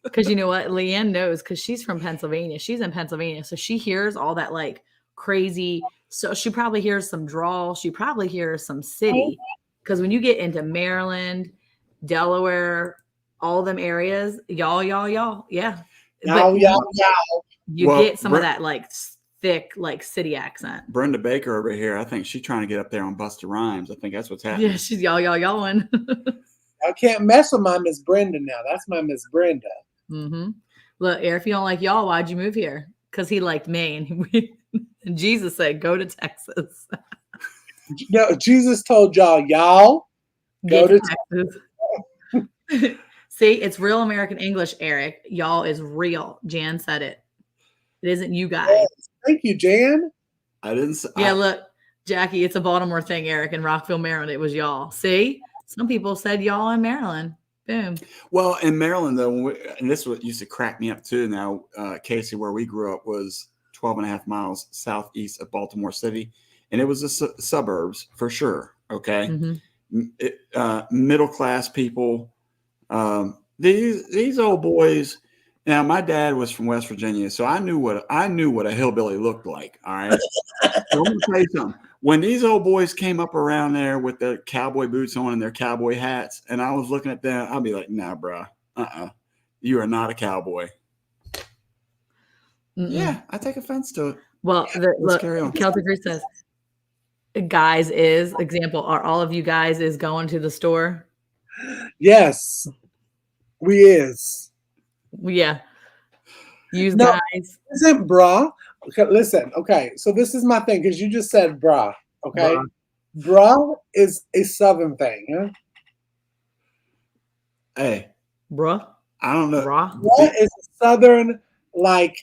Because you know what? Leanne knows because she's from Pennsylvania. She's in Pennsylvania. So she hears all that like crazy. So she probably hears some drawl. She probably hears some city. Because when you get into Maryland, Delaware, all them areas, y'all. Yeah. Y'all. You get some of that like thick, like city accent. Brenda Baker over here, I think she's trying to get up there on Busta Rhymes. I think that's what's happening. Yeah, she's y'all. I can't mess with my Miss Brenda now. That's my Miss Brenda. Mm-hmm. Look, if you don't like y'all, why'd you move here? Because he liked Maine. And Jesus said, go to Texas. No, Jesus told y'all go to Texas. See, it's real American English, Eric. Y'all is real. Jan said it. It isn't you guys. Yes. Thank you, Jan. I didn't say. Yeah, look, Jackie, it's a Baltimore thing, Eric. In Rockville, Maryland, it was y'all. See? Some people said y'all in Maryland. Boom. Well, in Maryland, though, and this what used to crack me up too. Now, Cayce, where we grew up, was 12 and a half miles southeast of Baltimore City, and it was the suburbs for sure. Okay, middle class people. These old boys. Now, my dad was from West Virginia, so I knew what a hillbilly looked like. All right, so I'm gonna tell you something. When these old boys came up around there with their cowboy boots on and their cowboy hats, and I was looking at them, I'd be like, nah, bro, you are not a cowboy. Yeah, I take offense to it. Well, look, Celtic Grease says, guys is, example, are all of you guys is going to the store? Yes, we is. Yeah. Use guys. Isn't bra? Okay, listen, okay, so this is my thing, because you just said bra, okay? Bra is a Southern thing, huh? Hey. Bruh? I don't know. Bra is a Southern, like,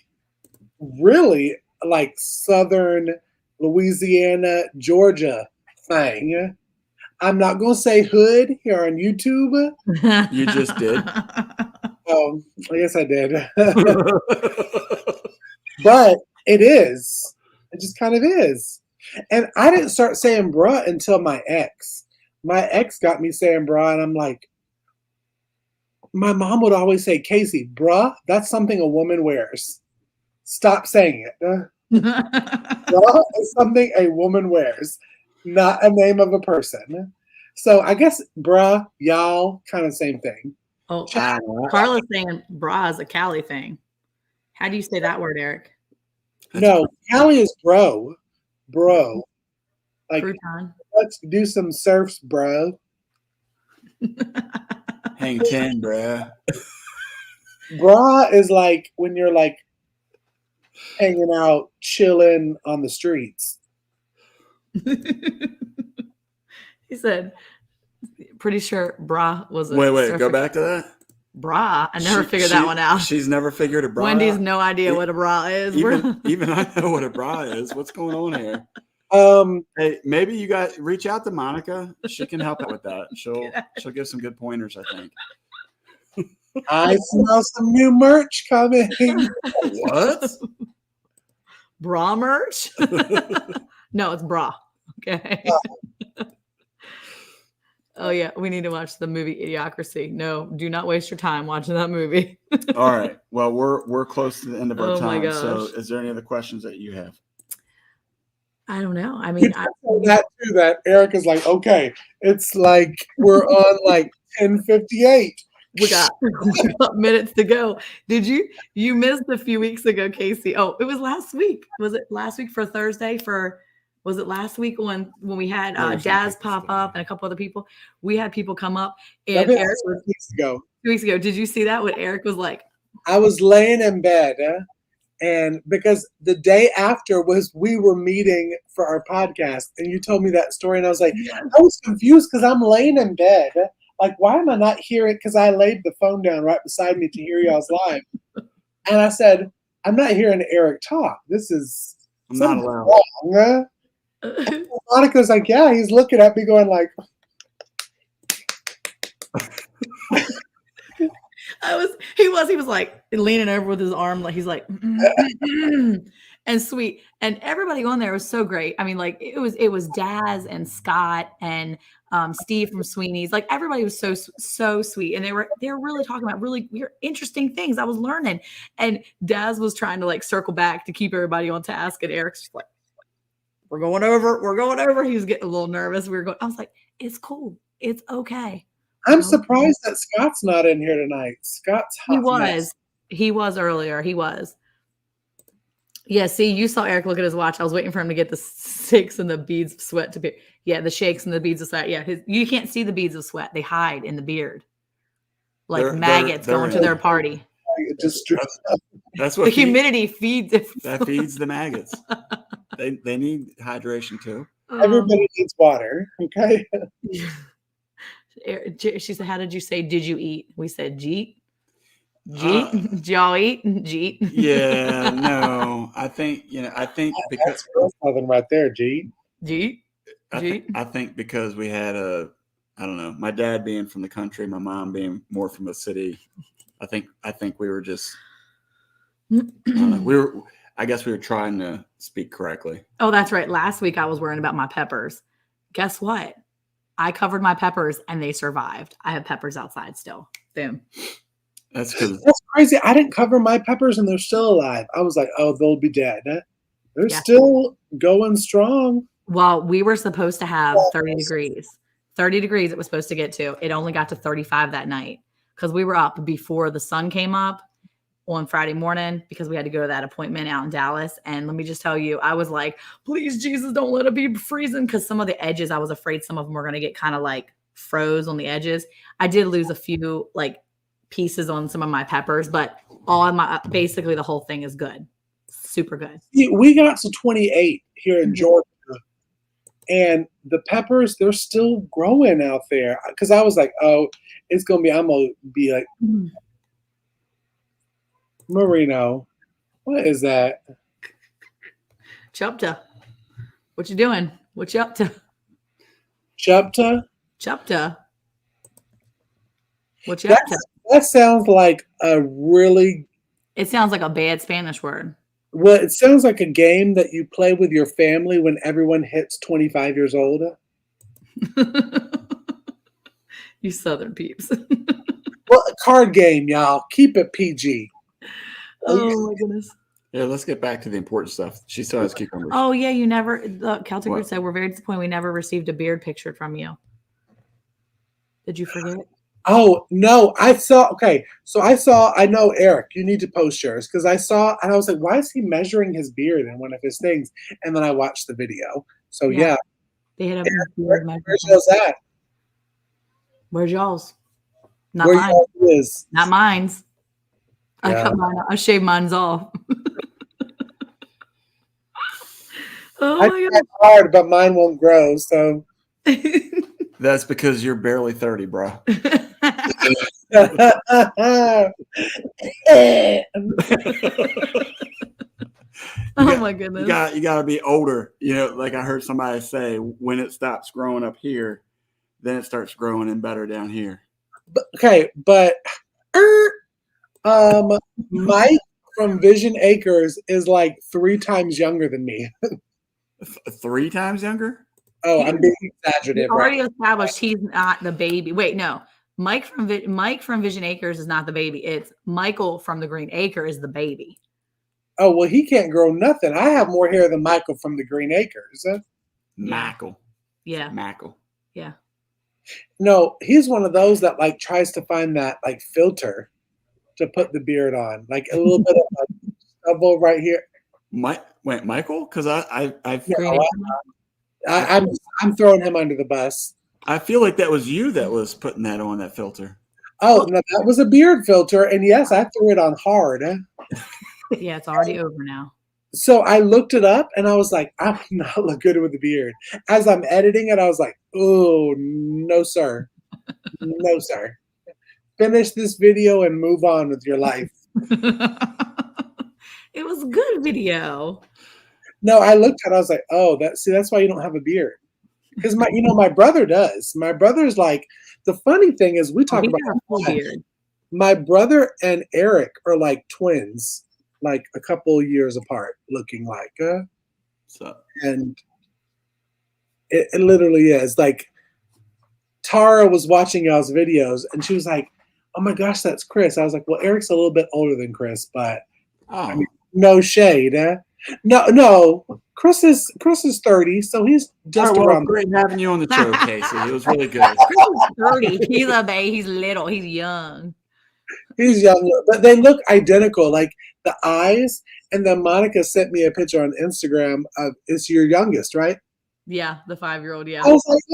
really, like, Southern Louisiana, Georgia thing. I'm not going to say hood here on YouTube. You just did. Oh, I guess I did. But it is. It just kind of is. And I didn't start saying bruh until my ex. My ex got me saying bruh, and I'm like, my mom would always say, Cayce, bruh, that's something a woman wears. Stop saying it. Bruh is something a woman wears, not a name of a person. So I guess bruh, y'all, kind of same thing. Oh, Carla's saying bra is a Cali thing. How do you say that word, Eric? No, Cali is bro. Bro. Like, let's do some surfs, bro. Hang 10, bro. Bra is like when you're like hanging out, chilling on the streets. He said, pretty sure bra was a Wait, go back to that. Bra. I never figured that one out. She's never figured a bra Wendy's out. No idea what a bra is. Even I know what a bra is. What's going on here? Hey, maybe you guys reach out to Monica. She can help out with that. She'll give some good pointers, I think. I smell some new merch coming. What? Bra merch? No, it's bra. Okay. Oh yeah, we need to watch the movie Idiocracy. No, do not waste your time watching that movie. All right. Well, we're close to the end of our Oh my time. So, gosh. is there any other questions that you have? I don't know. I You mean, know that too. That Eric is like, okay, it's like we're on like 10:58. we got minutes to go. Did you missed a few weeks ago, Cayce? Oh, it was last week. Was it last week for Thursday? Was it last week when we had Daz pop up and a couple other people? We had people come up and That Eric was 2 weeks ago. 2 weeks ago. Did you see that? What Eric was like? I was laying in bed, and because the day after was we were meeting for our podcast, and you told me that story, and I was like, I was confused because I'm laying in bed. Like, why am I not hearing? Because I laid the phone down right beside me to hear y'all's live, and I said, I'm not hearing Eric talk. This is I'm not allowed. wrong. Monica's like, yeah, he's looking at me going like, he was like leaning over with his arm, like he's like, and sweet. And everybody on there was so great. I mean, like it was Daz and Scott and Steve from Sweeney's. Like everybody was so sweet. And they were really talking about really weird, interesting things I was learning. And Daz was trying to like circle back to keep everybody on task. And Eric's just like, we're going over. He was getting a little nervous. I was like, it's cool. It's okay. I'm surprised that Scott's not in here tonight. Scott's hot. He was earlier. He was. Yeah, see, you saw Eric look at his watch. I was waiting for him to get the shakes and the beads of sweat to be. Yeah, the shakes and the beads of sweat. Yeah, you can't see the beads of sweat. They hide in the beard. Like maggots going to their party. That's what the humidity feeds it. That feeds the maggots. They need hydration too. Everybody needs water, okay? She said, how did you say, did you eat? We said, Jeet. Did y'all eat? Jeet. Yeah, no. I think because that's something right there, Jeet. I think because we had I don't know, my dad being from the country, my mom being more from the city. I think we were just I guess we were trying to speak correctly. Oh, that's right. Last week I was worrying about my peppers. Guess what? I covered my peppers and they survived. I have peppers outside still. Boom. That's crazy. I didn't cover my peppers and they're still alive. I was like, oh, they'll be dead. They're still going strong. Well, we were supposed to have 30 degrees. 30 degrees it was supposed to get to. It only got to 35 that night because we were up before the sun came up on Friday morning because we had to go to that appointment out in Dallas. And let me just tell you, I was like, please, Jesus, don't let it be freezing. Because some of the edges, I was afraid some of them were going to get kind of like froze on the edges. I did lose a few like pieces on some of my peppers, but basically the whole thing is good. Super good. We got to 28 here in Georgia. And the peppers, they're still growing out there. Because I was like, oh, I'm going to be like, Marino, what is that? Chupta. What you doing? What you up to? Chupta? Chupta. What you up to? That sounds like a really... It sounds like a bad Spanish word. Well, it sounds like a game that you play with your family when everyone hits 25 years old. You Southern peeps. Well, a card game, y'all. Keep it PG. Oh my goodness. Yeah, let's get back to the important stuff. She still has cucumbers. Oh yeah, you never. The Celtic Root said we're very disappointed. We never received a beard pictured from you. Did you forget? Oh no, I saw. Okay, so I know Eric. You need to post yours because I saw, and I was like, why is he measuring his beard in one of his things? And then I watched the video. So yeah, they had a beard. Where's yours at? Where's y'all's? Not mine. Is. Not mine's. I cut mine. I shaved mine's off. Oh my God. It's hard, but mine won't grow. So that's because you're barely 30, bro. Oh my goodness. You got to be older. You know, like I heard somebody say, when it stops growing up here, then it starts growing in better down here. But Mike from Vision Acres is like 3 times younger than me. 3 times younger? Oh, I'm being exaggerative. We already Right? established he's not the baby. Wait, no. Mike from Vision Acres is not the baby. It's Michael from the Green Acre is the baby. Oh, well, he can't grow nothing. I have more hair than Michael from the Green Acres. Michael. Yeah. Michael. Yeah. No, he's one of those that like tries to find that like filter to put the beard on, like a little bit of like stubble right here. Michael? Because I've No, Green Acre. I'm throwing him under the bus. I feel like that was you that was putting that on, that filter. Oh, no, that was a beard filter, and yes, I threw it on hard. Yeah, it's already over now. So I looked it up, and I was like, I would not look good with a beard. As I'm editing it, I was like, oh, no, sir. No, sir. Finish this video and move on with your life. It was a good video. No, I looked at it, I was like, oh, that's why you don't have a beard. Because my brother does. My brother's like, the funny thing is we talk He about got a full beard. my brother and Eric are like twins, like a couple years apart, looking like. So And it literally is. Like, Tara was watching y'all's videos, and she was like, oh my gosh, that's Chris. I was like, well, Eric's a little bit older than Chris, but I mean, no shade. No. Chris is 30, so he's just around. Great having you on the show, Cayce. It was really good. Chris is 30. He's a baby. He's little. He's young. He's young, but they look identical, like the eyes. And then Monica sent me a picture on Instagram of it's your youngest, right? Yeah, the 5-year-old. Yeah.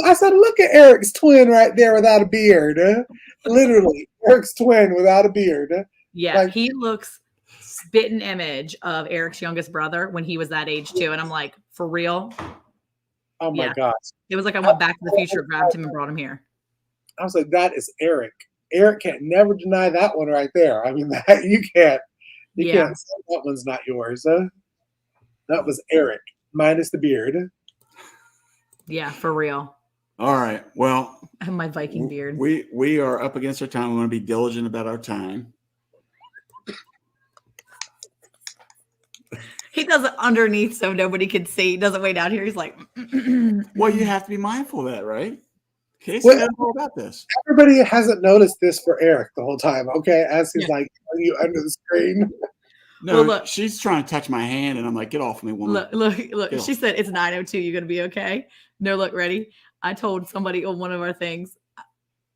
I said, look at Eric's twin right there without a beard. Literally, Eric's twin without a beard. Yeah, he looks spitting image of Eric's youngest brother when he was that age too. And I'm like, for real? Oh my gosh. It was like I went back to the future, grabbed him and brought him here. I was like, that is Eric. Eric can't never deny that one right there. I mean, that you can't say that one's not yours. That was Eric, minus the beard. Yeah, for real. All right. Well, I have my Viking beard. We are up against our time. We want to be diligent about our time. He does it underneath so nobody can see. He does it way down here. He's like, well, you have to be mindful of that, right? Cayce Well, knows all about this. Everybody hasn't noticed this for Eric the whole time, okay? As he's like, are you under the screen? No, well, look, she's trying to touch my hand, and I'm like, get off me, woman. Look. She said, it's 9:02. You going to be okay? No, look, ready? I told somebody on one of our things,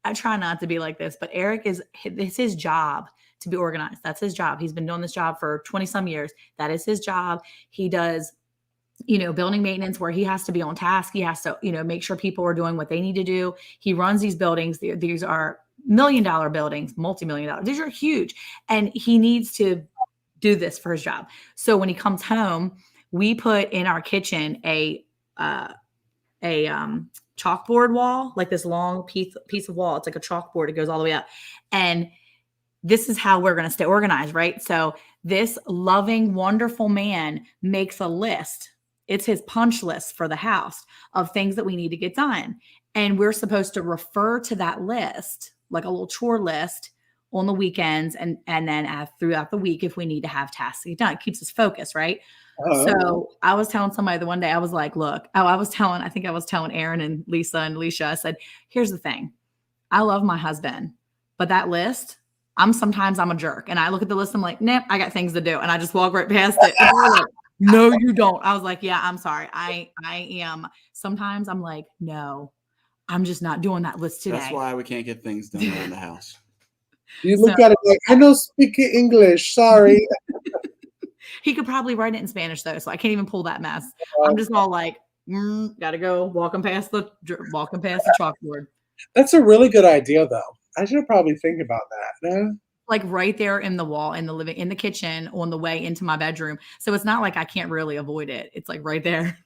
I try not to be like this, but Eric it's his job to be organized. That's his job. He's been doing this job for 20 some years. That is his job. He does, building maintenance where he has to be on task. He has to, make sure people are doing what they need to do. He runs these buildings. These are $1 million buildings, multi-million dollar. These are huge. And he needs to do this for his job. So when he comes home, we put in our kitchen a chalkboard wall, like this long piece of wall. It's like a chalkboard. It goes all the way up. And this is how we're going to stay organized, right? So this loving, wonderful man makes a list. It's his punch list for the house of things that we need to get done. And we're supposed to refer to that list, like a little chore list on the weekends and then throughout the week if we need to have tasks to get done. It keeps us focused, right? So I was telling somebody the one day, I was like, look, I think I was telling Aaron and Lisa and Alicia, I said, here's the thing. I love my husband, but that list, sometimes I'm a jerk. And I look at the list, I'm like, nope, I got things to do. And I just walk right past it. And they're like, no, you don't. I was like, yeah, I'm sorry. I am. Sometimes I'm like, no, I'm just not doing that list today. That's why we can't get things done around the house. You look at it like, I don't speak English. Sorry. He could probably write it in Spanish though, so I can't even pull that mess. I'm just all like, gotta go walking past the chalkboard. That's a really good idea, though. I should probably think about that. Like right there in the wall, in the kitchen, on the way into my bedroom. So it's not like I can't really avoid it. It's like right there.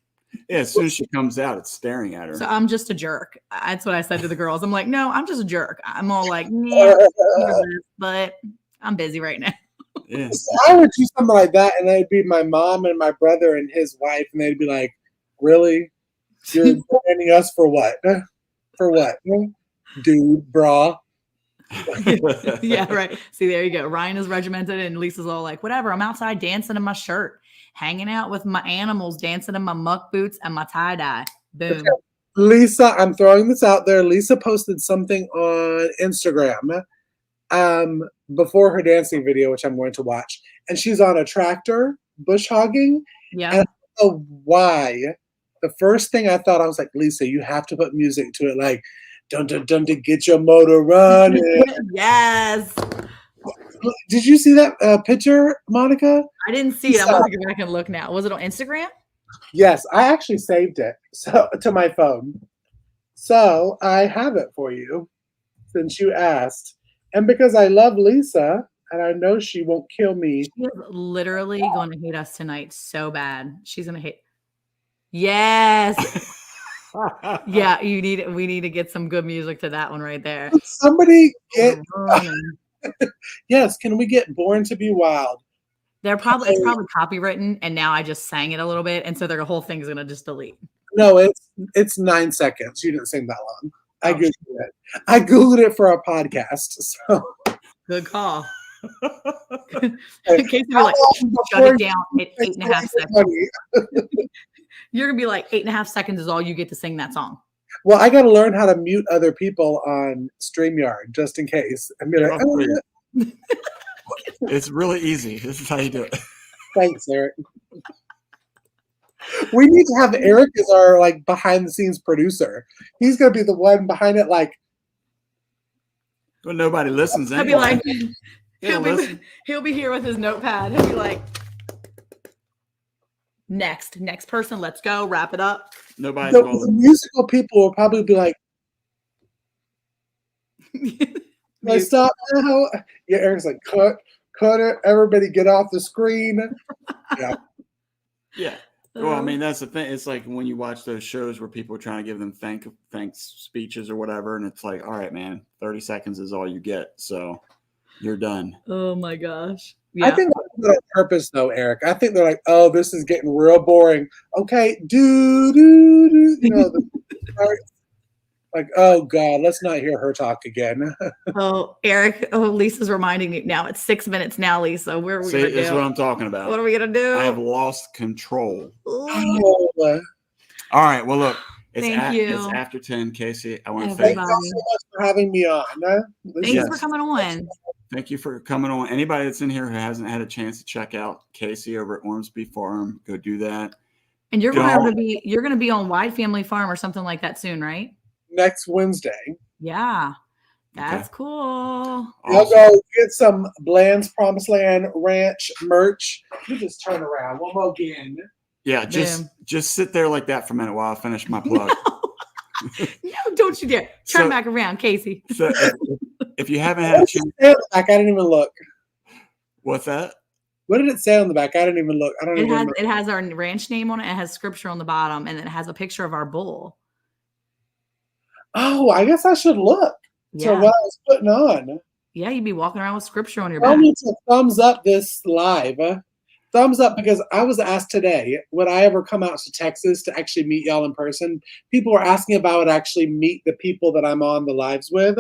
Yeah, as soon as she comes out, it's staring at her. So I'm just a jerk. That's what I said to the girls. I'm like, no, I'm just a jerk. I'm all like, yeah, but I'm busy right now. Yeah. I would do something like that, and it'd be my mom and my brother and his wife, and they'd be like, really? You're banning us for what? For what? Dude, brah. Yeah, right. See, there you go. Ryan is regimented, and Lisa's all like, whatever. I'm outside dancing in my shirt, hanging out with my animals, dancing in my muck boots and my tie-dye. Boom. Lisa, I'm throwing this out there. Lisa posted something on Instagram before her dancing video, which I'm going to watch. And she's on a tractor, bush hogging. Yeah. And I don't know why. The first thing I thought, I was like, Lisa, you have to put music to it. Like, dun dun dun to get your motor running. Yes. Did you see that picture, Monica? I didn't see it. I'm going to go back and look now. Was it on Instagram? Yes, I actually saved it to my phone. So I have it for you since you asked. And because I love Lisa and I know she won't kill me. She is literally going to hate us tonight so bad. She's going to hate. Yes. Yeah, we need to get some good music to that one right there. Somebody get yes, can we get Born to Be Wild? It's probably copywritten, and now I just sang it a little bit, and so their whole thing is gonna just delete. No, it's 9 seconds. You didn't sing that long. I googled it. I googled it for our podcast. So good call. In case you're like, shut it down at 8.5 seconds. You're gonna be like 8.5 seconds is all you get to sing that song. Well, I got to learn how to mute other people on StreamYard just in case. I'm be like, oh, it's really easy. This is how you do it. Thanks, Eric. We need to have Eric as our like behind the scenes producer. He's gonna be the one behind it, like. Well, nobody listens. He'll be like, he'll be here with his notepad. He'll be like, next person, let's go, wrap it up. Nobody's the musical people will probably be like, "Let's stop now." Yeah, Eric's like, cut it, everybody get off the screen. Yeah. Yeah. Well, I mean, that's the thing. It's like when you watch those shows where people are trying to give them thanks speeches or whatever, and it's like, all right, man, 30 seconds is all you get, so you're done. Oh my gosh. Yeah. I think that's on purpose, though, Eric. I think they're like, "Oh, this is getting real boring." Okay, do. You know, like, oh God, let's not hear her talk again. Oh, Eric. Oh, Lisa's reminding me now. It's 6 minutes now, Lisa. Where are we gonna do? That's what I'm talking about. What are we gonna do? I have lost control. Oh. All right. Well, look, Thank you. It's after 10, Cayce. I want to Thank you so much for having me on. Thanks for coming on. Thank you for coming on. Anybody that's in here who hasn't had a chance to check out Cayce over at Ormsby Farm, go do that. And you're going to be on Wide Family Farm or something like that soon, right? Next Wednesday. Yeah, that's cool. I'll go get some Bland's Promised Land Ranch merch. You just turn around one more again. Yeah, just sit there like that for a minute while I finish my plug. No, don't you dare. Turn back around, Cayce. So if you haven't had a chance. I didn't even look. What's that? What did it say on the back? I didn't even look. I don't even remember. It has our ranch name on it. It has scripture on the bottom, and then it has a picture of our bull. Oh, I guess I should look. Yeah. So what I was putting on. Yeah, you'd be walking around with scripture on your back. I need to thumbs up this live. Thumbs up, because I was asked today, would I ever come out to Texas to actually meet y'all in person? People were asking if I would actually meet the people that I'm on the lives with.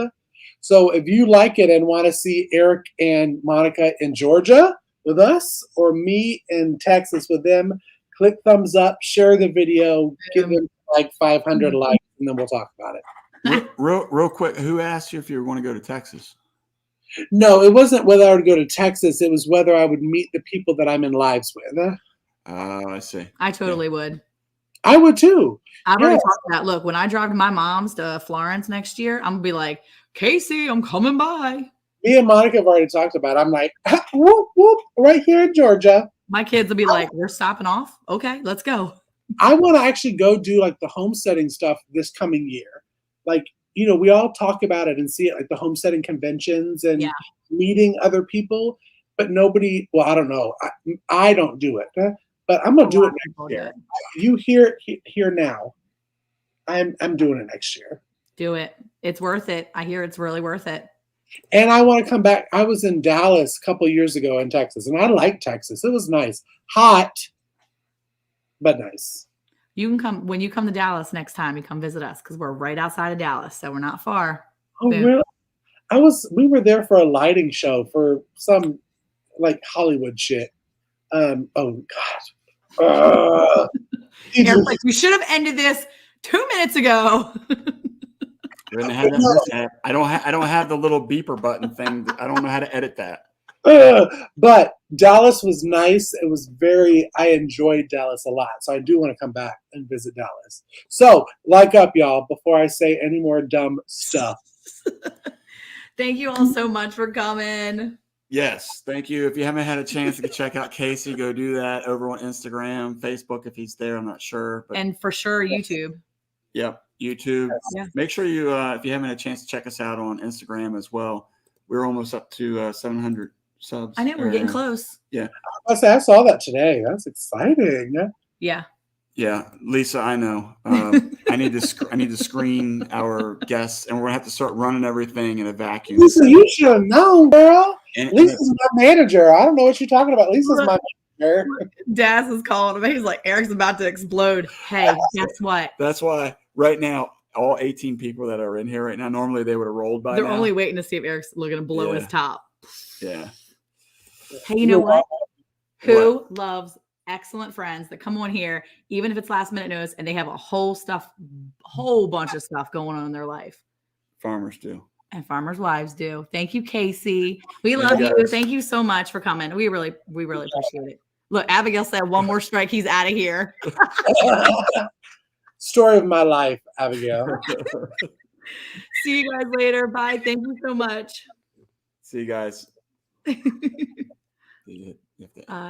So if you like it and want to see Eric and Monica in Georgia with us, or me in Texas with them, click thumbs up, share the video, give them like 500 likes, and then we'll talk about it. Real quick, who asked you if you were going to go to Texas? No, it wasn't whether I would go to Texas. It was whether I would meet the people that I'm in lives with. Oh, I see. I totally would. I would too. I've already talked about. Look, when I drive my mom's to Florence next year, I'm gonna be like, Cayce, I'm coming by. Me and Monica have already talked about it. I'm like, whoop, whoop, right here in Georgia. My kids will be like, we're stopping off. Okay, let's go. I want to actually go do like the homesteading stuff this coming year. Like, you know, we all talk about it and see it, like the homesteading conventions and meeting other people, but nobody, well, I don't know. I don't do it, but I'm going to do it next year. You hear it here now. I'm doing it next year. Do it. It's worth it. I hear it's really worth it. And I want to come back. I was in Dallas a couple of years ago in Texas, and I like Texas. It was nice. Hot, but nice. You can come when you come to Dallas next time. You come visit us because we're right outside of Dallas, so we're not far. Oh, really? We were there for a lighting show for some like Hollywood shit. Oh God. Eric's like, we should have ended this 2 minutes ago. We're gonna have that mishap. I don't have the little beeper button thing. I don't know how to edit that. But Dallas was nice. It was I enjoyed Dallas a lot. So I do want to come back and visit Dallas. So like up, y'all, before I say any more dumb stuff. Thank you all so much for coming. Yes, thank you. If you haven't had a chance to check out Cayce, go do that over on Instagram, Facebook if he's there. I'm not sure, but and for sure YouTube. Yep, YouTube. Yeah. Make sure you, if you haven't had a chance to check us out on Instagram as well. We're almost up to 700 subs. I know we're getting close. Yeah. I saw that today. That's exciting. Yeah. Yeah, Lisa, I know. I need to screen our guests, and we're gonna have to start running everything in a vacuum. Lisa, you should have known, girl. And Lisa's my manager. I don't know what you're talking about. Lisa's my manager. Daz is calling him. He's like, Eric's about to explode. Hey, guess what? That's why right now, all 18 people that are in here right now, normally they would have rolled by They're now. only waiting to see if Eric's looking to blow his top. Yeah. Hey, you know what? Who loves excellent friends that come on here, even if it's last minute notice, and they have a whole bunch of stuff going on in their life? Farmers do. And farmers' wives do. Thank you, Cayce. We love you. Thank you so much for coming. We really appreciate it. Look, Abigail said one more strike, he's out of here. Story of my life, Abigail. See you guys later. Bye. Thank you so much. See you guys.